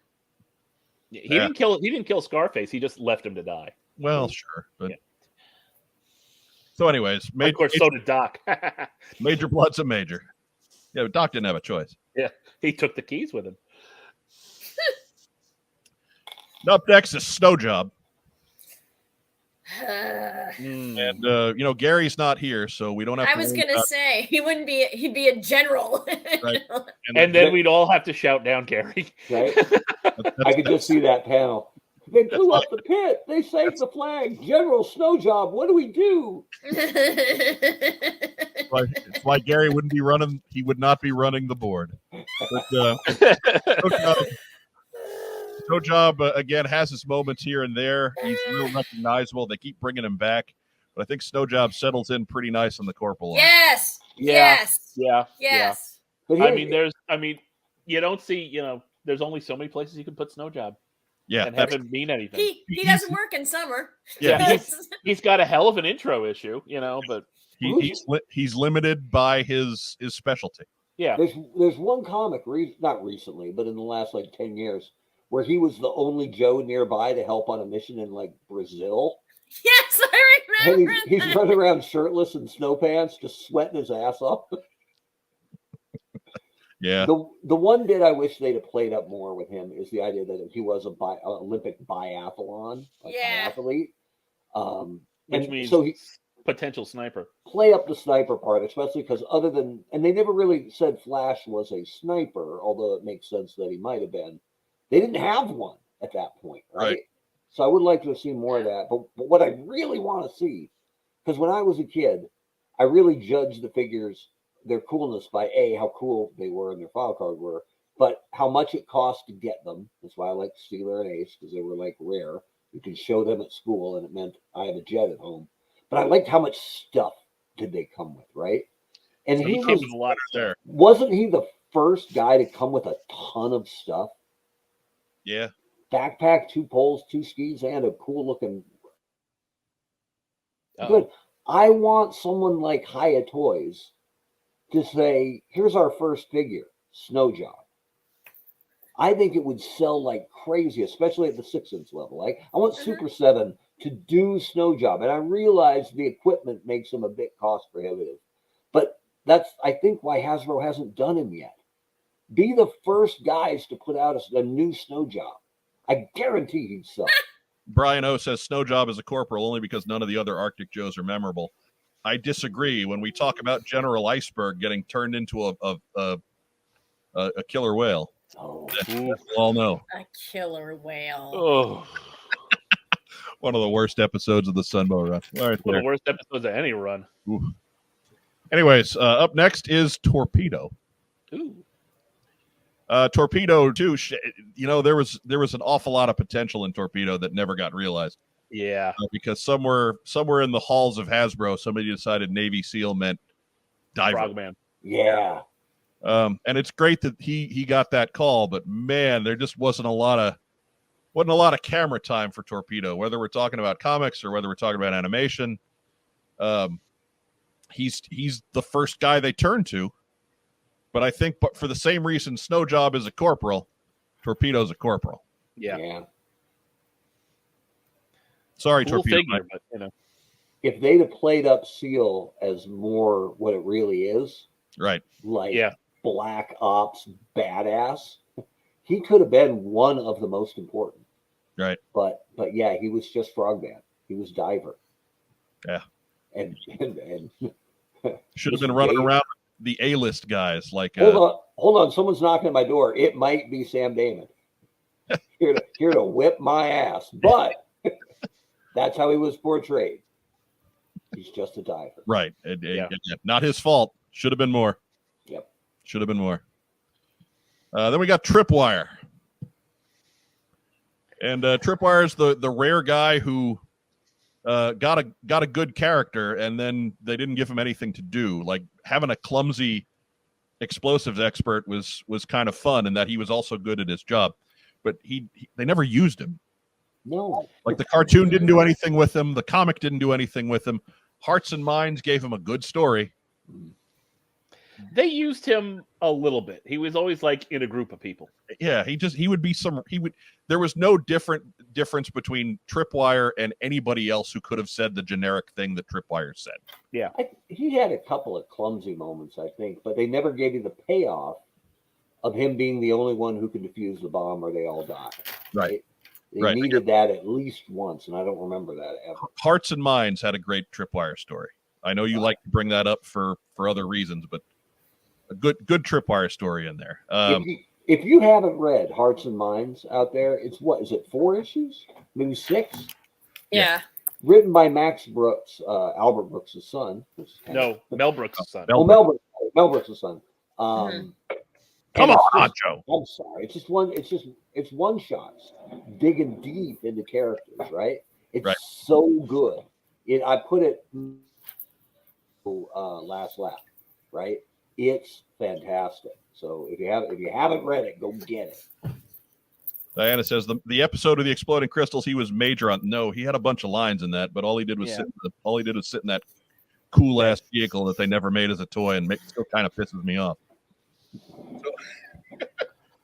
Speaker 4: He didn't kill Scarface. He just left him to die.
Speaker 5: Well, sure, but so, anyways,
Speaker 4: of course, so did Doc.
Speaker 5: Major Blood's a major. Yeah, but Doc didn't have a choice.
Speaker 4: Yeah, he took the keys with him.
Speaker 5: Up next is Snow Job. And Gary's not here, so we don't have.
Speaker 6: I was gonna say he wouldn't be. He'd be a general.
Speaker 5: Right.
Speaker 4: And then we'd all have to shout down Gary.
Speaker 3: Right? I could just see that panel. They blew up the pit. They saved the flag. General Snowjob, what do we do?
Speaker 5: It's why Gary wouldn't be running. He would not be running the board. But, Snowjob again has his moments here and there. He's real recognizable. They keep bringing him back, but I think Snowjob settles in pretty nice on the corporal line.
Speaker 6: Yes.
Speaker 4: Yeah.
Speaker 6: Yes.
Speaker 4: Yeah.
Speaker 6: Yes.
Speaker 4: You don't see, there's only so many places you can put Snowjob.
Speaker 5: Yeah,
Speaker 4: and have him mean anything.
Speaker 6: He doesn't work in summer.
Speaker 4: Yeah, he's got a hell of an intro issue, but
Speaker 5: he's limited by his specialty.
Speaker 4: Yeah,
Speaker 3: there's one comic, not recently, but in the last 10 years, where he was the only Joe nearby to help on a mission in Brazil.
Speaker 6: Yes, I remember.
Speaker 3: And he's running around shirtless in snow pants, just sweating his ass off.
Speaker 5: Yeah.
Speaker 3: The one bit I wish they'd have played up more with him is the idea that he was an Olympic biathlon, biathlete.
Speaker 4: Which means potential sniper.
Speaker 3: Play up the sniper part, especially because and they never really said Flash was a sniper, although it makes sense that he might have been. They didn't have one at that point, right? So I would like to have seen more of that. But what I really want to see, because when I was a kid, I really judged the figures, their coolness by how cool they were and their file card were, but how much it cost to get them. That's why I liked Steeler and Ace, because they were rare. You could show them at school, and it meant I have a jet at home. But I liked how much stuff did they come with, right? And
Speaker 4: he came with a lot of stuff.
Speaker 3: Wasn't he the first guy to come with a ton of stuff?
Speaker 5: Yeah.
Speaker 3: Backpack, 2 poles, 2 skis, and a cool looking. Good. I want someone like Hiya Toys to say, here's our first figure, Snowjob. I think it would sell like crazy, especially at the 6-inch level. I want Super 7 to do Snowjob, and I realize the equipment makes him a bit cost prohibitive. But that's, I think, why Hasbro hasn't done him yet. Be the first guys to put out a new Snowjob. I guarantee he'd sell.
Speaker 5: Brian O says Snowjob is a corporal only because none of the other Arctic Joes are memorable. I disagree. When we talk about General Iceberg getting turned into a killer whale, we all know.
Speaker 6: A killer whale.
Speaker 4: Oh,
Speaker 5: one of the worst episodes of the Sunbow run. All right,
Speaker 4: one of the worst episodes of any run.
Speaker 5: Ooh. Anyways, up next is Torpedo.
Speaker 4: Ooh.
Speaker 5: Torpedo too. There was an awful lot of potential in Torpedo that never got realized.
Speaker 4: Yeah,
Speaker 5: because somewhere in the halls of Hasbro, somebody decided Navy SEAL meant diver.
Speaker 4: Frogman.
Speaker 3: Yeah.
Speaker 5: And it's great that he got that call, but man, there just wasn't a lot of camera time for Torpedo. Whether we're talking about comics or whether we're talking about animation, he's the first guy they turn to. But I think, for the same reason, Snowjob is a corporal, Torpedo's a corporal.
Speaker 4: Yeah.
Speaker 5: Sorry,
Speaker 4: cool
Speaker 5: Torpedo.
Speaker 4: Figure, but,
Speaker 3: if they'd have played up Seal as more what it really is,
Speaker 5: right?
Speaker 3: Black Ops badass, he could have been one of the most important.
Speaker 5: Right.
Speaker 3: But yeah, he was just Frogman. He was Diver.
Speaker 5: Yeah.
Speaker 3: And
Speaker 5: should have been running around the A-list guys.
Speaker 3: Hold on, someone's knocking at my door. It might be Sam Damon. here to whip my ass, but that's how he was portrayed. He's just a diver.
Speaker 5: Right. Not his fault. Should have been more.
Speaker 3: Yep.
Speaker 5: Should have been more. Then we got Tripwire. And Tripwire is the rare guy who got a good character, and then they didn't give him anything to do. Like having a clumsy explosives expert was kind of fun, in that he was also good at his job. But they never used him.
Speaker 3: No.
Speaker 5: Like the cartoon didn't do anything with him. The comic didn't do anything with him. Hearts and Minds gave him a good story.
Speaker 4: They used him a little bit. He was always in a group of people.
Speaker 5: Yeah, there was no difference between Tripwire and anybody else who could have said the generic thing that Tripwire said.
Speaker 4: Yeah.
Speaker 3: He had a couple of clumsy moments, I think, but they never gave you the payoff of him being the only one who could defuse the bomb or they all die.
Speaker 5: Right.
Speaker 3: They
Speaker 5: Right.
Speaker 3: needed that at least once, and I don't remember that ever.
Speaker 5: Hearts and Minds had a great tripwire story. I know you like to bring that up for other reasons, but a good tripwire story in there.
Speaker 3: If you haven't read Hearts and Minds out there, it's what is it? 4 issues, maybe 6.
Speaker 6: Yeah.
Speaker 3: Written by Max Brooks, Albert Brooks' son.
Speaker 4: No, Mel Brooks' son.
Speaker 3: Oh, Mel Brooks' son.
Speaker 5: Come
Speaker 3: and
Speaker 5: on,
Speaker 3: it's
Speaker 5: Joe.
Speaker 3: I'm sorry. It's one shots digging deep into characters, right? It's
Speaker 5: Right.
Speaker 3: so good. I put it last lap, right? It's fantastic. So if you haven't read it, go get it.
Speaker 5: Diana says the episode of the Exploding Crystals, he was major on. No, he had a bunch of lines in that, but all he did was sit in that cool ass vehicle that they never made as a toy, and still kind of pisses me off. So,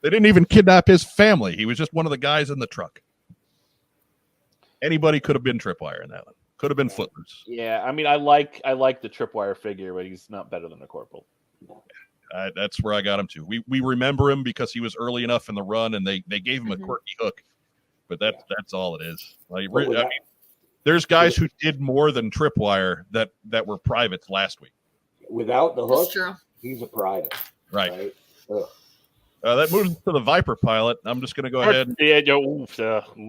Speaker 5: they didn't even kidnap his family. He was just one of the guys in the truck. Anybody could have been Tripwire in that one. Could have been Footloose.
Speaker 4: Yeah, I mean, I like the Tripwire figure, but he's not better than the Corporal.
Speaker 5: That's where I got him to. We remember him because he was early enough in the run, and they gave him a quirky hook. But that's all it is. Like, I mean, there's guys who did more than Tripwire that were privates last week.
Speaker 3: Without the hook,
Speaker 6: That's true.
Speaker 3: he's a private.
Speaker 5: Right.
Speaker 3: Ugh.
Speaker 5: That moves to the Viper pilot. I'm just going to go ahead and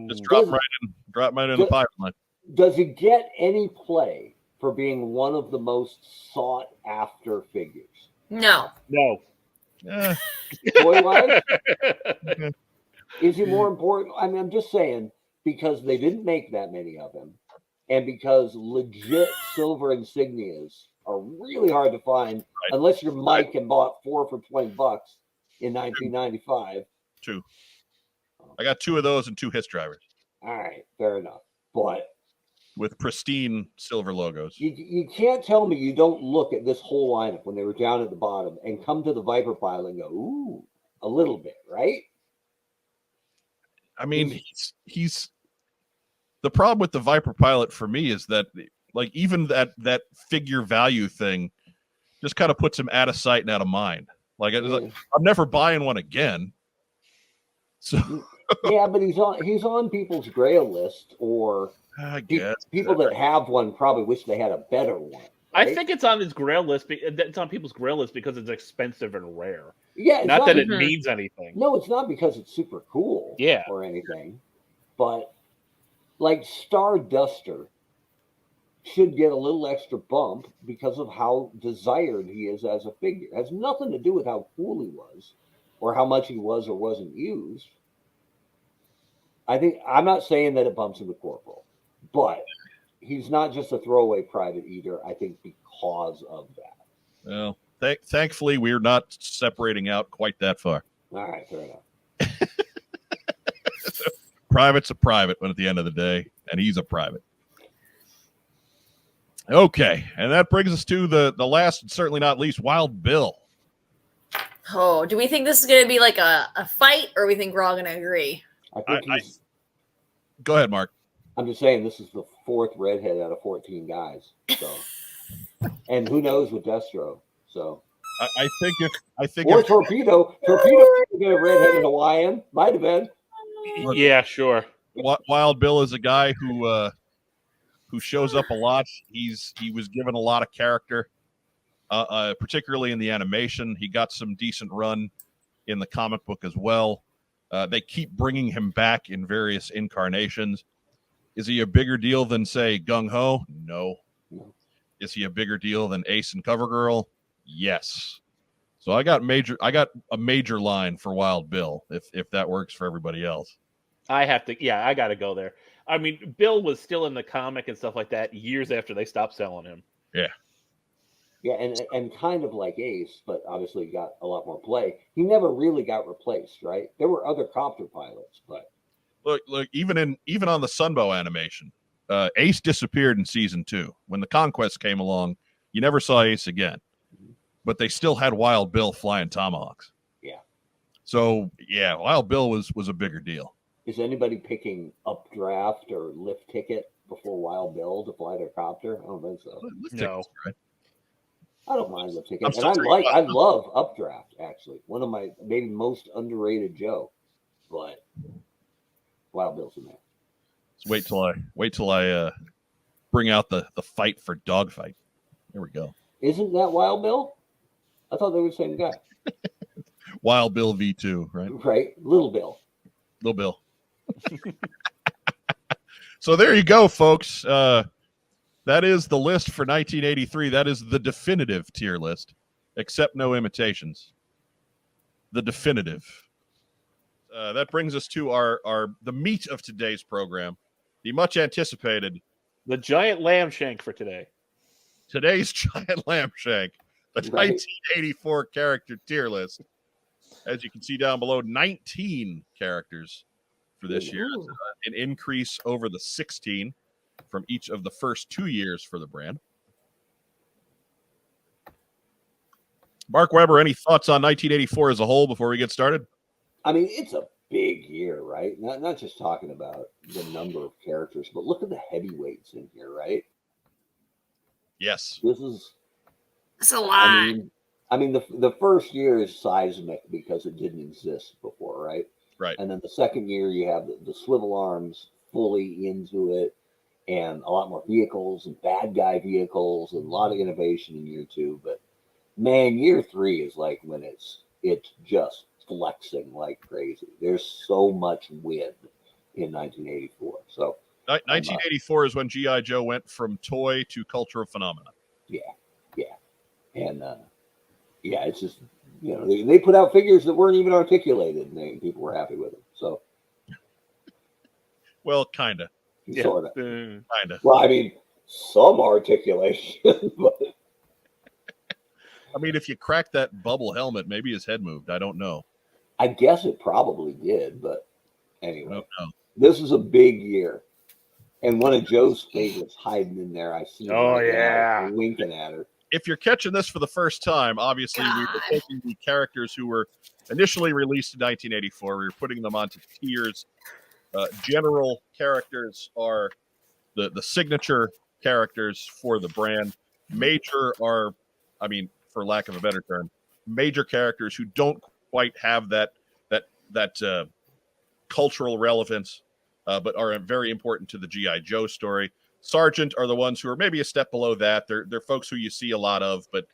Speaker 5: just drop right in the pilot line.
Speaker 3: Does he get any play for being one of the most sought after figures?
Speaker 6: No.
Speaker 5: Yeah.
Speaker 3: Toy-wise? Is he more important? I mean, I'm just saying, because they didn't make that many of him, and because legit silver insignias are really hard to find, unless you're Mike and bought 4 for $20 in 1995.
Speaker 5: 2. I got 2 of those and 2 Hiss drivers.
Speaker 3: All right, fair enough. But
Speaker 5: with pristine silver logos.
Speaker 3: You can't tell me you don't look at this whole lineup when they were down at the bottom and come to the Viper pile and go, ooh, a little bit, right?
Speaker 5: I mean, he's the problem with the Viper pilot for me is that, like, even that figure value thing just kind of puts him out of sight and out of mind. Like, I'm never buying one again. So
Speaker 3: yeah, but he's on people's grail list, or
Speaker 5: I guess
Speaker 3: people that have one probably wish they had a better one. Right?
Speaker 4: I think it's on his grail list. It's on people's grail list because it's expensive and rare.
Speaker 3: Yeah,
Speaker 4: not that it means anything.
Speaker 3: No, it's not because it's super cool.
Speaker 4: Yeah.
Speaker 3: Or anything, but like Starduster should get a little extra bump because of how desired he is as a figure. It has nothing to do with how cool he was, or how much he was or wasn't used. I think I'm not saying that it bumps him to Corporal, but he's not just a throwaway private either. I think because of that.
Speaker 5: Well, thankfully, we're not separating out quite that far.
Speaker 3: All right, fair enough.
Speaker 5: Private's a private when at the end of the day, and he's a private. Okay, and that brings us to the last, and certainly not least, Wild Bill.
Speaker 6: Oh, do we think this is going to be like a fight, or we think we're all going to agree?
Speaker 3: I think
Speaker 5: go ahead, Mark.
Speaker 3: I'm just saying this is the 4th redhead out of 14 guys. So, and who knows with Destro? So,
Speaker 5: I think
Speaker 3: or Torpedo could get a redhead in Hawaiian. Might have been.
Speaker 4: Yeah, sure.
Speaker 5: Wild Bill is a guy who shows up a lot. He was given a lot of character, particularly in the animation. He got some decent run in the comic book as well. They keep bringing him back in various incarnations. Is he a bigger deal than, say, Gung Ho? No. Is he a bigger deal than Ace and CoverGirl? Yes. So I got a major line for Wild Bill, if that works for everybody else.
Speaker 4: I got to go there. I mean, Bill was still in the comic and stuff like that years after they stopped selling him.
Speaker 5: Yeah.
Speaker 3: Yeah, and kind of like Ace, but obviously got a lot more play. He never really got replaced, right? There were other copter pilots, but
Speaker 5: look, even on the Sunbow animation, Ace disappeared in season 2. When the Conquest came along, you never saw Ace again. But they still had Wild Bill flying Tomahawks.
Speaker 3: Yeah.
Speaker 5: So yeah, Wild Bill was a bigger deal.
Speaker 3: Is anybody picking Updraft or Lift Ticket before Wild Bill to fly their copter? I don't think so.
Speaker 4: No.
Speaker 3: I don't mind Lift Ticket. And I love Updraft, actually. One of my maybe most underrated Joe. But Wild Bill's in there.
Speaker 5: Let's wait till I bring out the fight for dogfight. There we go.
Speaker 3: Isn't that Wild Bill? I thought they were the same guy.
Speaker 5: Wild Bill V2, right?
Speaker 3: Right, Little Bill.
Speaker 5: Little Bill. So there you go, folks. That is the list for 1983. That is the definitive tier list, except no imitations. The definitive. That brings us to the meat of today's program, the much anticipated,
Speaker 4: The giant lamb shank for today.
Speaker 5: today's giant lamb shank, the
Speaker 3: Right.
Speaker 5: 1984 character tier list. As you can see down below, 19 characters for this year. That's an increase over the 16 from each of the first 2 years for the brand. Mark Weber, any thoughts on 1984 as a whole before we get started?
Speaker 3: I mean, it's a big year, right? Not just talking about the number of characters, but look at the heavyweights in here, right?
Speaker 5: Yes.
Speaker 3: This is,
Speaker 6: It's a lot.
Speaker 3: I mean, the first year is seismic because it didn't exist before, right?
Speaker 5: Right.
Speaker 3: And then the second year, you have the swivel arms fully into it, and a lot more vehicles and bad guy vehicles, and a lot of innovation in year 2. But man, year 3 is like when it's just flexing like crazy. There's so much wind in 1984. So
Speaker 5: 1984 is when G.I. Joe went from toy to cultural phenomenon.
Speaker 3: and it's just, you know, they put out figures that weren't even articulated, and people were happy with them. So
Speaker 5: Well, kind of.
Speaker 3: sort of.
Speaker 5: Kind of.
Speaker 3: Well, I mean, some articulation, but
Speaker 5: I mean, if you crack that bubble helmet, maybe his head moved. I don't know.
Speaker 3: I guess it probably did. But
Speaker 5: I
Speaker 3: anyway,
Speaker 5: don't know.
Speaker 3: this is a big year. And one of Joe's favorites hiding in there. I see.
Speaker 4: Oh,
Speaker 3: right now,
Speaker 4: yeah.
Speaker 3: winking at her.
Speaker 5: If you're catching this for the first time, obviously we were
Speaker 6: God.
Speaker 5: taking the characters who were initially released in 1984. We were putting them onto tiers. General characters are the signature characters for the brand. Major are, I mean, for lack of a better term, major characters who don't quite have that cultural relevance, but are very important to the G.I. Joe story. Sergeant are the ones who are maybe a step below that. They're folks who you see a lot of, but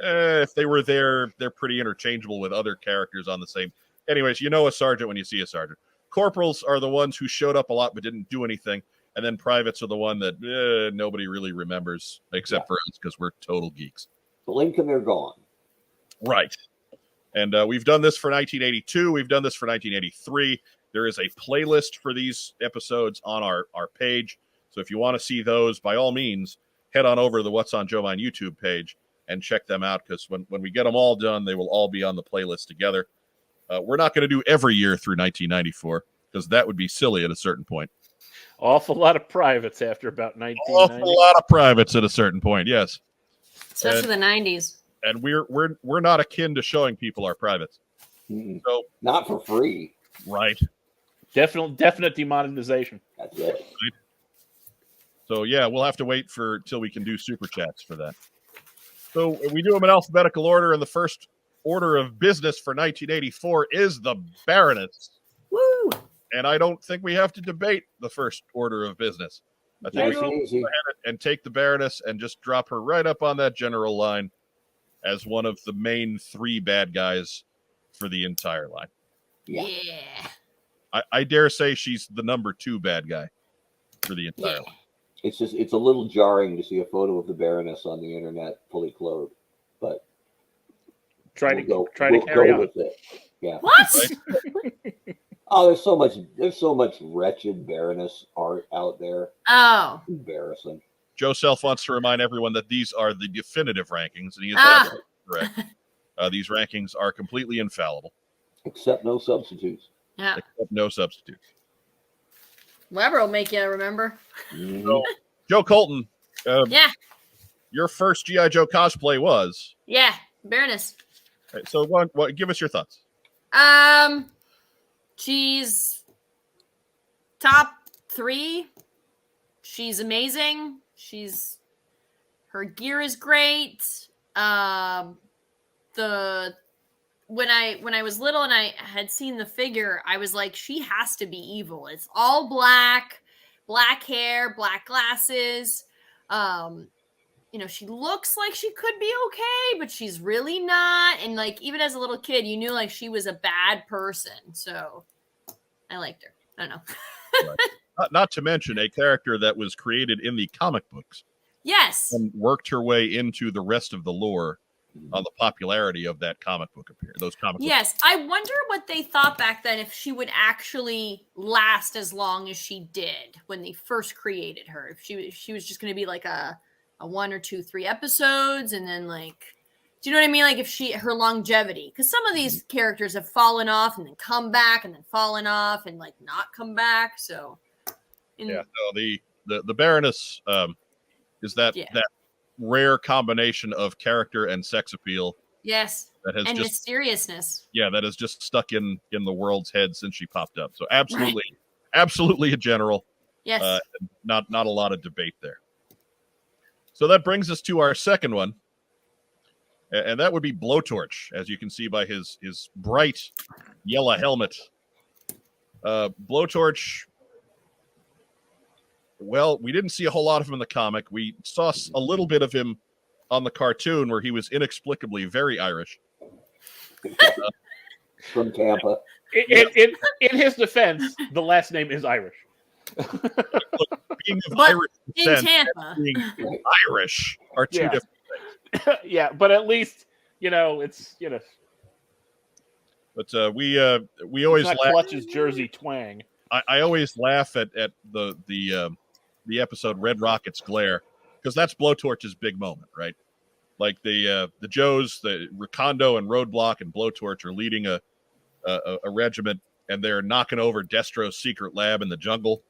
Speaker 5: if they were there, they're pretty interchangeable with other characters on the same. Anyways, you know a sergeant when you see a sergeant. Corporals are the ones who showed up a lot but didn't do anything. And then privates are the one that nobody really remembers except for us because we're total geeks.
Speaker 3: Blink and they're gone.
Speaker 5: Right. And we've done this for 1982. We've done this for 1983. There is a playlist for these episodes on our page. So if you want to see those, by all means, head on over to the What's on Joe Mine YouTube page and check them out, because when we get them all done, they will all be on the playlist together. We're not going to do every year through 1994 because that would be silly at a certain point.
Speaker 4: Awful lot of privates after about 1990.
Speaker 5: Awful lot of privates at a certain point, yes.
Speaker 6: Especially the 90s.
Speaker 5: And we're not akin to showing people our privates.
Speaker 3: Mm-mm.
Speaker 5: So
Speaker 3: Not for free.
Speaker 5: right.
Speaker 4: Definite demonetization.
Speaker 3: That's it.
Speaker 5: So yeah, we'll have to wait till we can do super chats for that. So we do them in alphabetical order, and the first order of business for 1984 is the Baroness.
Speaker 6: Woo!
Speaker 5: And I don't think we have to debate the first order of business. I think
Speaker 3: Nice
Speaker 5: we
Speaker 3: and
Speaker 5: can
Speaker 3: easy.
Speaker 5: go ahead and take the Baroness and just drop her right up on that general line as one of the main 3 bad guys for the entire line.
Speaker 3: Yeah.
Speaker 5: I dare say she's the number 2 bad guy for the entire line.
Speaker 3: It's a little jarring to see a photo of the Baroness on the internet fully clothed, but
Speaker 4: Try
Speaker 3: we'll
Speaker 4: to carry
Speaker 3: go
Speaker 4: on.
Speaker 3: with it. Yeah.
Speaker 6: What?
Speaker 3: Oh, there's so much wretched Baroness art out there.
Speaker 6: Oh.
Speaker 3: Embarrassing.
Speaker 5: Joe Self wants to remind everyone that these are the definitive rankings, and he is
Speaker 6: Ah.
Speaker 5: absolutely correct. These rankings are completely infallible,
Speaker 3: Except no substitutes.
Speaker 6: Yeah.
Speaker 5: except no substitutes.
Speaker 6: Weber will make you remember.
Speaker 3: Mhm.
Speaker 5: So, Joe Colton,
Speaker 6: Yeah.
Speaker 5: your first G.I. Joe cosplay was.
Speaker 6: Yeah. Baroness.
Speaker 5: So, give us your thoughts.
Speaker 6: She's top 3. She's amazing. Her gear is great. The when I was little and I had seen the figure, I was like, she has to be evil. It's all black hair, black glasses. She looks like she could be okay, but she's really not. And like, even as a little kid, you knew like she was a bad person. So I liked her. I don't know.
Speaker 5: Not to mention a character that was created in the comic books.
Speaker 6: Yes.
Speaker 5: And worked her way into the rest of the lore on the popularity of that comic book those comic
Speaker 6: Yes.
Speaker 5: books.
Speaker 6: I wonder what they thought back then, if she would actually last as long as she did when they first created her. If she was just going to be like a 1 or 2, 3 episodes, and then like, do you know what I mean? Like if her longevity, because some of these characters have fallen off and then come back and then fallen off and like not come back. So
Speaker 5: no, the Baroness is that rare combination of character and sex appeal.
Speaker 6: Yes.
Speaker 5: That has
Speaker 6: mysteriousness.
Speaker 5: Yeah, that has just stuck in the world's head since she popped up. So absolutely a general.
Speaker 6: Yes.
Speaker 5: Not a lot of debate there. So that brings us to our second one. And that would be Blowtorch, as you can see by his bright yellow helmet. Blowtorch, well, we didn't see a whole lot of him in the comic. We saw a little bit of him on the cartoon where he was inexplicably very Irish.
Speaker 3: From Tampa.
Speaker 4: In his defense, the last name is Irish.
Speaker 5: Being of
Speaker 6: But
Speaker 5: Irish
Speaker 6: in
Speaker 5: descent
Speaker 6: Tampa.
Speaker 5: and being Irish are two
Speaker 4: Yeah.
Speaker 5: different.
Speaker 4: Yeah, but at least it's
Speaker 5: But we always
Speaker 4: it's not
Speaker 5: laugh.
Speaker 4: Clutch's Jersey twang.
Speaker 5: I always laugh at the episode Red Rocket's Glare, because that's Blowtorch's big moment, right? Like the Joes, the Recondo and Roadblock and Blowtorch are leading a regiment, and they're knocking over Destro's secret lab in the jungle,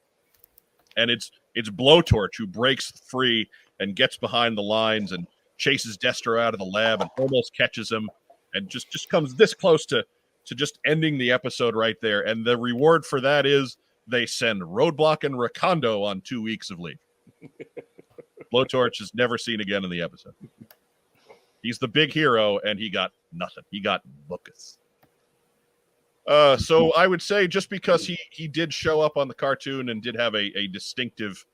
Speaker 5: and it's Blowtorch who breaks free and gets behind the lines and chases Destro out of the lab and almost catches him, and just comes this close to just ending the episode right there. And the reward for that is they send Roadblock and Recondo on 2 weeks of leave. Blowtorch is never seen again in the episode. He's the big hero, and he got nothing. He got buckus. So I would say just because he did show up on the cartoon and did have a distinctive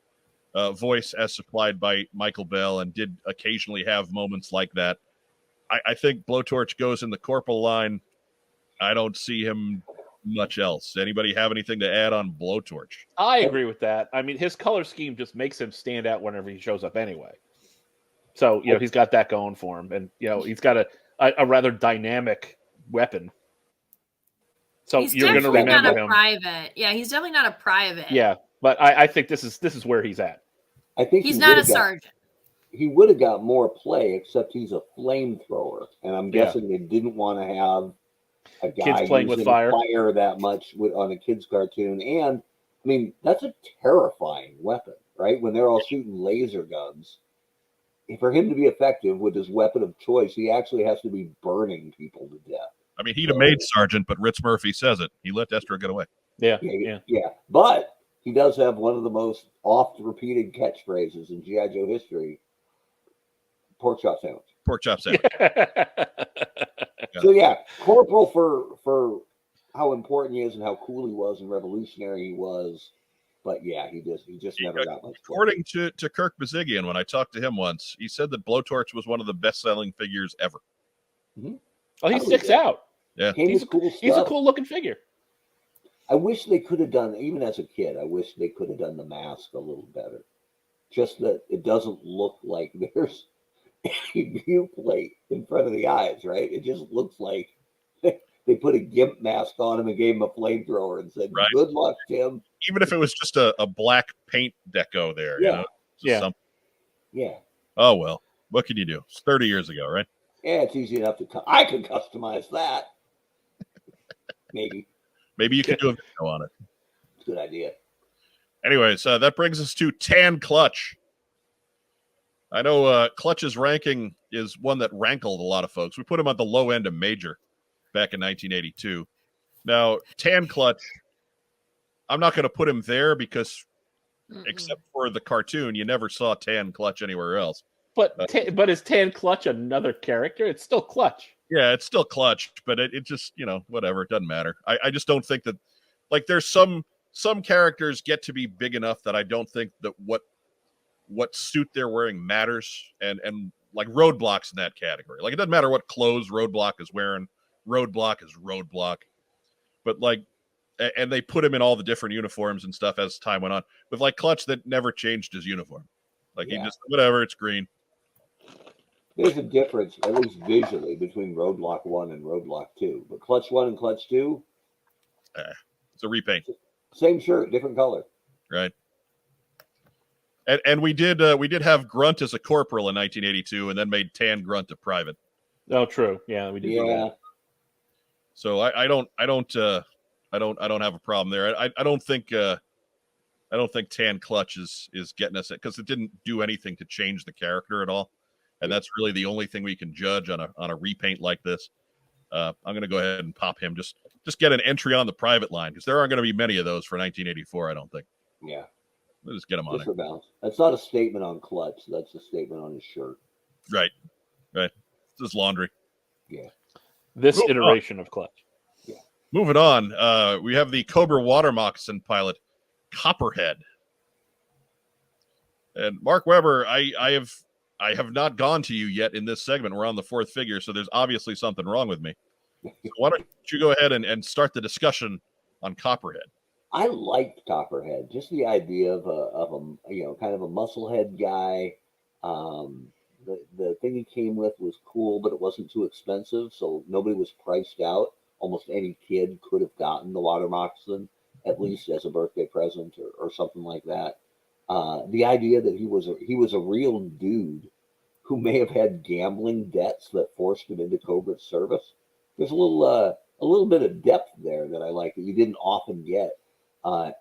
Speaker 5: voice as supplied by Michael Bell and did occasionally have moments like that, I think Blowtorch goes in the Corporal line. I don't see him much else. Anybody have anything to add on Blowtorch?
Speaker 4: I agree with that. I mean, his color scheme just makes him stand out whenever he shows up anyway. So, he's got that going for him. And, he's got a rather dynamic weapon. So
Speaker 6: he's
Speaker 4: you're going to remember
Speaker 6: not a
Speaker 4: him.
Speaker 6: private. Yeah, he's definitely not a private.
Speaker 4: Yeah, but I think this is where he's at.
Speaker 3: I think
Speaker 6: he's not a sergeant.
Speaker 3: He would have got more play, except he's a flamethrower. And I'm guessing they didn't want to have a guy
Speaker 4: kids playing with fire
Speaker 3: that much on a kid's cartoon. And I mean, that's a terrifying weapon, right? When they're all shooting laser guns, for him to be effective with his weapon of choice, he actually has to be burning people to death.
Speaker 5: I mean, he'd have made Sergeant, but Ritz Murphy says it. He let Destro get away.
Speaker 4: Yeah.
Speaker 3: But he does have one of the most oft-repeated catchphrases in G.I. Joe history: pork chop sandwich.
Speaker 5: Pork chop sandwich.
Speaker 3: So yeah, Corporal for how important he is and how cool he was and revolutionary he was. But yeah, he just never got much.
Speaker 5: According to Kirk Bazigian, when I talked to him once, he said that Blowtorch was one of the best-selling figures ever.
Speaker 3: Mm-hmm.
Speaker 4: Oh, he sticks out.
Speaker 5: Yeah,
Speaker 3: he's a
Speaker 4: cool looking figure.
Speaker 3: I wish they could have done, even as a kid, I wish they could have done the mask a little better. Just that it doesn't look like there's a viewplate in front of the eyes, right? It just looks like they put a GIMP mask on him and gave him a flamethrower and said,
Speaker 5: right.
Speaker 3: Good luck, Tim.
Speaker 5: Even if it was just a black paint deco there.
Speaker 3: Yeah.
Speaker 5: Yeah. Oh, well, what can you do? It's 30 years ago, right?
Speaker 3: Yeah, it's easy enough to I can customize that. Maybe
Speaker 5: you could do a video on it.
Speaker 3: It's a good idea.
Speaker 5: Anyways, that brings us to Tan Clutch. I know Clutch's ranking is one that rankled a lot of folks. We put him at the low end of Major back in 1982. Now, Tan Clutch, I'm not going to put him there because, except for the cartoon, you never saw Tan Clutch anywhere else.
Speaker 4: But is Tan Clutch another character? It's still Clutch.
Speaker 5: Yeah, it's still Clutch, but it just, whatever. It doesn't matter. I just don't think that, like, there's some characters get to be big enough that I don't think that what suit they're wearing matters, and like Roadblock's in that category. Like, it doesn't matter what clothes Roadblock is wearing. Roadblock is Roadblock. But like, and they put him in all the different uniforms and stuff as time went on. But like Clutch, that never changed his uniform. Like, he just, whatever, it's green.
Speaker 3: There's a difference, at least visually, between Roadblock 1 and Roadblock 2. But Clutch 1 and Clutch 2,
Speaker 5: it's a repaint.
Speaker 3: same shirt, different color.
Speaker 5: Right. And we did have Grunt as a corporal in 1982, and then made Tan Grunt a private.
Speaker 4: Oh, true. Yeah, we did. do
Speaker 3: Yeah.
Speaker 4: that.
Speaker 5: So I don't have a problem there. I don't think Tan Clutch is getting us it, because it didn't do anything to change the character at all, and that's really the only thing we can judge on a repaint like this. I'm going to go ahead and pop him. Just get an entry on the private line, because there aren't going to be many of those for 1984. I don't think.
Speaker 3: Yeah.
Speaker 5: We'll just get him on
Speaker 3: Just
Speaker 5: it.
Speaker 3: for balance. That's not a statement on Clutch. That's a statement on his shirt.
Speaker 5: Right. It's just laundry.
Speaker 3: Yeah.
Speaker 4: This
Speaker 5: Moving
Speaker 4: iteration of Clutch.
Speaker 5: Moving on, we have the Cobra Water Moccasin pilot, Copperhead. And Mark Weber, I have not gone to you yet in this segment. We're on the fourth figure, so there's obviously something wrong with me. So why don't you go ahead and start the discussion on Copperhead?
Speaker 3: I liked Copperhead. Just the idea of a kind of a musclehead guy. The thing he came with was cool, but it wasn't too expensive, so nobody was priced out. Almost any kid could have gotten the water moccasin, at least as a birthday present or something like that. The idea that he was a real dude who may have had gambling debts that forced him into Cobra's service. There's a little bit of depth there that I like that you didn't often get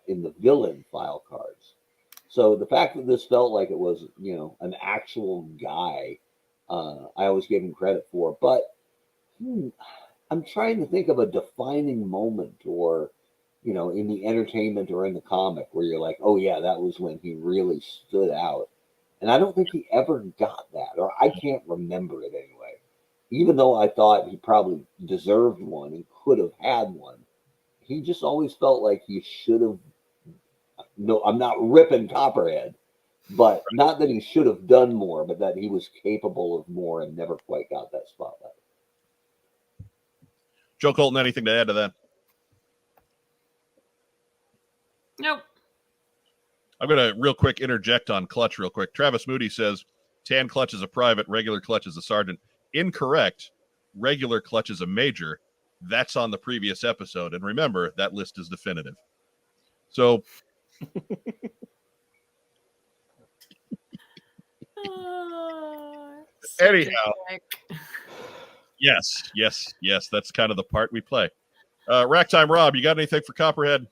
Speaker 3: in the villain file cards. So the fact that this felt like it was, an actual guy, I always gave him credit for. But I'm trying to think of a defining moment, or, in the entertainment or in the comic, where you're like, oh yeah, that was when he really stood out. And I don't think he ever got that, or I can't remember it anyway. Even though I thought he probably deserved one and could have had one, he just always felt like he should have. No, I'm not ripping Copperhead, but not that he should have done more, but that he was capable of more and never quite got that spotlight.
Speaker 5: Joe Colton, anything to add to that?
Speaker 6: Nope.
Speaker 5: I'm going to real quick interject on Clutch real quick. Travis Moody says, Tan Clutch is a private, regular Clutch is a sergeant. Incorrect. Regular Clutch is a major. That's on the previous episode. And remember, that list is definitive. So... Anyhow, yes, that's kind of the part we play. Racktime Rob, you got anything for Copperhead?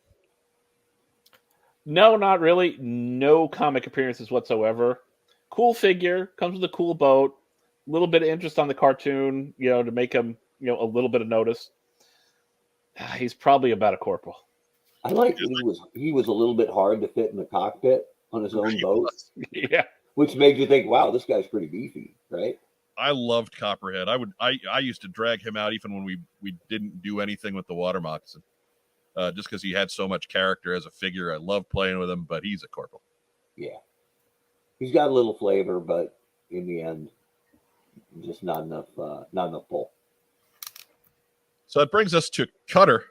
Speaker 4: No, not really. No comic appearances whatsoever. Cool figure, comes with a cool boat. A little bit of interest on the cartoon, to make him, a little bit of notice. He's probably about a corporal.
Speaker 3: I like that he was a little bit hard to fit in the cockpit on his own boat.
Speaker 4: Yeah.
Speaker 3: Which made you think, wow, this guy's pretty beefy, right?
Speaker 5: I loved Copperhead. I used to drag him out even when we didn't do anything with the water moccasin. Just because he had so much character as a figure. I loved playing with him, but he's a corporal.
Speaker 3: Yeah. He's got a little flavor, but in the end, just not enough pull.
Speaker 5: So that brings us to Cutter.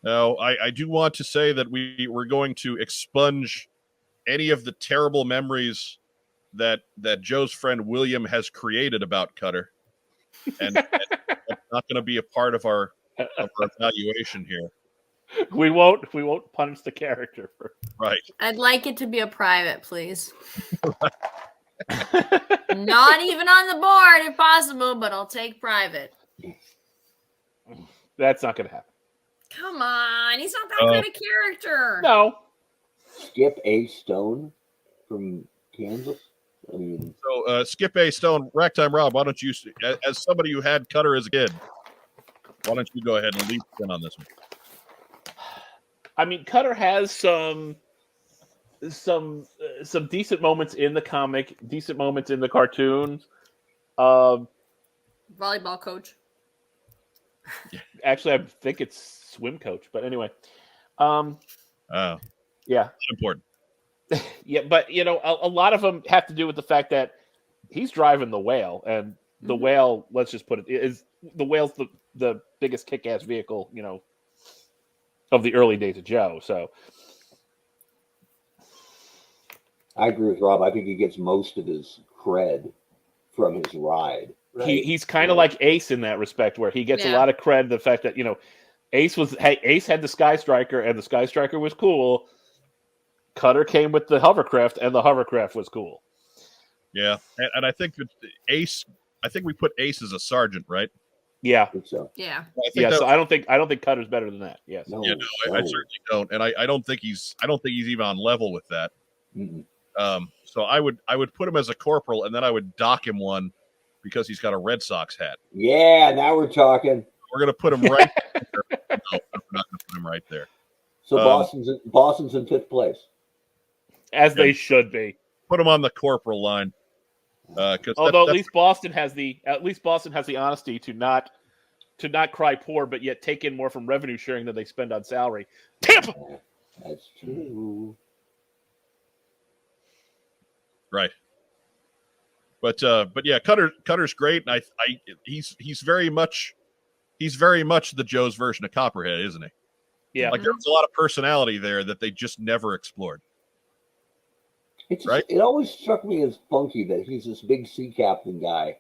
Speaker 5: Now, I do want to say that we're going to expunge any of the terrible memories that Joe's friend William has created about Cutter, and that's not going to be a part of our evaluation here.
Speaker 4: We won't punish the character.
Speaker 5: Right.
Speaker 6: I'd like it to be a private, please. Not even on the board if possible, but I'll take private.
Speaker 4: That's not going to happen.
Speaker 6: Come on, he's not that kind of character.
Speaker 4: No.
Speaker 3: Skip A. Stone from Kansas. I mean,
Speaker 5: So Skip A. Stone, Racktime Rob, why don't you, as somebody who had Cutter as a kid, why don't you go ahead and lead in on this one?
Speaker 4: I mean, Cutter has some decent moments in the comic, decent moments in the cartoons.
Speaker 6: Volleyball coach.
Speaker 4: Actually, I think it's swim coach. But anyway,
Speaker 5: Oh,
Speaker 4: yeah,
Speaker 5: important.
Speaker 4: yeah. But a lot of them have to do with the fact that he's driving the whale, and the whale. Let's just put it is the whale's the biggest kick-ass vehicle, of the early days of Joe. So
Speaker 3: I agree with Rob. I think he gets most of his cred from his ride. Right?
Speaker 4: he's kind of like Ace in that respect, where he gets a lot of cred. The fact that Ace had the Sky Striker, and the Sky Striker was cool. Cutter came with the hovercraft, and the hovercraft was cool.
Speaker 5: Yeah, and I think that Ace. I think we put Ace as a sergeant, right?
Speaker 4: Yeah.
Speaker 3: I think so.
Speaker 6: Yeah.
Speaker 4: So I don't think Cutter's better than that. Yes.
Speaker 3: No,
Speaker 5: Yeah, no, I certainly don't, and I don't think he's even on level with that.
Speaker 3: Mm-mm.
Speaker 5: So I would put him as a corporal, and then I would dock him one because he's got a Red Sox hat.
Speaker 3: Yeah, now we're talking.
Speaker 5: We're gonna put him right there. No, we're not gonna put him right there.
Speaker 3: So Boston's in 5th place.
Speaker 4: As they should be.
Speaker 5: Put him on the corporal line.
Speaker 4: Although at least Boston has the honesty to not cry poor, but yet take in more from revenue sharing than they spend on salary. Tampa.
Speaker 3: That's true.
Speaker 5: Right. But yeah, Cutter's great, and he's very much the Joe's version of Copperhead, isn't he?
Speaker 4: Yeah.
Speaker 5: Like there's a lot of personality there that they just never explored. Right?
Speaker 3: It always struck me as funky that he's this big sea captain guy,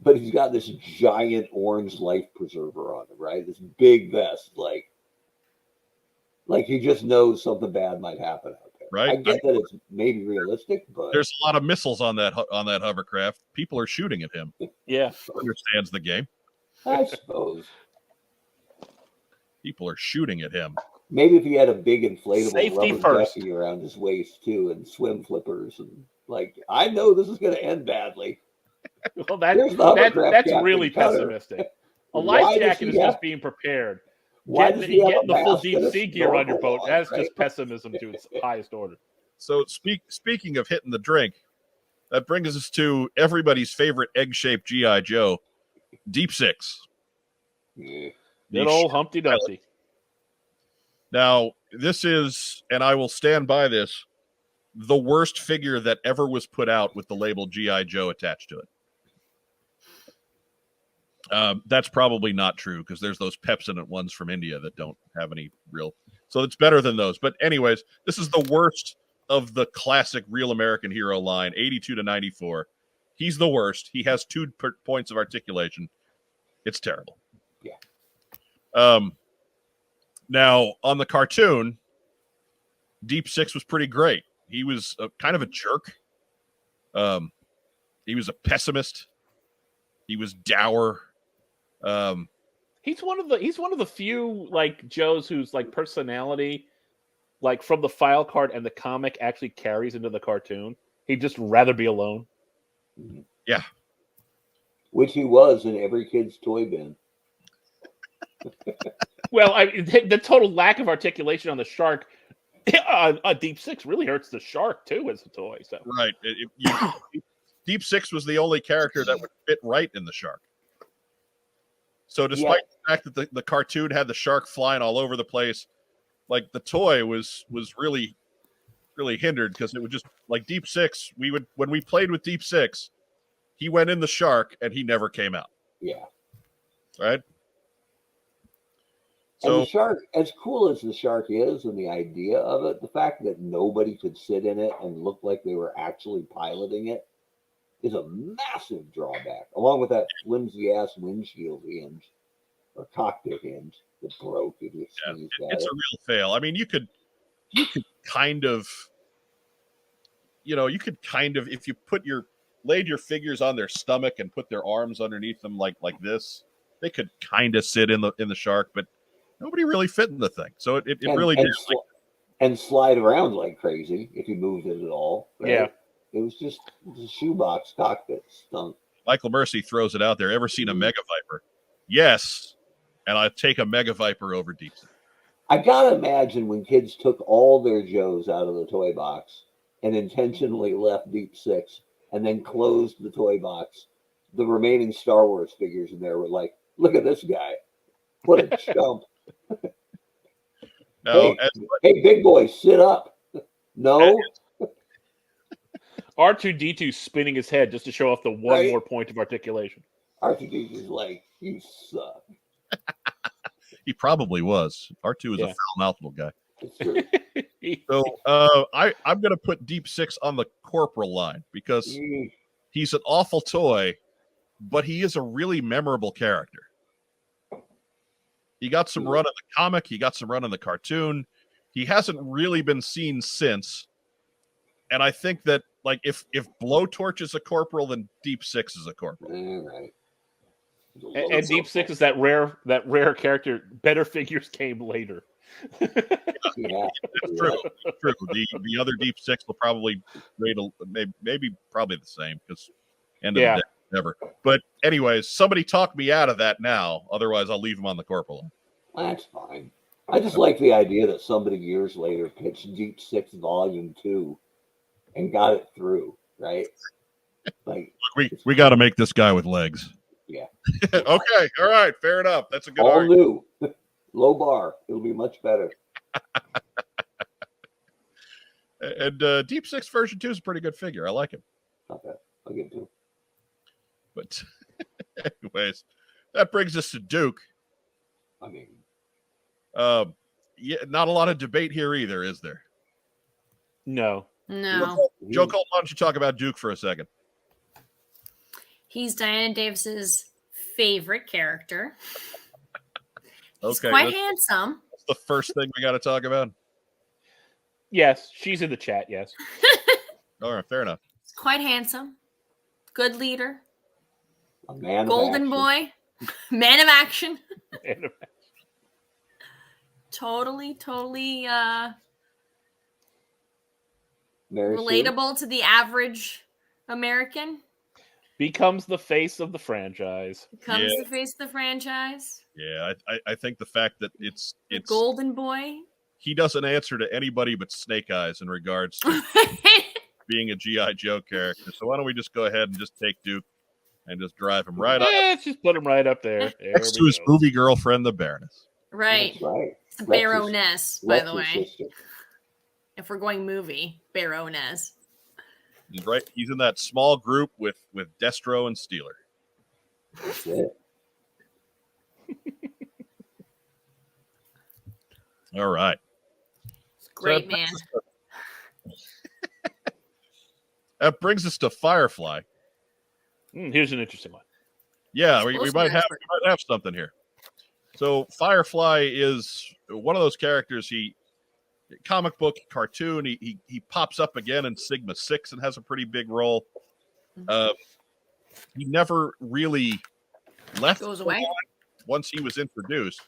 Speaker 3: but he's got this giant orange life preserver on him, right? This big vest, like he just knows something bad might happen out there.
Speaker 5: Right.
Speaker 3: I get that it's maybe realistic, but
Speaker 5: There's a lot of missiles on that hovercraft. People are shooting at him.
Speaker 4: Yeah.
Speaker 5: Understands the game.
Speaker 3: I suppose
Speaker 5: People are shooting at him.
Speaker 3: maybe if he had a big inflatable
Speaker 4: Safety
Speaker 3: rubber
Speaker 4: first.
Speaker 3: ducky around his waist too, and swim flippers, and I know this is going to end badly.
Speaker 4: Well,
Speaker 3: Here's the hovercraft
Speaker 4: that's
Speaker 3: captain,
Speaker 4: really
Speaker 3: Cutter.
Speaker 4: pessimistic. A
Speaker 3: Why
Speaker 4: life
Speaker 3: does
Speaker 4: jacket
Speaker 3: he
Speaker 4: is
Speaker 3: have-
Speaker 4: just being prepared.
Speaker 3: Why does he have a
Speaker 4: Getting the full
Speaker 3: mask and
Speaker 4: deep
Speaker 3: a
Speaker 4: sea gear on your
Speaker 3: snorkel
Speaker 4: boat,
Speaker 3: on,
Speaker 4: that's
Speaker 3: right?
Speaker 4: just pessimism to its highest order.
Speaker 5: So speaking of hitting the drink, that brings us to everybody's favorite egg-shaped GI Joe, Deep Six.
Speaker 3: Yeah.
Speaker 4: Good old Humpty Dumpty.
Speaker 5: Now, this is, and I will stand by this, the worst figure that ever was put out with the label GI Joe attached to it. That's probably not true because there's those Pepsodent ones from India that don't have any real. So it's better than those. But anyways, this is the worst of the classic Real American Hero line, 82 to 94. He's the worst. He has 2 points of articulation. It's terrible.
Speaker 3: Yeah.
Speaker 5: Now, on the cartoon, Deep Six was pretty great. He was kind of a jerk. He was a pessimist. He was dour.
Speaker 4: He's one of the few like Joes whose like personality, like from the file card and the comic, actually carries into the cartoon. He'd just rather be alone.
Speaker 5: Yeah.
Speaker 3: Which he was in every kid's toy bin.
Speaker 4: Well, the total lack of articulation on the shark, Deep Six really hurts the shark too as a toy. So
Speaker 5: Right. Deep Six was the only character that would fit right in the shark. So despite the fact that the cartoon had the shark flying all over the place, like the toy was really, really hindered because it would just like Deep Six. When we played with Deep Six, he went in the shark and he never came out.
Speaker 3: Yeah.
Speaker 5: Right.
Speaker 3: And
Speaker 5: So
Speaker 3: the shark, as cool as the shark is and the idea of it, the fact that nobody could sit in it and look like they were actually piloting it is a massive drawback, along with that flimsy ass windshield hinge or cockpit hinge that broke if you sneezed at
Speaker 5: it's
Speaker 3: it.
Speaker 5: a real fail. I mean, you could kind of, if you laid your figures on their stomach and put their arms underneath them like this, they could kind of sit in the shark, but nobody really fit in the thing. So it really did.
Speaker 3: And slide around like crazy if you moved it at all. Right?
Speaker 4: Yeah.
Speaker 3: It was just the shoebox cockpit stunk.
Speaker 5: Michael Mercy throws it out there. Ever seen a Mega Viper? Yes. And I'd take a Mega Viper over Deep Sea.
Speaker 3: I gotta imagine when kids took all their Joes out of the toy box and intentionally left Deep Six and then closed the toy box, the remaining Star Wars figures in there were like, look at this guy. What a chump.
Speaker 5: Now,
Speaker 3: Hey, big boy, sit up. No.
Speaker 4: R2D2 spinning his head just to show off the one
Speaker 3: Right.
Speaker 4: more point of articulation.
Speaker 3: R2D2's like, you suck.
Speaker 5: he probably was. R2 is
Speaker 4: Yeah.
Speaker 5: a foul-mouthed guy.
Speaker 3: It's true.
Speaker 5: So I'm going to put Deep Six on the corporal line because
Speaker 3: Mm,
Speaker 5: he's an awful toy, but he is a really memorable character. He got some run in the comic. He got some run in the cartoon. He hasn't really been seen since. And I think that, like, if Blowtorch is a corporal, then Deep Six is a corporal.
Speaker 3: all right.
Speaker 4: And Deep Six is that rare character. Better figures came later.
Speaker 3: Yeah.
Speaker 5: True. True. The other Deep Six will probably rate maybe probably the same because end of the day, never. But anyways, somebody talk me out of that now. Otherwise, I'll leave him on the corporal.
Speaker 3: That's fine. I just like the idea that somebody years later pitched Deep Six Volume 2 and got it through, right? Like
Speaker 5: We got to make this guy with legs.
Speaker 3: Yeah.
Speaker 5: Okay. All right. Fair enough. That's a good
Speaker 3: all
Speaker 5: argument.
Speaker 3: new. Low bar. It'll be much better.
Speaker 5: And Deep Six version 2 is a pretty good figure. I like him.
Speaker 3: Not bad. I'll give it to him.
Speaker 5: But anyways, that brings us to Duke.
Speaker 3: I mean,
Speaker 5: Yeah, not a lot of debate here either, is there?
Speaker 4: No.
Speaker 6: No.
Speaker 5: Joe Cole, why don't you talk about Duke for a second?
Speaker 6: He's Diana Davis's favorite character. He's
Speaker 5: Okay,
Speaker 6: quite
Speaker 5: that's
Speaker 6: handsome.
Speaker 5: the first thing we got to talk about.
Speaker 4: Yes, she's in the chat. Yes.
Speaker 5: All right, fair enough.
Speaker 6: He's quite handsome. Good leader.
Speaker 3: a man
Speaker 6: Golden
Speaker 3: of action.
Speaker 6: boy. Man of action.
Speaker 4: And
Speaker 6: Totally
Speaker 3: Mary Sue?
Speaker 6: relatable to the average American.
Speaker 4: becomes the face of the franchise.
Speaker 6: Becomes
Speaker 5: Yeah.
Speaker 6: the face of the franchise.
Speaker 5: Yeah, I think the fact that it's
Speaker 6: Golden boy.
Speaker 5: he doesn't answer to anybody but Snake Eyes in regards to being a G.I. Joe character. So why don't we just go ahead and just take Duke and just drive him right up
Speaker 4: Let's just put him right up there. There
Speaker 5: next to
Speaker 4: we
Speaker 5: his
Speaker 4: go.
Speaker 5: movie girlfriend, the Baroness.
Speaker 6: Right.
Speaker 3: That's right.
Speaker 6: It's the
Speaker 3: Rex's-
Speaker 6: Baroness, by the
Speaker 3: Rex's
Speaker 6: way.
Speaker 3: sister.
Speaker 6: If we're going movie, Baroness.
Speaker 5: He's right. He's in that small group with Destro and Steeler.
Speaker 3: That's it.
Speaker 5: All right.
Speaker 6: Great
Speaker 5: that
Speaker 6: man.
Speaker 5: That brings us to Firefly.
Speaker 4: Here's an interesting one.
Speaker 5: Yeah, we
Speaker 6: Supposed to
Speaker 5: might
Speaker 6: be
Speaker 5: have
Speaker 6: expert.
Speaker 5: we might have something here. So Firefly is one of those characters. He comic book cartoon. He pops up again in Sigma 6 and has a pretty big role. He never really left
Speaker 6: Goes
Speaker 5: the
Speaker 6: away.
Speaker 5: line once he was introduced,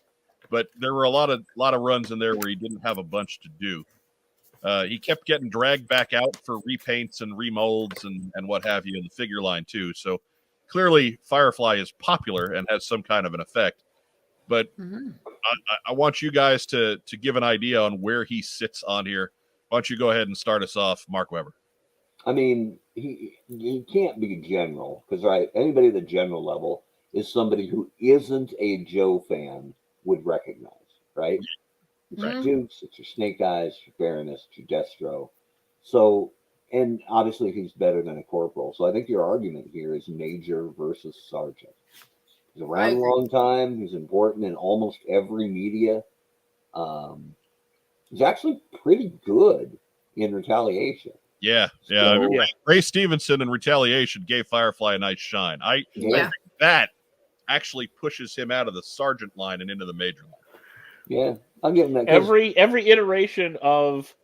Speaker 5: but there were a lot of runs in there where he didn't have a bunch to do. He kept getting dragged back out for repaints and remolds and what have you in the figure line too. So clearly Firefly is popular and has some kind of an effect. But
Speaker 6: Mhm.
Speaker 5: I want you guys to give an idea on where he sits on here. Why don't you go ahead and start us off, Mark Weber?
Speaker 3: I mean, he can't be general because right, anybody at the general level is somebody who isn't a Joe fan would recognize, right? It's
Speaker 6: Mhm.
Speaker 3: your Dukes, it's your Snake Eyes, your Baroness, your Destro. So, and obviously he's better than a corporal. So I think your argument here is Major versus Sergeant. He's around a
Speaker 6: agree.
Speaker 3: long time. He's important in almost every media. He's actually pretty good in Retaliation.
Speaker 5: Yeah. I mean,
Speaker 4: Yeah.
Speaker 5: Ray Stevenson in Retaliation gave Firefly a nice shine.
Speaker 6: Yeah.
Speaker 5: That actually pushes him out of the sergeant line and into the major line.
Speaker 3: Yeah, I'm getting that. 'cause-
Speaker 4: Every iteration of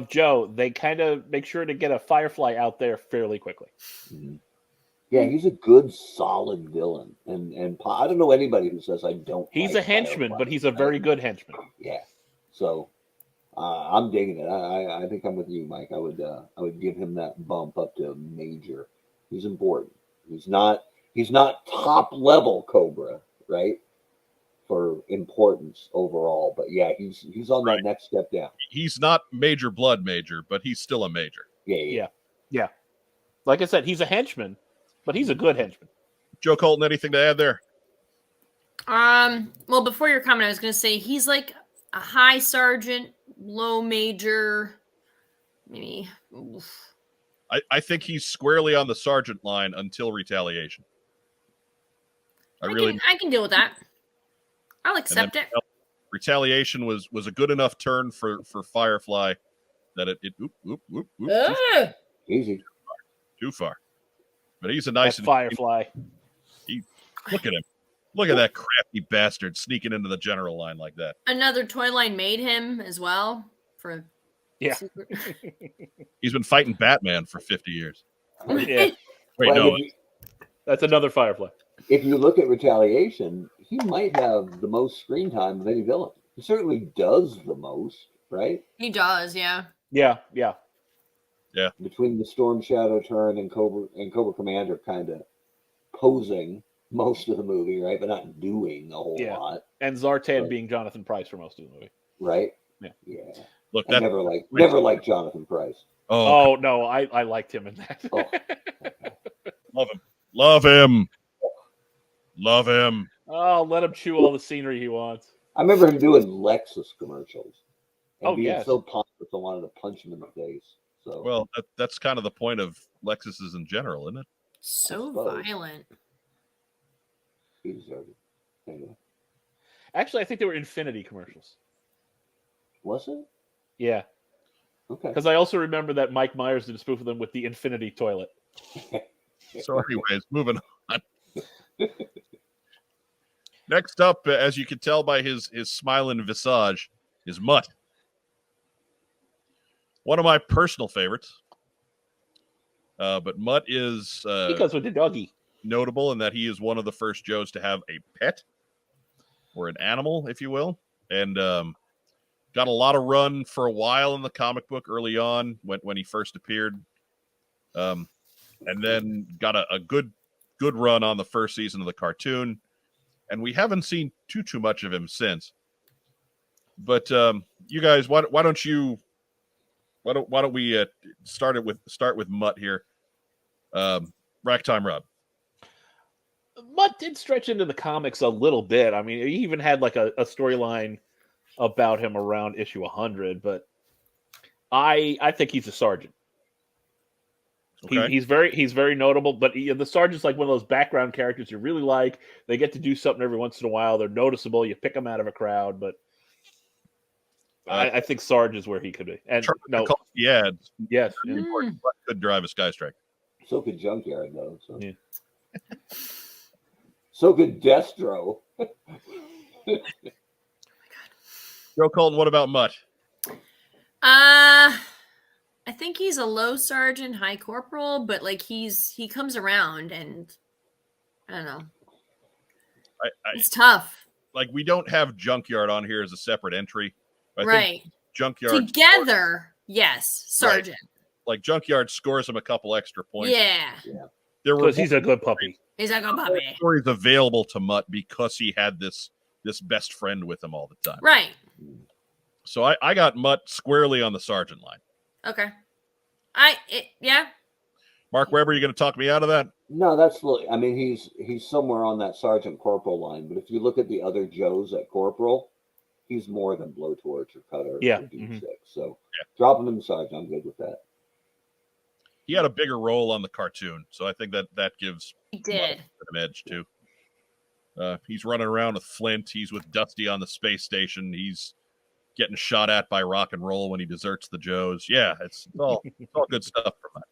Speaker 4: Joe, they kind of make sure to get a Firefly out there fairly quickly.
Speaker 3: Mhm. Yeah, he's a good, solid villain, and I don't know anybody who says I don't.
Speaker 4: He's
Speaker 3: like
Speaker 4: a henchman,
Speaker 3: Firefly,
Speaker 4: but he's a
Speaker 3: right?
Speaker 4: very good henchman.
Speaker 3: Yeah, so I'm digging it. I think I'm with you, Mike. I would give him that bump up to Major. He's important. He's not top level Cobra, right? For importance overall, but yeah, he's on
Speaker 5: Right.
Speaker 3: that next step down.
Speaker 5: He's not Major Blood Major, but he's still a major.
Speaker 3: Yeah.
Speaker 4: Yeah. Like I said, he's a henchman, but he's a good henchman.
Speaker 5: Joe Colton, anything to add there?
Speaker 6: Well, before your comment, I was going to say he's like a high sergeant, low major, maybe. Oof.
Speaker 5: I think he's squarely on the sergeant line until retaliation. I
Speaker 6: can deal with that. I'll accept it.
Speaker 5: Retaliation was a good enough turn for Firefly that it
Speaker 3: Easy.
Speaker 5: too far. But he's a nice
Speaker 4: Firefly.
Speaker 5: Look at him. Look at that crafty bastard sneaking into the general line like that.
Speaker 6: Another toy line made him as well for secret.
Speaker 5: He's been fighting Batman for 50 years.
Speaker 4: Yeah.
Speaker 5: Wait,
Speaker 3: Well,
Speaker 5: no.
Speaker 4: That's another Firefly.
Speaker 3: If you look at Retaliation, he might have the most screen time of any villain. He certainly does the most, right?
Speaker 6: He does, yeah.
Speaker 4: Yeah.
Speaker 3: Between the Storm Shadow turn and Cobra Commander kind of posing most of the movie, right? But not doing a whole lot.
Speaker 4: And Zartan
Speaker 3: Right.
Speaker 4: being Jonathan Pryce for most of the movie.
Speaker 3: Right?
Speaker 4: Yeah.
Speaker 5: Look,
Speaker 3: I never liked Jonathan Pryce.
Speaker 5: Oh,
Speaker 4: no, I liked him in that.
Speaker 3: Oh.
Speaker 5: love him. Love him.
Speaker 4: Oh, let him chew all the scenery he wants.
Speaker 3: I remember him doing Lexus commercials. And being
Speaker 4: yes.
Speaker 3: so pompous, I wanted to punch him in the face. So
Speaker 5: Well, that's kind of the point of Lexuses in general, isn't it?
Speaker 6: So
Speaker 3: suppose.
Speaker 6: violent.
Speaker 3: he deserved it. Anyway.
Speaker 4: Actually, I think they were Infinity commercials.
Speaker 3: Was it?
Speaker 4: Yeah.
Speaker 3: Okay.
Speaker 4: Because I also remember that Mike Myers did a spoof of them with the Infinity toilet.
Speaker 5: So, anyways, moving on. Next up, as you can tell by his smiling visage, is Mutt. One of my personal favorites. But Mutt is
Speaker 4: Because with the doggy.
Speaker 5: notable in that he is one of the first Joes to have a pet or an animal, if you will, and got a lot of run for a while in the comic book early on when he first appeared, and then got a good run on the first season of the cartoon, and we haven't seen too much of him since. But you guys, why don't we start with Mutt here? Rack time, Rob.
Speaker 4: Mutt did stretch into the comics a little bit. I mean, he even had like a storyline about him around issue 100, but I think he's a sergeant.
Speaker 5: Okay.
Speaker 4: He's very notable, but the sergeant's like one of those background characters you really like. They get to do something every once in a while. They're noticeable. You pick them out of a crowd, but I think Sarge is where he could be. And
Speaker 5: He adds,
Speaker 4: yes,
Speaker 5: could drive a Sky Striker.
Speaker 3: So could Junkyard, though. So,
Speaker 4: Yeah.
Speaker 3: So could Destro.
Speaker 5: Joe Colton, what about Mutt?
Speaker 6: I think he's a low sergeant, high corporal, but like he comes around, and I don't know. It's tough.
Speaker 5: Like, we don't have Junkyard on here as a separate entry. I
Speaker 6: Right.
Speaker 5: think Junkyard
Speaker 6: Together, yes, sergeant.
Speaker 5: like Junkyard scores him a couple extra points.
Speaker 6: Yeah.
Speaker 5: There were
Speaker 4: because he's a good puppy.
Speaker 6: He's like a puppy.
Speaker 5: stories available to Mutt because he had this best friend with him all the time.
Speaker 6: Right.
Speaker 5: So I got Mutt squarely on the sergeant line.
Speaker 6: Okay.
Speaker 5: Mark Webber, you going to talk me out of that?
Speaker 3: No, that's I mean, he's somewhere on that Sergeant Corporal line. But if you look at the other Joes at Corporal, he's more than Blowtorch or Cutter
Speaker 4: Yeah.
Speaker 3: or D6. So drop him in the Sergeant. I'm good with that.
Speaker 5: He had a bigger role on the cartoon, so I think that gives
Speaker 6: He did.
Speaker 5: an edge too. He's running around with Flint. He's with Dusty on the space station. He's getting shot at by Rock and Roll when he deserts the Joes. Yeah, it's all good stuff from that.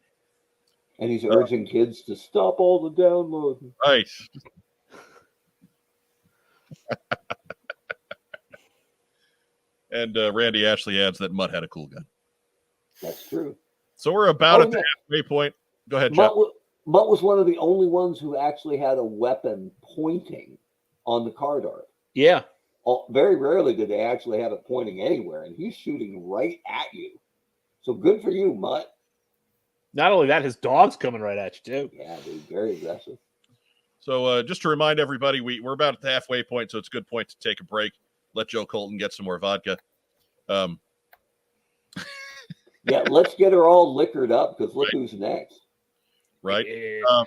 Speaker 3: And he's urging kids to stop all the downloading.
Speaker 5: Right. And Randy Ashley adds that Mutt had a cool gun.
Speaker 3: That's true.
Speaker 5: So we're about
Speaker 3: Oh,
Speaker 5: at the
Speaker 3: yeah.
Speaker 5: halfway point. Go ahead, Jeff.
Speaker 3: Mutt was one of the only ones who actually had a weapon pointing on the card art.
Speaker 4: Yeah.
Speaker 3: Very rarely did they actually have it pointing anywhere, and he's shooting right at you. So good for you, Mutt.
Speaker 4: Not only that, his dog's coming right at you too.
Speaker 3: Yeah, dude, very aggressive.
Speaker 5: So just to remind everybody, we're about at the halfway point, so it's a good point to take a break. Let Joe Colton get some more vodka.
Speaker 3: Yeah, let's get her all liquored up because look who's next.
Speaker 5: Right?
Speaker 4: Yeah.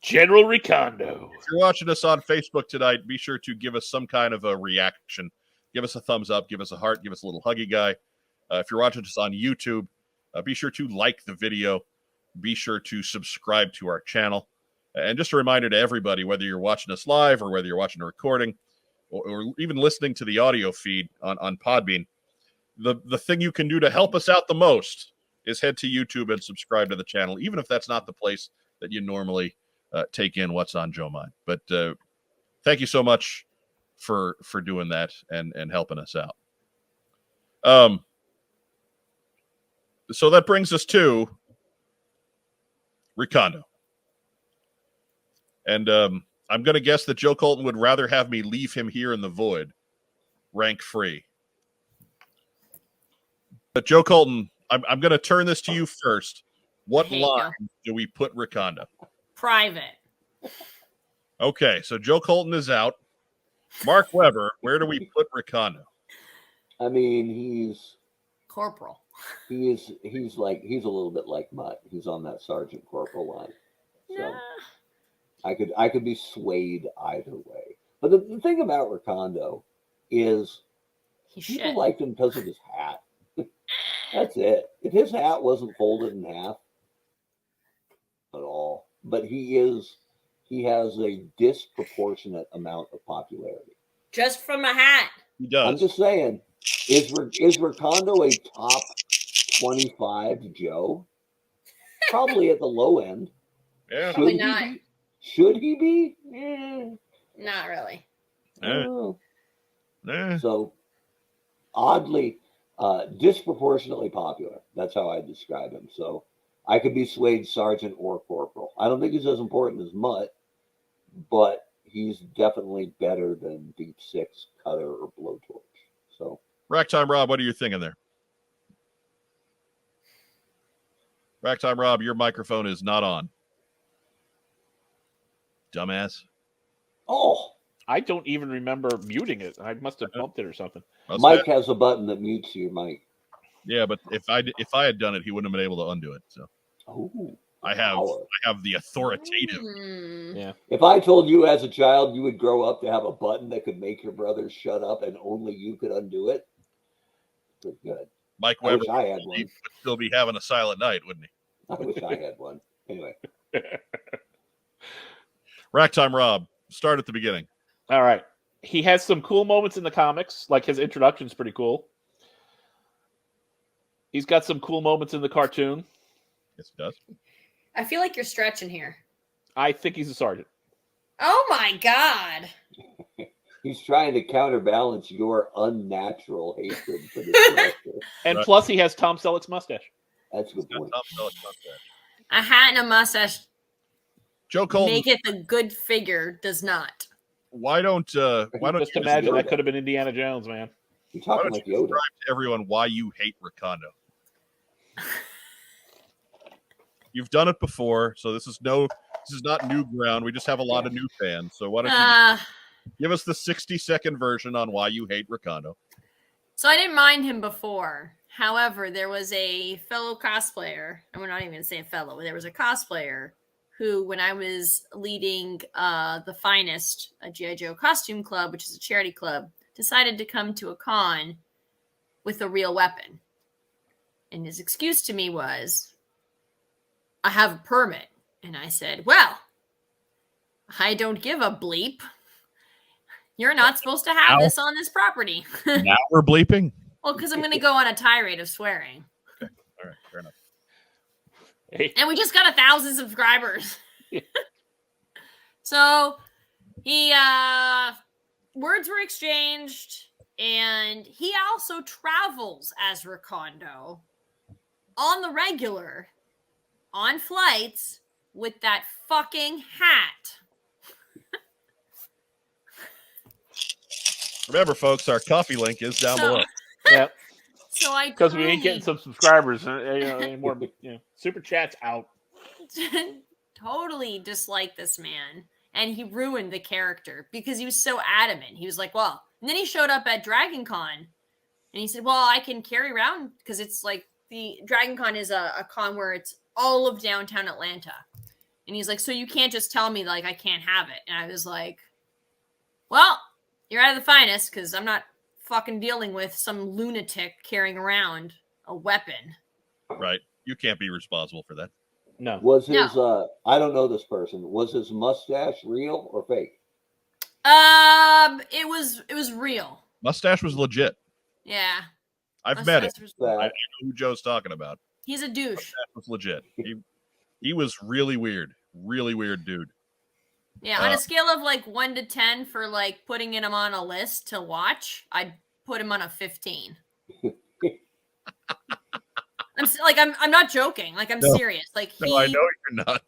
Speaker 4: General Recondo.
Speaker 5: If you're watching us on Facebook tonight, be sure to give us some kind of a reaction. Give us a thumbs up, give us a heart, give us a little huggy guy. If you're watching us on YouTube, be sure to like the video. Be sure to subscribe to our channel. And just a reminder to everybody, whether you're watching us live or whether you're watching a recording or even listening to the audio feed on Podbean, the thing you can do to help us out the most is head to YouTube and subscribe to the channel, even if that's not the place that you normally take in what's on Joe Mind. But thank you so much for doing that and helping us out. So that brings us to Recondo. And I'm going to guess that Joe Colton would rather have me leave him here in the void, rank free. But Joe Colton, I'm going to turn this to you first. What line do we put Recondo?
Speaker 6: Private.
Speaker 5: Okay, so Joe Colton is out. Mark Weber, where do we put Recondo?
Speaker 3: I mean, he's
Speaker 6: Corporal.
Speaker 3: he's a little bit like Mutt. He's on that sergeant corporal line. So
Speaker 6: Nah.
Speaker 3: I could be swayed either way. But the thing about Recondo is
Speaker 6: He's
Speaker 3: people
Speaker 6: shit.
Speaker 3: liked him because of his hat. That's it. If his hat wasn't folded in half at all, but he has a disproportionate amount of popularity.
Speaker 6: Just from a hat.
Speaker 5: He does.
Speaker 3: I'm just saying, is Recondo a top 25 Joe? Probably at the low end.
Speaker 5: Yeah.
Speaker 6: Probably
Speaker 3: he
Speaker 6: not.
Speaker 3: be? Should he be? Eh,
Speaker 6: Not really.
Speaker 3: I don't know.
Speaker 5: Eh.
Speaker 3: So, oddly, disproportionately popular. That's how I describe him. So, I could be swayed sergeant or corporal. I don't think he's as important as Mutt, but he's definitely better than Deep Six, Cutter, or Blowtorch. So,
Speaker 5: Racktime Rob, what are you thinking there? Racktime Rob, your microphone is not on. Dumbass.
Speaker 3: oh,
Speaker 4: I don't even remember muting it. I must have bumped it or something.
Speaker 5: That's
Speaker 3: Mike
Speaker 5: bad.
Speaker 3: has a button that mutes your mic.
Speaker 5: Yeah, but if I had done it, he wouldn't have been able to undo it. So
Speaker 3: Oh,
Speaker 5: I have
Speaker 3: power.
Speaker 5: the authoritative.
Speaker 6: Hmm.
Speaker 3: If I told you as a child you would grow up to have a button that could make your brothers shut up and only you could undo it, pretty good.
Speaker 5: Mike
Speaker 3: I
Speaker 5: Weber
Speaker 3: wish I had
Speaker 5: he
Speaker 3: one.
Speaker 5: would still be having a silent night, wouldn't he?
Speaker 3: I wish I had one. Anyway,
Speaker 5: Racktime Rob, start at the beginning.
Speaker 4: All right. He has some cool moments in the comics, like his introduction's pretty cool. He's got some cool moments in the cartoon.
Speaker 5: Yes, he does.
Speaker 6: I feel like you're stretching here.
Speaker 4: I think he's a sergeant.
Speaker 6: Oh my God.
Speaker 3: he's trying to counterbalance your unnatural hatred for this character.
Speaker 4: And
Speaker 5: Right.
Speaker 4: plus, he has Tom Selleck's mustache.
Speaker 3: That's a good
Speaker 5: Got
Speaker 3: point.
Speaker 5: Tom Selleck's mustache.
Speaker 6: A hat and a mustache
Speaker 5: Joe Colton,
Speaker 6: make it the good figure does not.
Speaker 5: why don't
Speaker 4: Just
Speaker 5: you
Speaker 4: imagine
Speaker 3: Yoda.
Speaker 4: that could have been Indiana Jones, man.
Speaker 3: You're
Speaker 5: why
Speaker 3: talking
Speaker 5: don't
Speaker 3: like
Speaker 5: you
Speaker 3: Yoda.
Speaker 5: describe to everyone why you hate Recondo? You've done it before, so this is not new ground. We just have a lot of new fans. So why don't you give us the 60-second version on why you hate Recondo?
Speaker 6: So I didn't mind him before. However, there was a fellow cosplayer, and we're not even going to say a fellow, there was a cosplayer who, when I was leading the Finest, a G.I. Joe costume club, which is a charity club, decided to come to a con with a real weapon. And his excuse to me was, I have a permit. And I said, well, I don't give a bleep. You're not supposed to have this on this property.
Speaker 5: Now we're bleeping.
Speaker 6: Well, because I'm going to go on a tirade of swearing.
Speaker 5: All right, fair enough.
Speaker 4: Hey,
Speaker 6: And we just got 1,000 subscribers. So he words were exchanged, and he also travels as Recondo on the regular, on flights, with that fucking hat.
Speaker 5: Remember, folks, our coffee link is down
Speaker 6: So-
Speaker 5: below.
Speaker 4: yeah,
Speaker 6: So I
Speaker 4: because we ain't getting some subscribers anymore. Super chats out.
Speaker 6: totally dislike this man, and he ruined the character because he was so adamant. He was like, well, and then he showed up at Dragon Con and he said, well, I can carry around, because it's like the Dragon Con is a con where it's all of downtown Atlanta, And he's like, so you can't just tell me like I can't have it. And I was like, well, you're out of the finest because I'm not fucking dealing with some lunatic carrying around a weapon.
Speaker 5: Right. You can't be responsible for that.
Speaker 4: No.
Speaker 3: Was his I don't know this person. Was his mustache real or fake?
Speaker 6: It was real.
Speaker 5: Mustache was legit.
Speaker 6: Yeah.
Speaker 5: I've met him.
Speaker 6: Was,
Speaker 5: I know who Joe's talking about.
Speaker 6: he's a douche.
Speaker 5: Mustache was legit. He was really weird. Really weird dude.
Speaker 6: Yeah, on a scale of like 1 to 10 for like putting him on a list to watch, I'd put him on a 15. I'm not joking. Like I'm serious. Like
Speaker 5: I know you're not.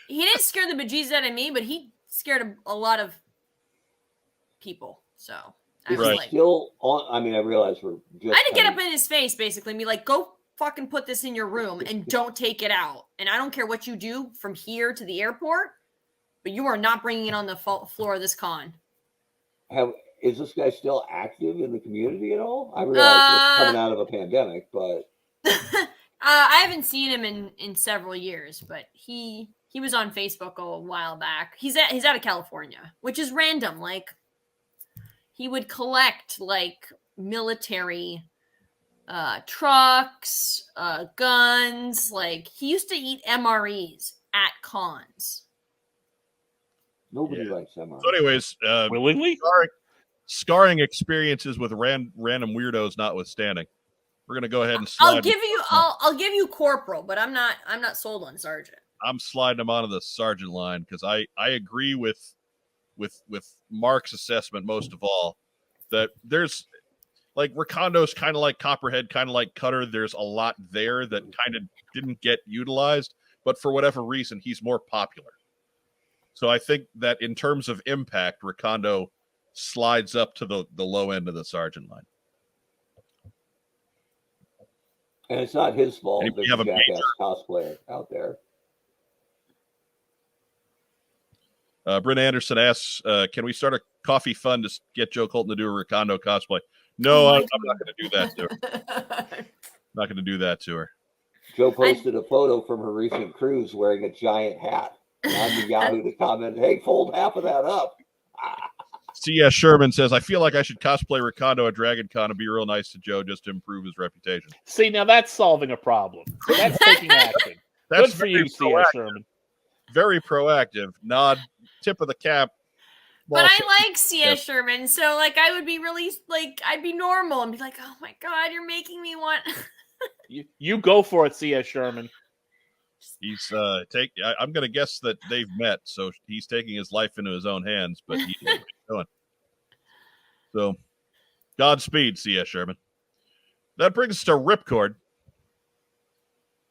Speaker 6: He didn't scare the bejesus out of me, but he scared a lot of people. So I was like,
Speaker 3: still on. I mean, I realize we're just.
Speaker 6: I had to get up in his face basically and be like, go fucking put this in your room and don't take it out. And I don't care what you do from here to the airport, but you are not bringing it on the floor of this con.
Speaker 3: Is this guy still active in the community at all? I realize we're coming out of a pandemic, but
Speaker 6: I haven't seen him in several years, but he was on Facebook a while back. He's out of California, which is random. Like he would collect like military trucks, guns. Like he used to eat MREs at cons.
Speaker 3: Nobody likes MREs.
Speaker 5: So anyways,
Speaker 4: willingly?
Speaker 5: Scarring experiences with random weirdos notwithstanding. We're gonna go ahead and
Speaker 6: I'll give you corporal, but I'm not sold on sergeant.
Speaker 5: I'm sliding him onto the sergeant line because I agree with Mark's assessment most of all that there's like Recondo's kind of like Copperhead, kind of like Cutter. There's a lot there that kind of didn't get utilized, but for whatever reason, he's more popular. So I think that in terms of impact, Recondo slides up to the low end of the sergeant line.
Speaker 3: And it's not his fault.
Speaker 5: And
Speaker 3: There's a jackass cosplayer out there.
Speaker 5: Bryn Anderson asks, can we start a coffee fund to get Joe Colton to do a Recondo cosplay? No, I'm not going to do that to her. Not going to do that to her.
Speaker 3: Joe posted a photo from her recent cruise wearing a giant hat. And on the Yahoo to comment, hey, fold half of that up.
Speaker 5: C.S. Sherman says, I feel like I should cosplay Recondo at Dragon Con and be real nice to Joe just to improve his reputation.
Speaker 4: See, now that's solving a problem. That's taking action.
Speaker 5: That's
Speaker 4: good for you, C.S. Sherman.
Speaker 5: Very proactive. Nod, tip of the cap.
Speaker 6: But I like C.S. Sherman, so like I would be really like I'd be normal and be like, oh my god, you're making me want.
Speaker 4: you go for it, C.S. Sherman.
Speaker 5: He's I'm going to guess that they've met, so he's taking his life into his own hands, but he's doing. So, Godspeed, C.S. Sherman. That brings us to Ripcord.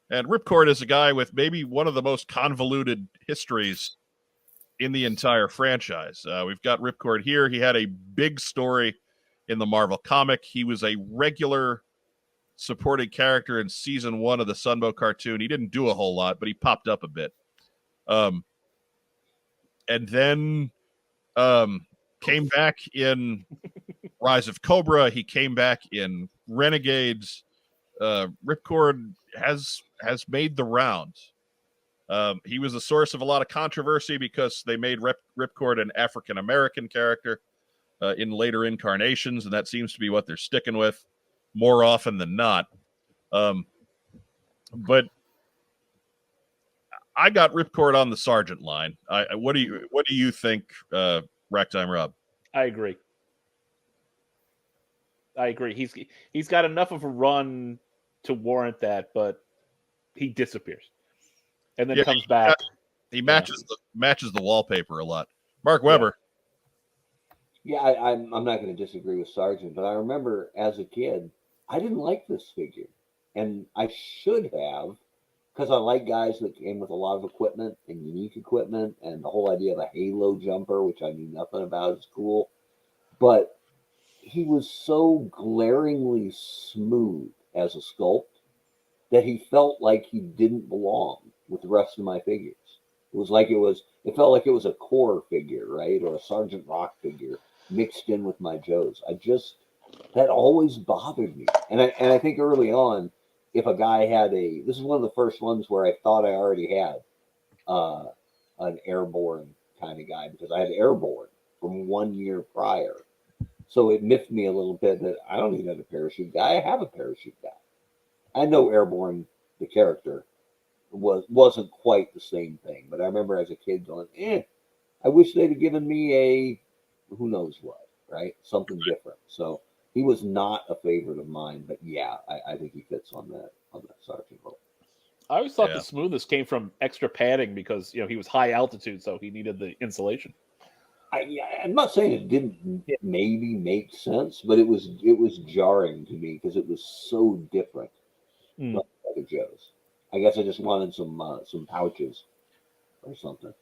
Speaker 5: And Ripcord is a guy with maybe one of the most convoluted histories in the entire franchise. We've got Ripcord here. He had a big story in the Marvel comic. He was a regular supporting character in season 1 of the Sunbow cartoon. He didn't do a whole lot, but he popped up a bit. And then came back in Rise of Cobra. He came back in Renegades. Ripcord has made the rounds. He was a source of a lot of controversy because they made Ripcord an African-American character in later incarnations, and that seems to be what they're sticking with more often than not. But I got Ripcord on the sergeant line. What do you think, Racktime Rob?
Speaker 4: I agree. He's got enough of a run to warrant that, but he disappears and then comes back.
Speaker 5: He matches the wallpaper a lot. Mark Weber.
Speaker 3: Yeah, I'm not going to disagree with Sergeant, but I remember as a kid, I didn't like this figure, and I should have, because I like guys that came with a lot of equipment and unique equipment, and the whole idea of a halo jumper, which I knew nothing about, is cool. But he was so glaringly smooth as a sculpt that he felt like he didn't belong with the rest of my figures. It felt like it was a core figure, right, or a Sergeant Rock figure mixed in with my Joes. That always bothered me. And I think early on, if a guy had this is one of the first ones where I thought I already had an airborne kind of guy because I had airborne from 1 year prior. So it miffed me a little bit that I don't even have a parachute guy. I have a parachute guy. I know airborne, the character, wasn't quite the same thing. But I remember as a kid going, I wish they'd have given me a who knows what, right? Something different. So he was not a favorite of mine, but yeah, I think he fits on that sergeant role.
Speaker 4: I always thought the smoothness came from extra padding because he was high altitude, so he needed the insulation.
Speaker 3: I'm not saying it didn't maybe make sense, but it was jarring to me because it was so different from other Joes. I guess I just wanted some pouches or something.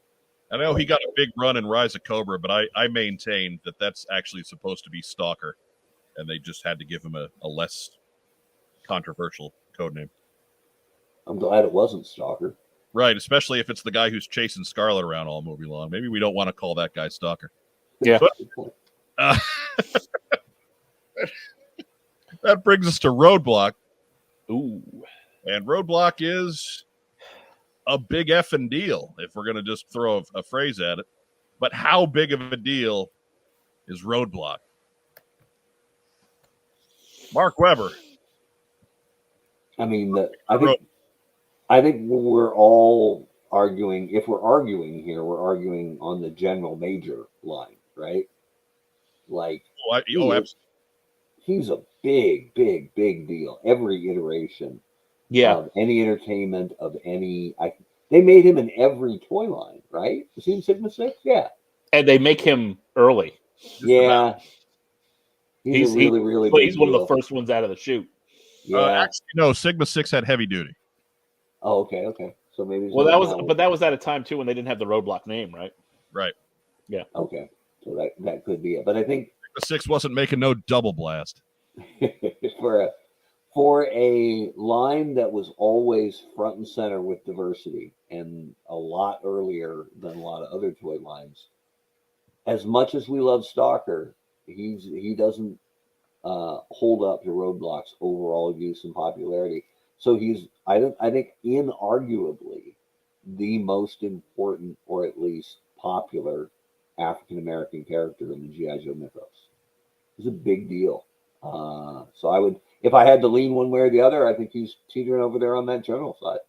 Speaker 5: I know he got a big run in Rise of Cobra, but I maintain that that's actually supposed to be Stalker, and they just had to give him a less controversial codename.
Speaker 3: I'm glad it wasn't Stalker.
Speaker 5: Right, especially if it's the guy who's chasing Scarlet around all movie long. Maybe we don't want to call that guy Stalker.
Speaker 4: Yeah.
Speaker 5: But, that brings us to Roadblock.
Speaker 4: Ooh.
Speaker 5: And Roadblock is a big effing deal, if we're going to just throw a phrase at it. But how big of a deal is Roadblock? Mark Webber.
Speaker 3: I mean, I think we're all arguing. If we're arguing here, we're arguing on the general major line, right? Like, he's a big, big, big deal. Every iteration of any entertainment, of any. They made him in every toy line, right? Was he in Sigma 6? Yeah.
Speaker 4: And they make him early.
Speaker 3: Yeah. He's really big
Speaker 4: he's one
Speaker 3: deal.
Speaker 4: of the first ones out of the chute.
Speaker 3: Yeah.
Speaker 5: Actually, no, Sigma 6 had heavy duty.
Speaker 3: Oh, okay. So maybe.
Speaker 4: Well, that was at a time too when they didn't have the Roadblock name, right?
Speaker 5: Right.
Speaker 4: Yeah.
Speaker 3: Okay. So that could be it. But I think
Speaker 5: Sigma 6 wasn't making no double blast.
Speaker 3: for a line that was always front and center with diversity and a lot earlier than a lot of other toy lines. As much as we love Stalker, he doesn't hold up to Roadblock's overall use and popularity. So I think inarguably the most important, or at least popular, African American character in the G.I. Joe mythos. He's a big deal. So I would, if I had to lean one way or the other, I think he's teetering over there on that general side.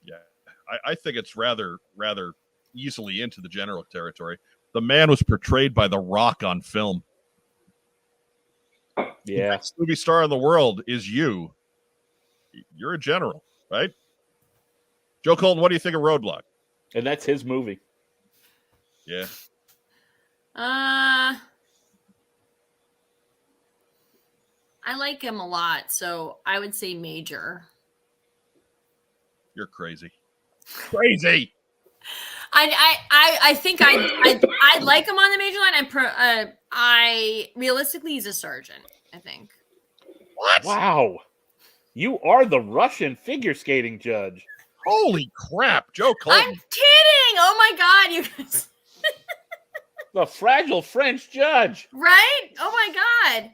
Speaker 5: Yeah, I think it's rather easily into the general territory. The man was portrayed by The Rock on film.
Speaker 4: Yeah.
Speaker 5: The best movie star in the world is you. You're a general, right? Joe Colton, what do you think of Roadblock?
Speaker 4: And that's his movie.
Speaker 5: Yeah.
Speaker 6: I like him a lot, so I would say major.
Speaker 5: You're crazy. Crazy.
Speaker 6: I think I'd like him on the major line. I realistically he's a sergeant, I think.
Speaker 5: What?
Speaker 4: Wow. You are the Russian figure skating judge.
Speaker 5: Holy crap, Joe Colton.
Speaker 6: I'm kidding. Oh my god, you guys.
Speaker 4: The fragile French judge.
Speaker 6: Right? Oh my god.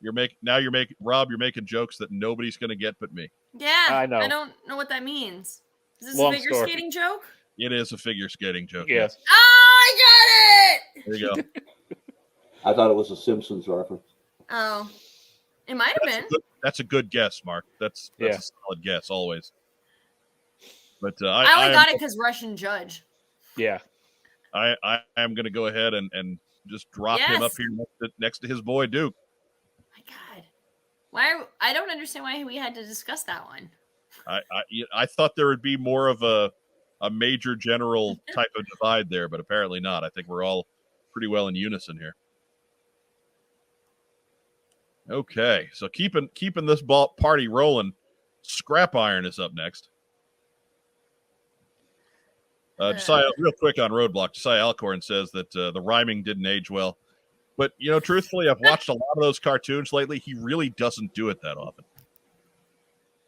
Speaker 5: You're making jokes that nobody's going to get but me.
Speaker 6: Yeah,
Speaker 4: I know.
Speaker 6: I don't know what that means. Is this
Speaker 4: Long
Speaker 6: a figure
Speaker 4: story.
Speaker 6: skating joke?
Speaker 5: It is a figure skating joke.
Speaker 4: Yes.
Speaker 6: Oh, I got it.
Speaker 5: There you go.
Speaker 3: I thought it was a Simpsons reference.
Speaker 6: Oh, it might have been.
Speaker 5: That's a good guess, Mark. That's a solid guess always. But
Speaker 6: I only got it because Russian judge.
Speaker 4: Yeah.
Speaker 5: I am going to go ahead and just drop him up here next to his boy Duke.
Speaker 6: My God, why? I don't understand why we had to discuss that one.
Speaker 5: I thought there would be more of a major general type of divide there, but apparently not. I think we're all pretty well in unison here. Okay, so keeping this party rolling, Scrap Iron is up next. Josiah, real quick on Roadblock, Josiah Alcorn says that the rhyming didn't age well. But, truthfully, I've watched a lot of those cartoons lately. He really doesn't do it that often.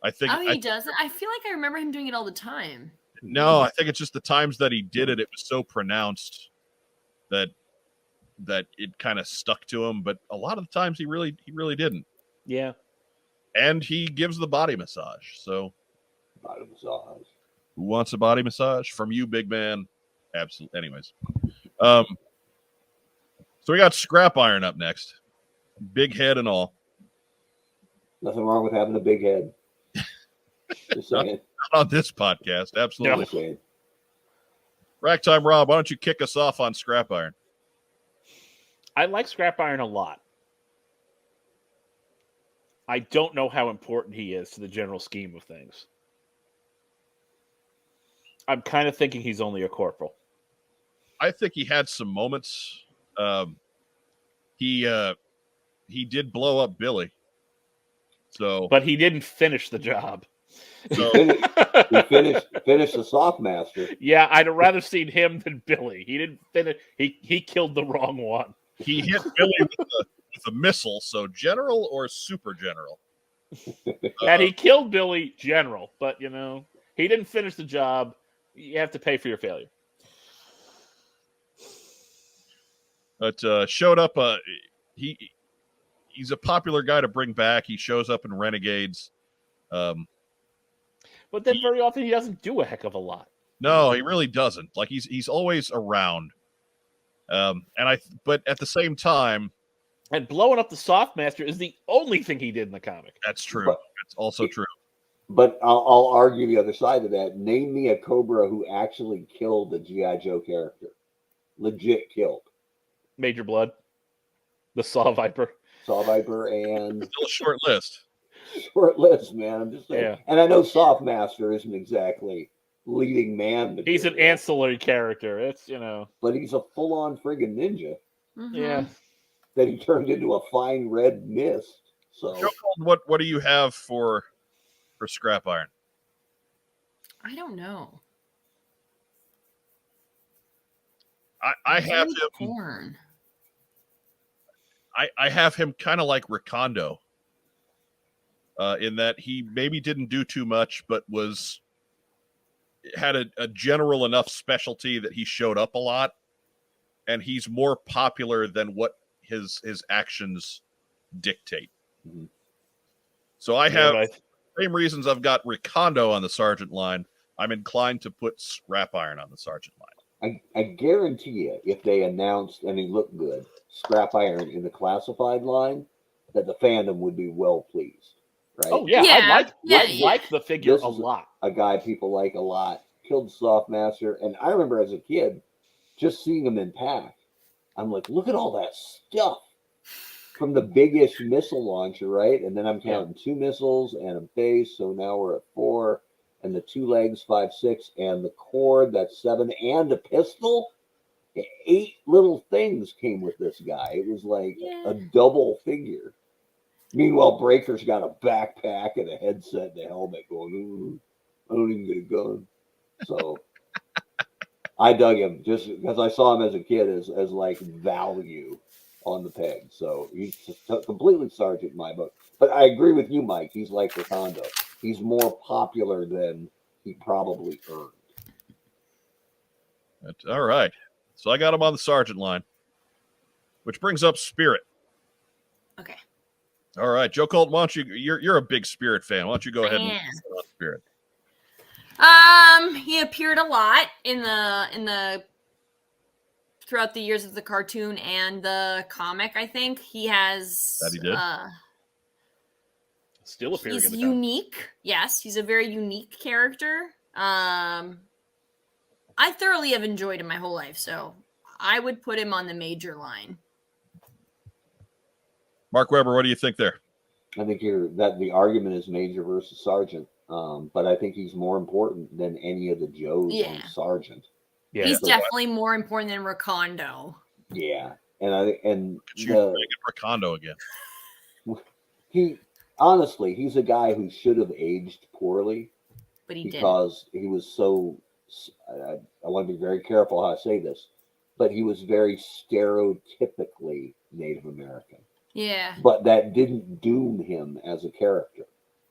Speaker 6: He doesn't? I feel like I remember him doing it all the time.
Speaker 5: No, I think it's just the times that he did it, it was so pronounced that it kind of stuck to him. But a lot of the times he really didn't.
Speaker 4: Yeah.
Speaker 5: And he gives the body massage. So
Speaker 3: Body massage.
Speaker 5: Who wants a body massage from you, big man? Absolutely. Anyways, so we got Scrap Iron up next, big head and all.
Speaker 3: Nothing wrong with having a big head. Just saying.
Speaker 5: Not on this podcast, absolutely.
Speaker 3: Just saying.
Speaker 5: Ragtime Rob, why don't you kick us off on Scrap Iron?
Speaker 4: I like Scrap Iron a lot. I don't know how important he is to the general scheme of things. I'm kind of thinking he's only a corporal.
Speaker 5: I think he had some moments. He did blow up Billy. So,
Speaker 4: But he didn't finish the job.
Speaker 5: so
Speaker 3: He finished the Softmaster.
Speaker 4: Yeah, I'd have rather seen him than Billy. He didn't finish. He killed the wrong one.
Speaker 5: he hit Billy with a missile. So general or super general?
Speaker 4: And he killed Billy general, but he didn't finish the job. You have to pay for your failure.
Speaker 5: But showed up. He's a popular guy to bring back. He shows up in Renegades.
Speaker 4: But then very often he doesn't do a heck of a lot.
Speaker 5: No, he really doesn't. Like he's always around. But at the same time,
Speaker 4: And blowing up the Softmaster is the only thing he did in the comic.
Speaker 5: that's true.
Speaker 3: But-
Speaker 5: That's also true.
Speaker 3: But I'll argue the other side of that. Name me a Cobra who actually killed a G.I. Joe character. Legit killed.
Speaker 4: Major Blood, the Saw Viper.
Speaker 3: Saw Viper and
Speaker 5: Still a short list.
Speaker 3: short list, man. I'm just saying.
Speaker 4: Yeah.
Speaker 3: And I know Softmaster isn't exactly leading man.
Speaker 4: He's an
Speaker 3: material,
Speaker 4: ancillary character. It's
Speaker 3: but he's a full-on friggin' ninja
Speaker 6: Mhm.
Speaker 4: yeah.
Speaker 3: that he turned into a fine red mist. So
Speaker 5: Joe Colton, what do you have for Scrap Iron?
Speaker 6: I don't know.
Speaker 5: I have
Speaker 6: Maybe
Speaker 5: him.
Speaker 6: corn.
Speaker 5: I have him kind of like Recondo, in that he maybe didn't do too much, but had a general enough specialty that he showed up a lot, and he's more popular than what his actions dictate.
Speaker 3: Mhm.
Speaker 5: So I have
Speaker 4: Right.
Speaker 5: same reasons I've got Recondo on the Sergeant line. I'm inclined to put Scrap Iron on the Sergeant line.
Speaker 3: I guarantee you, if they announced and he looked good, Scrap Iron in the classified line, that the fandom would be well pleased. Right?
Speaker 4: Oh yeah,
Speaker 6: Yeah,
Speaker 4: I like the figure
Speaker 3: This
Speaker 4: a
Speaker 3: is-
Speaker 4: lot.
Speaker 3: A guy people like a lot, killed Softmaster, and I remember as a kid just seeing him in pack. I'm like, look at all that stuff from the big-ish missile launcher, right? And then I'm counting 2 missiles and a base, so now we're at 4, and the 2 legs, 5, 6, and the cord, that's 7, and a pistol. 8 little things came with this guy. It was like a double figure. Meanwhile, Breaker's got a backpack and a headset and a helmet going, ooh, I don't even get a gun. So I dug him just because I saw him as a kid as like value on the peg. So he's completely Sergeant in my book. But I agree with you, Mike. He's like Recondo. He's more popular than he probably earned.
Speaker 5: All right. So I got him on the Sergeant line, which brings up Spirit.
Speaker 6: Okay.
Speaker 5: All right, Joe Colton, why don't you're a big Spirit fan. Why don't you go ahead and
Speaker 6: Man.
Speaker 5: sit on Spirit?
Speaker 6: He appeared a lot in the throughout the years of the cartoon and the comic. I think he has.
Speaker 5: That he did?
Speaker 4: Still appearing
Speaker 6: He's
Speaker 4: in the comic.
Speaker 6: unique. Yes, he's a very unique character. I thoroughly have enjoyed him my whole life, so I would put him on the major line.
Speaker 5: Mark Weber, what do you think there?
Speaker 3: I think that the argument is Major versus Sergeant. But I think he's more important than any of the Joes
Speaker 6: Yeah.
Speaker 3: on Sergeant.
Speaker 4: Yeah.
Speaker 6: He's
Speaker 3: So
Speaker 6: definitely more important than Recondo.
Speaker 3: Yeah. And
Speaker 5: You make it Recondo again.
Speaker 3: he's a guy who should have aged poorly
Speaker 6: But he did.
Speaker 3: because he was so, I want to be very careful how I say this, but he was very stereotypically Native American.
Speaker 6: Yeah.
Speaker 3: But that didn't doom him as a character.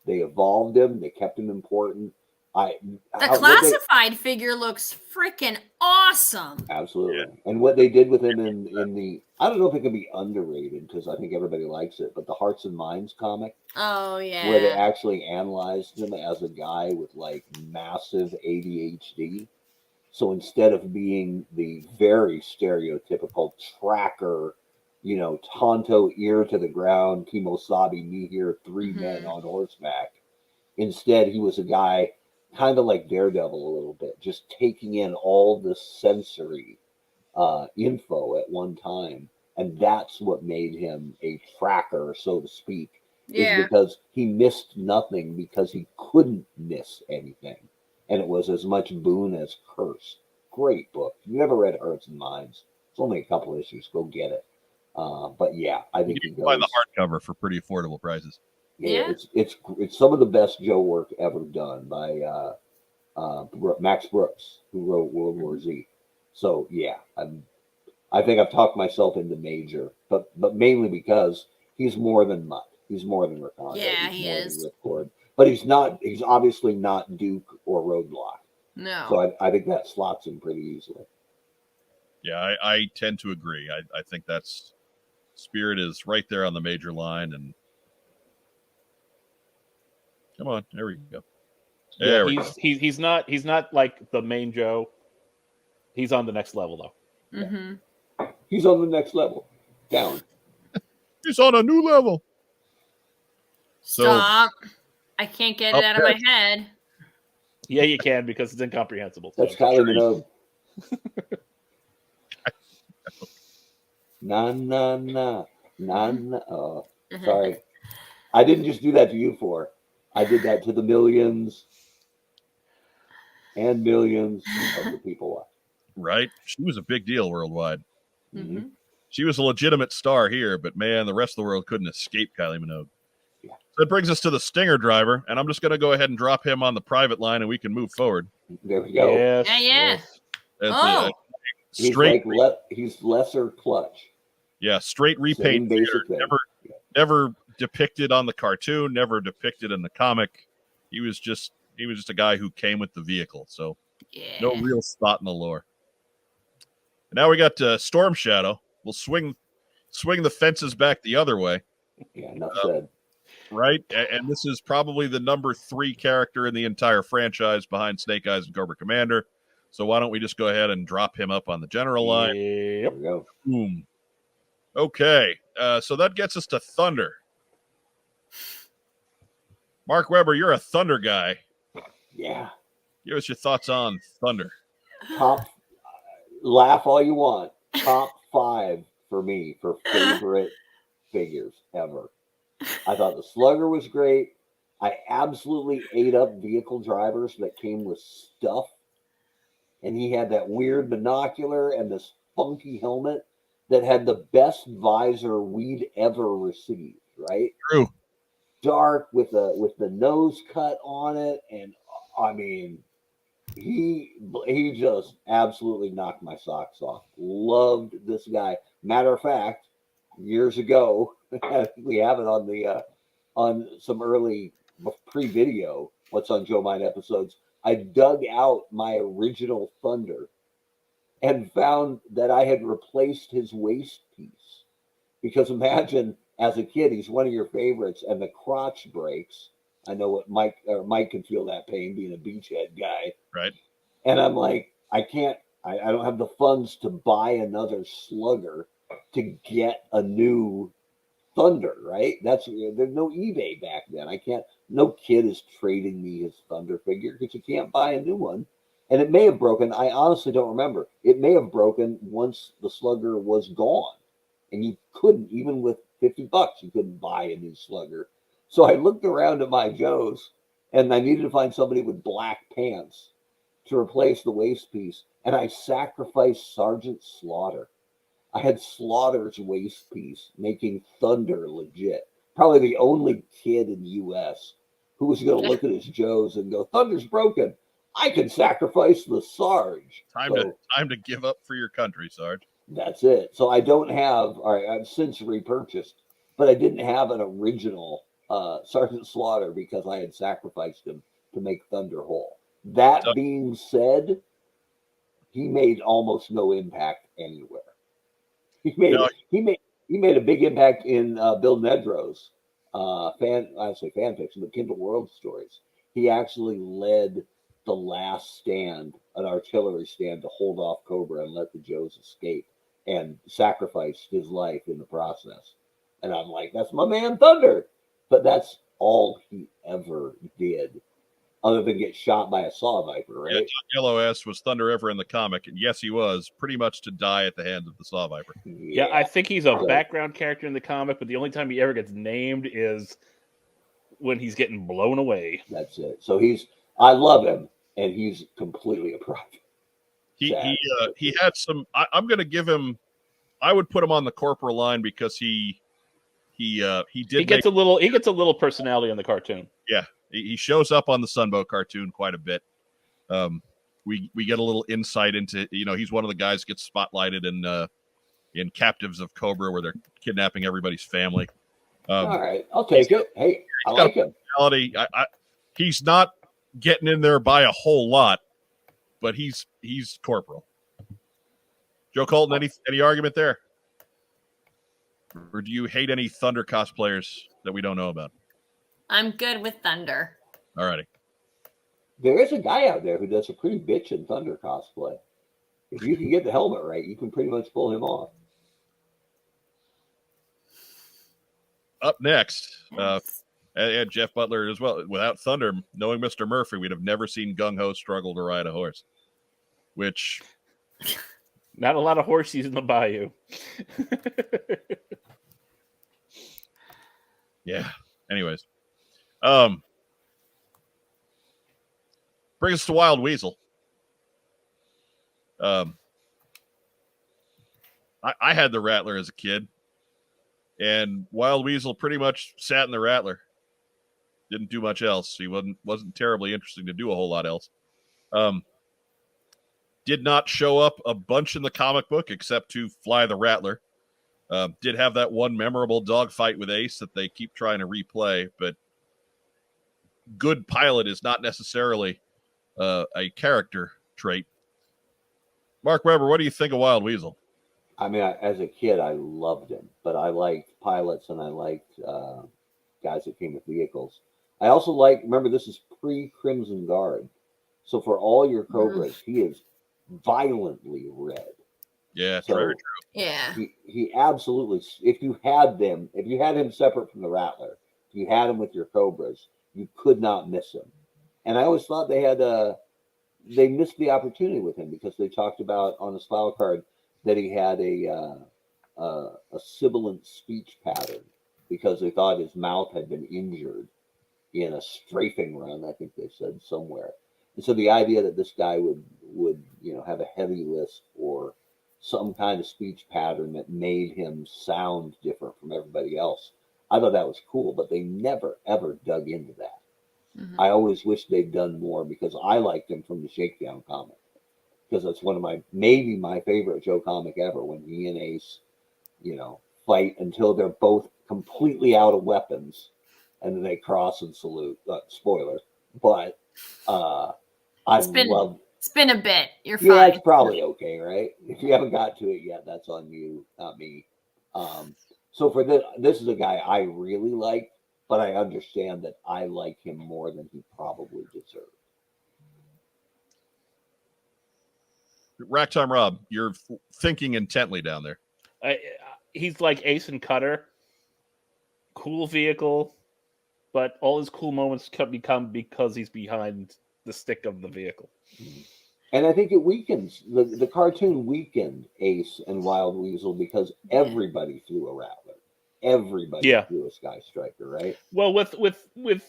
Speaker 3: They evolved him. They kept him important.
Speaker 6: The classified figure looks freaking awesome.
Speaker 3: Absolutely. And what they did with him in the, I don't know if it can be underrated because I think everybody likes it, but the Hearts and Minds comic,
Speaker 6: Oh yeah.
Speaker 3: where they actually analyzed him as a guy with like massive ADHD. So instead of being the very stereotypical tracker, Tonto ear to the ground, Kimosabi, me here, 3 men on horseback, instead he was a guy kind of like Daredevil a little bit, just taking in all the sensory info at one time. And that's what made him a tracker, so to speak, is because he missed nothing because he couldn't miss anything. And it was as much boon as curse. Great book. If you never read Hearts and Minds, it's only a couple issues. Go get it. But yeah, I think
Speaker 5: you can find the hardcover for pretty affordable prices.
Speaker 3: Yeah, it's some of the best Joe work ever done by Max Brooks, who wrote World War Z. So yeah, I think I've talked myself into Major, but mainly because he's more than Mutt. He's more than Rakonda.
Speaker 6: Yeah,
Speaker 3: he's
Speaker 6: he
Speaker 3: more
Speaker 6: is.
Speaker 3: than Ripcord. But he's obviously not Duke or Roadblock.
Speaker 6: No.
Speaker 3: So I think that slots him pretty easily.
Speaker 5: Yeah, I tend to agree. I think that's Spirit is right there on the Major line, and come on, there we go. There we go.
Speaker 4: He's not like the main Joe. He's on the next level though.
Speaker 6: Mm-hmm.
Speaker 3: He's on the next level. Down.
Speaker 5: He's on a new level. So,
Speaker 6: Stop. I can't get it out of my head.
Speaker 4: Yeah, you can because it's incomprehensible.
Speaker 3: That's Kylie Minogue. Na. Oh, sorry. I didn't just do that to you four. I did that to the millions and millions of the people watching.
Speaker 5: right? She was a big deal worldwide.
Speaker 6: Mm-hmm.
Speaker 5: She was a legitimate star here, but man, the rest of the world couldn't escape Kylie Minogue.
Speaker 3: Yeah.
Speaker 5: So that brings us to the Stinger driver, and I'm just going to go ahead and drop him on the private line, and we can move forward.
Speaker 3: There we go.
Speaker 4: Yes,
Speaker 6: Yeah.
Speaker 4: yes.
Speaker 5: As
Speaker 3: He's
Speaker 5: straight,
Speaker 3: like he's lesser Clutch.
Speaker 5: yeah, straight repaint.
Speaker 3: Basic thing.
Speaker 5: Never depicted on the cartoon, never depicted in the comic. He was just a guy who came with the vehicle, so no real spot in the lore. And now we got Storm Shadow. We'll swing the fences back the other way.
Speaker 3: Yeah, enough said.
Speaker 5: Right, and this is probably the number 3 character in the entire franchise behind Snake Eyes and Cobra Commander. So why don't we just go ahead and drop him up on the general line?
Speaker 3: There we go.
Speaker 5: Boom. Okay, so that gets us to Thunder. Mark Weber, you're a Thunder guy.
Speaker 3: Yeah.
Speaker 5: Give us your thoughts on Thunder.
Speaker 3: Top, laugh all you want. Top 5 for me for favorite figures ever. I thought the Slugger was great. I absolutely ate up vehicle drivers that came with stuff. And he had that weird binocular and this funky helmet that had the best visor we'd ever received, right?
Speaker 5: True.
Speaker 3: Dark with the nose cut on it, and I mean, he just absolutely knocked my socks off. Loved this guy. Matter of fact, years ago, we have it on the on some early pre-video What's on Joe Mine episodes. I dug out my original Thunder and found that I had replaced his waist piece. Because imagine, as a kid, he's one of your favorites, and the crotch breaks. I know what Mike can feel that pain being a beachhead guy.
Speaker 5: Right.
Speaker 3: And I'm like, I don't have the funds to buy another Slugger to get a new Thunder, right? There's no eBay back then. No kid is trading me his Thunder figure because you can't buy a new one. And it may have broken. I honestly don't remember. It may have broken once the Slugger was gone. And you couldn't, even with $50, you couldn't buy a new Slugger. So I looked around at my Joes, and I needed to find somebody with black pants to replace the waist piece. And I sacrificed Sergeant Slaughter. I had Slaughter's waist piece, making Thunder legit. Probably the only kid in the U.S. who was going to look at his Joes and go, Thunder's broken. I can sacrifice the Sarge.
Speaker 5: Time to give up for your country, Sarge.
Speaker 3: That's it. So I don't have, all right, I've since repurchased, but I didn't have an original Sergeant Slaughter because I had sacrificed him to make Thunder whole. That being said, he made almost no impact anywhere. He made
Speaker 5: No.
Speaker 3: he made a big impact in Bill Nedro's fan fiction, but Kindle World Stories. He actually led the last stand, an artillery stand, to hold off Cobra and let the Joes escape, and sacrificed his life in the process. And I'm like, that's my man Thunder. But that's all he ever did, other than get shot by a saw viper, right?
Speaker 5: Yeah, Don Yellow asked, was Thunder ever in the comic? And yes, he was, pretty much to die at the hands of the saw viper.
Speaker 4: Yeah, I think he's a background character in the comic, but the only time he ever gets named is when he's getting blown away.
Speaker 3: That's it. So I love him, and he's completely a prop.
Speaker 5: He had some. I'm going to give him. I would put him on the Corporal line because he gets
Speaker 4: a little personality on the cartoon.
Speaker 5: Yeah, he shows up on the Sunbow cartoon quite a bit. We get a little insight into, he's one of the guys that gets spotlighted in Captives of Cobra, where they're kidnapping everybody's family.
Speaker 3: All right, I'll take it. Hey, I like him.
Speaker 5: He's not getting in there by a whole lot, but he's Corporal. Joe Colton, any argument there? Or do you hate any Thunder cosplayers that we don't know about?
Speaker 6: I'm good with Thunder.
Speaker 5: All righty.
Speaker 3: There is a guy out there who does a pretty bitchin' Thunder cosplay. If you can get the helmet right, you can pretty much pull him off.
Speaker 5: Up next, and Jeff Butler as well. Without Thunder, knowing Mr. Murphy, we'd have never seen Gung Ho struggle to ride a horse. Which,
Speaker 4: not a lot of horses in the bayou.
Speaker 5: Yeah. Anyways, bring us to Wild Weasel. I had the Rattler as a kid, and Wild Weasel pretty much sat in the Rattler. Didn't do much else. He wasn't terribly interesting to do a whole lot else. Did not show up a bunch in the comic book except to fly the Rattler. Did have that one memorable dogfight with Ace that they keep trying to replay, but good pilot is not necessarily a character trait. Mark Weber, what do you think of Wild Weasel?
Speaker 3: I mean, as a kid, I loved him, but I liked pilots and I liked guys that came with vehicles. I also remember this is pre-Crimson Guard. So for all your Cobras, he is violently red.
Speaker 5: Yeah, it's
Speaker 3: so
Speaker 5: very true.
Speaker 6: Yeah.
Speaker 3: He absolutely, if you had him separate from the Rattler, if you had him with your Cobras, you could not miss him. And I always thought they missed the opportunity with him because they talked about on his file card that he had a sibilant speech pattern because they thought his mouth had been injured in a strafing run, I think they said somewhere. And so the idea that this guy would have a heavy lisp or some kind of speech pattern that made him sound different from everybody else, I thought that was cool, but they never, ever dug into that. Mm-hmm. I always wish they'd done more because I liked him from the Shakedown comic because that's one of maybe my favorite Joe comic ever when he and Ace, fight until they're both completely out of weapons and then they cross and salute. Spoiler, but
Speaker 6: it's been a bit. You're fine.
Speaker 3: Yeah, it's probably okay, right? If you haven't got to it yet, that's on you, not me. So for this is a guy I really like, but I understand that I like him more than he probably deserved.
Speaker 5: Racktime Rob, you're thinking intently down there.
Speaker 4: He's like Ace and Cutter. Cool vehicle, but all his cool moments become because he's behind the stick of the vehicle.
Speaker 3: And I think it weakens the cartoon weakened Ace and Wild Weasel because everybody flew a Rattler. Everybody flew a Sky Striker, right?
Speaker 4: Well, with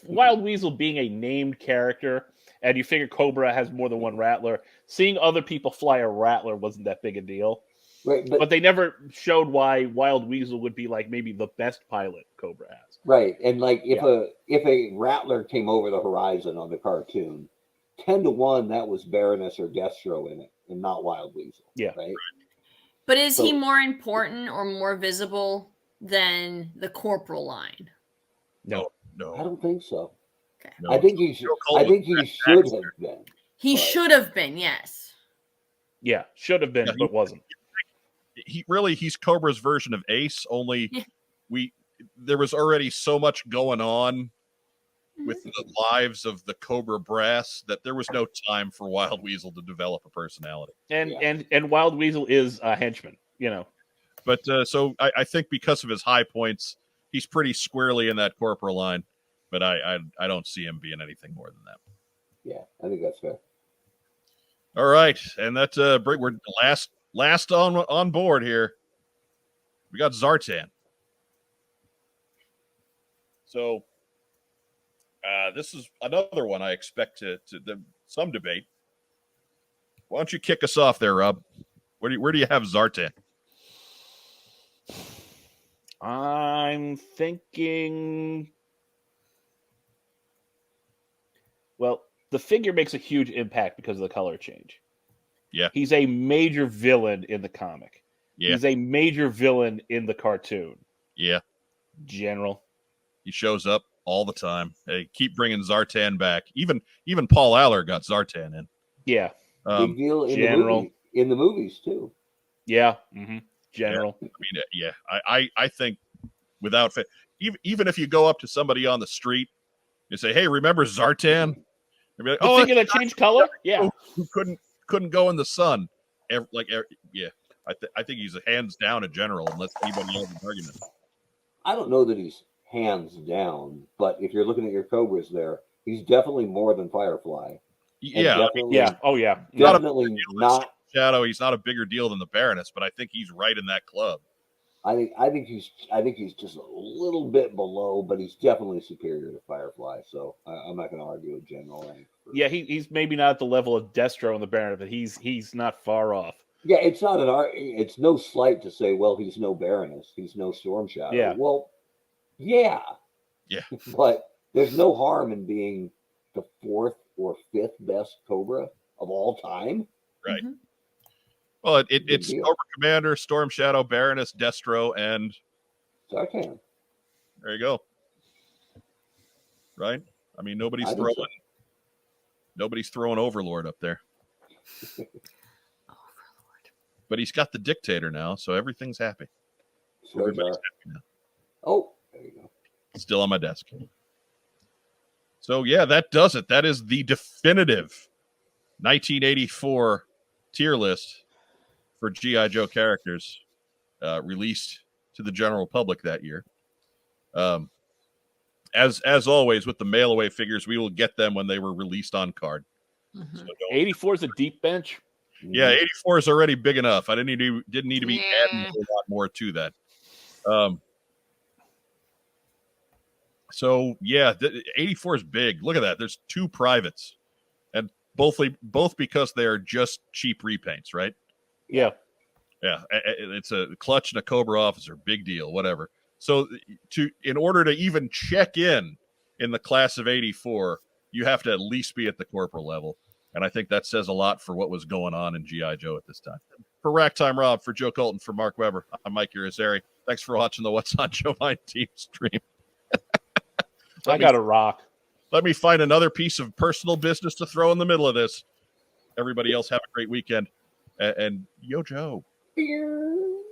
Speaker 4: Wild Weasel being a named character, and you figure Cobra has more than one Rattler, seeing other people fly a Rattler wasn't that big a deal.
Speaker 3: Right,
Speaker 4: but they never showed why Wild Weasel would be like maybe the best pilot Cobra has.
Speaker 3: Right, and like if a Rattler came over the horizon on the cartoon, 10-1 that was Baroness or Destro in it, and not Wild Weasel.
Speaker 4: Yeah,
Speaker 3: right.
Speaker 6: But is he more important or more visible than the Corporal line?
Speaker 5: No.
Speaker 3: I don't think so.
Speaker 6: Okay.
Speaker 3: No. I think he should have been.
Speaker 6: He should have been, yes.
Speaker 4: Yeah, should have been,
Speaker 5: Yeah,
Speaker 4: but wasn't.
Speaker 5: He's Cobra's version of Ace, only
Speaker 6: Yeah.
Speaker 5: there was already so much going on with
Speaker 6: Mm-hmm.
Speaker 5: the lives of the Cobra brass that there was no time for Wild Weasel to develop a personality.
Speaker 4: And Wild Weasel is a henchman,
Speaker 5: But so I think because of his high points, he's pretty squarely in that Corporal line. But I don't see him being anything more than that.
Speaker 3: Yeah, I think that's fair.
Speaker 5: All right, and that's we're last on board here. We got Zartan. So this is another one I expect to some debate. Why don't you kick us off there, Rob? Where do you have Zartan?
Speaker 4: I'm thinking. Well, the figure makes a huge impact because of the color change.
Speaker 5: Yeah.
Speaker 4: He's a major villain in the comic.
Speaker 5: Yeah.
Speaker 4: He's a major villain in the cartoon.
Speaker 5: Yeah.
Speaker 4: General.
Speaker 5: He shows up all the time. Hey, keep bringing Zartan back. Even Paul Aller got Zartan in.
Speaker 4: Yeah.
Speaker 3: Big deal in
Speaker 4: General.
Speaker 3: in the movies too.
Speaker 4: Yeah. Mm-hmm. General.
Speaker 5: Yeah. I mean, yeah. I think without even if you go up to somebody on the street and say, "Hey, remember Zartan?" They'd be like,
Speaker 4: The figure that changed color? Yeah.
Speaker 5: Who couldn't go in the sun? Yeah. I think he's a hands down a general unless anybody has an argument.
Speaker 3: I don't know that he's hands down, but if you're looking at your Cobras there, he's definitely more than Firefly. And
Speaker 5: Yeah.
Speaker 3: definitely,
Speaker 4: Yeah. Oh, yeah.
Speaker 3: definitely not.
Speaker 5: Shadow, he's not a bigger deal than the Baroness, but I think he's right in that club.
Speaker 3: I think he's just a little bit below, but he's definitely superior to Firefly. So I'm not going to argue with General rank.
Speaker 4: Yeah, he's maybe not at the level of Destro in the Baron, but he's not far off.
Speaker 3: Yeah, it's not it's no slight to say, well, he's no Baroness, he's no Storm Shadow.
Speaker 4: Yeah.
Speaker 3: Well, yeah.
Speaker 5: Yeah.
Speaker 3: But there's no harm in being the 4th or 5th best Cobra of all time.
Speaker 5: Right.
Speaker 6: Mm-hmm.
Speaker 5: Well, it's Cobra Commander, Storm Shadow, Baroness, Destro, and
Speaker 3: Zartan.
Speaker 5: there you go. Right? I mean, nobody's throwing Overlord up there. But he's got the Dictator now, so everything's happy. Everybody's happy now.
Speaker 3: Oh, there you go.
Speaker 5: Still on my desk. So yeah, that does it. That is the definitive 1984 tier list for G.I. Joe characters released to the general public that year. As always with the mail away figures, we will get them when they were released on card.
Speaker 6: Mm-hmm.
Speaker 5: So
Speaker 4: 84 is a deep bench.
Speaker 5: yeah, 84 is already big enough. I didn't need to be adding a whole lot more to that. So yeah, 84 is big. Look at that. There's 2 privates, and both because they are just cheap repaints, right?
Speaker 4: Yeah.
Speaker 5: Yeah, it's a Clutch and a Cobra officer. Big deal, whatever. So in order to even check in the class of 84, you have to at least be at the corporal level. And I think that says a lot for what was going on in G.I. Joe at this time. For Rack Time Rob, for Joe Colton, for Mark Weber, I'm Mike Irizarry. Thanks for watching the What's on Joe Mind team stream.
Speaker 4: I got a rock.
Speaker 5: Let me find another piece of personal business to throw in the middle of this. Everybody else have a great weekend. And yo, Joe. Come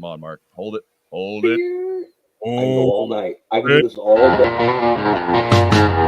Speaker 5: on, Mark. Hold it. Hold it.
Speaker 3: I can go all night. I can do this all day.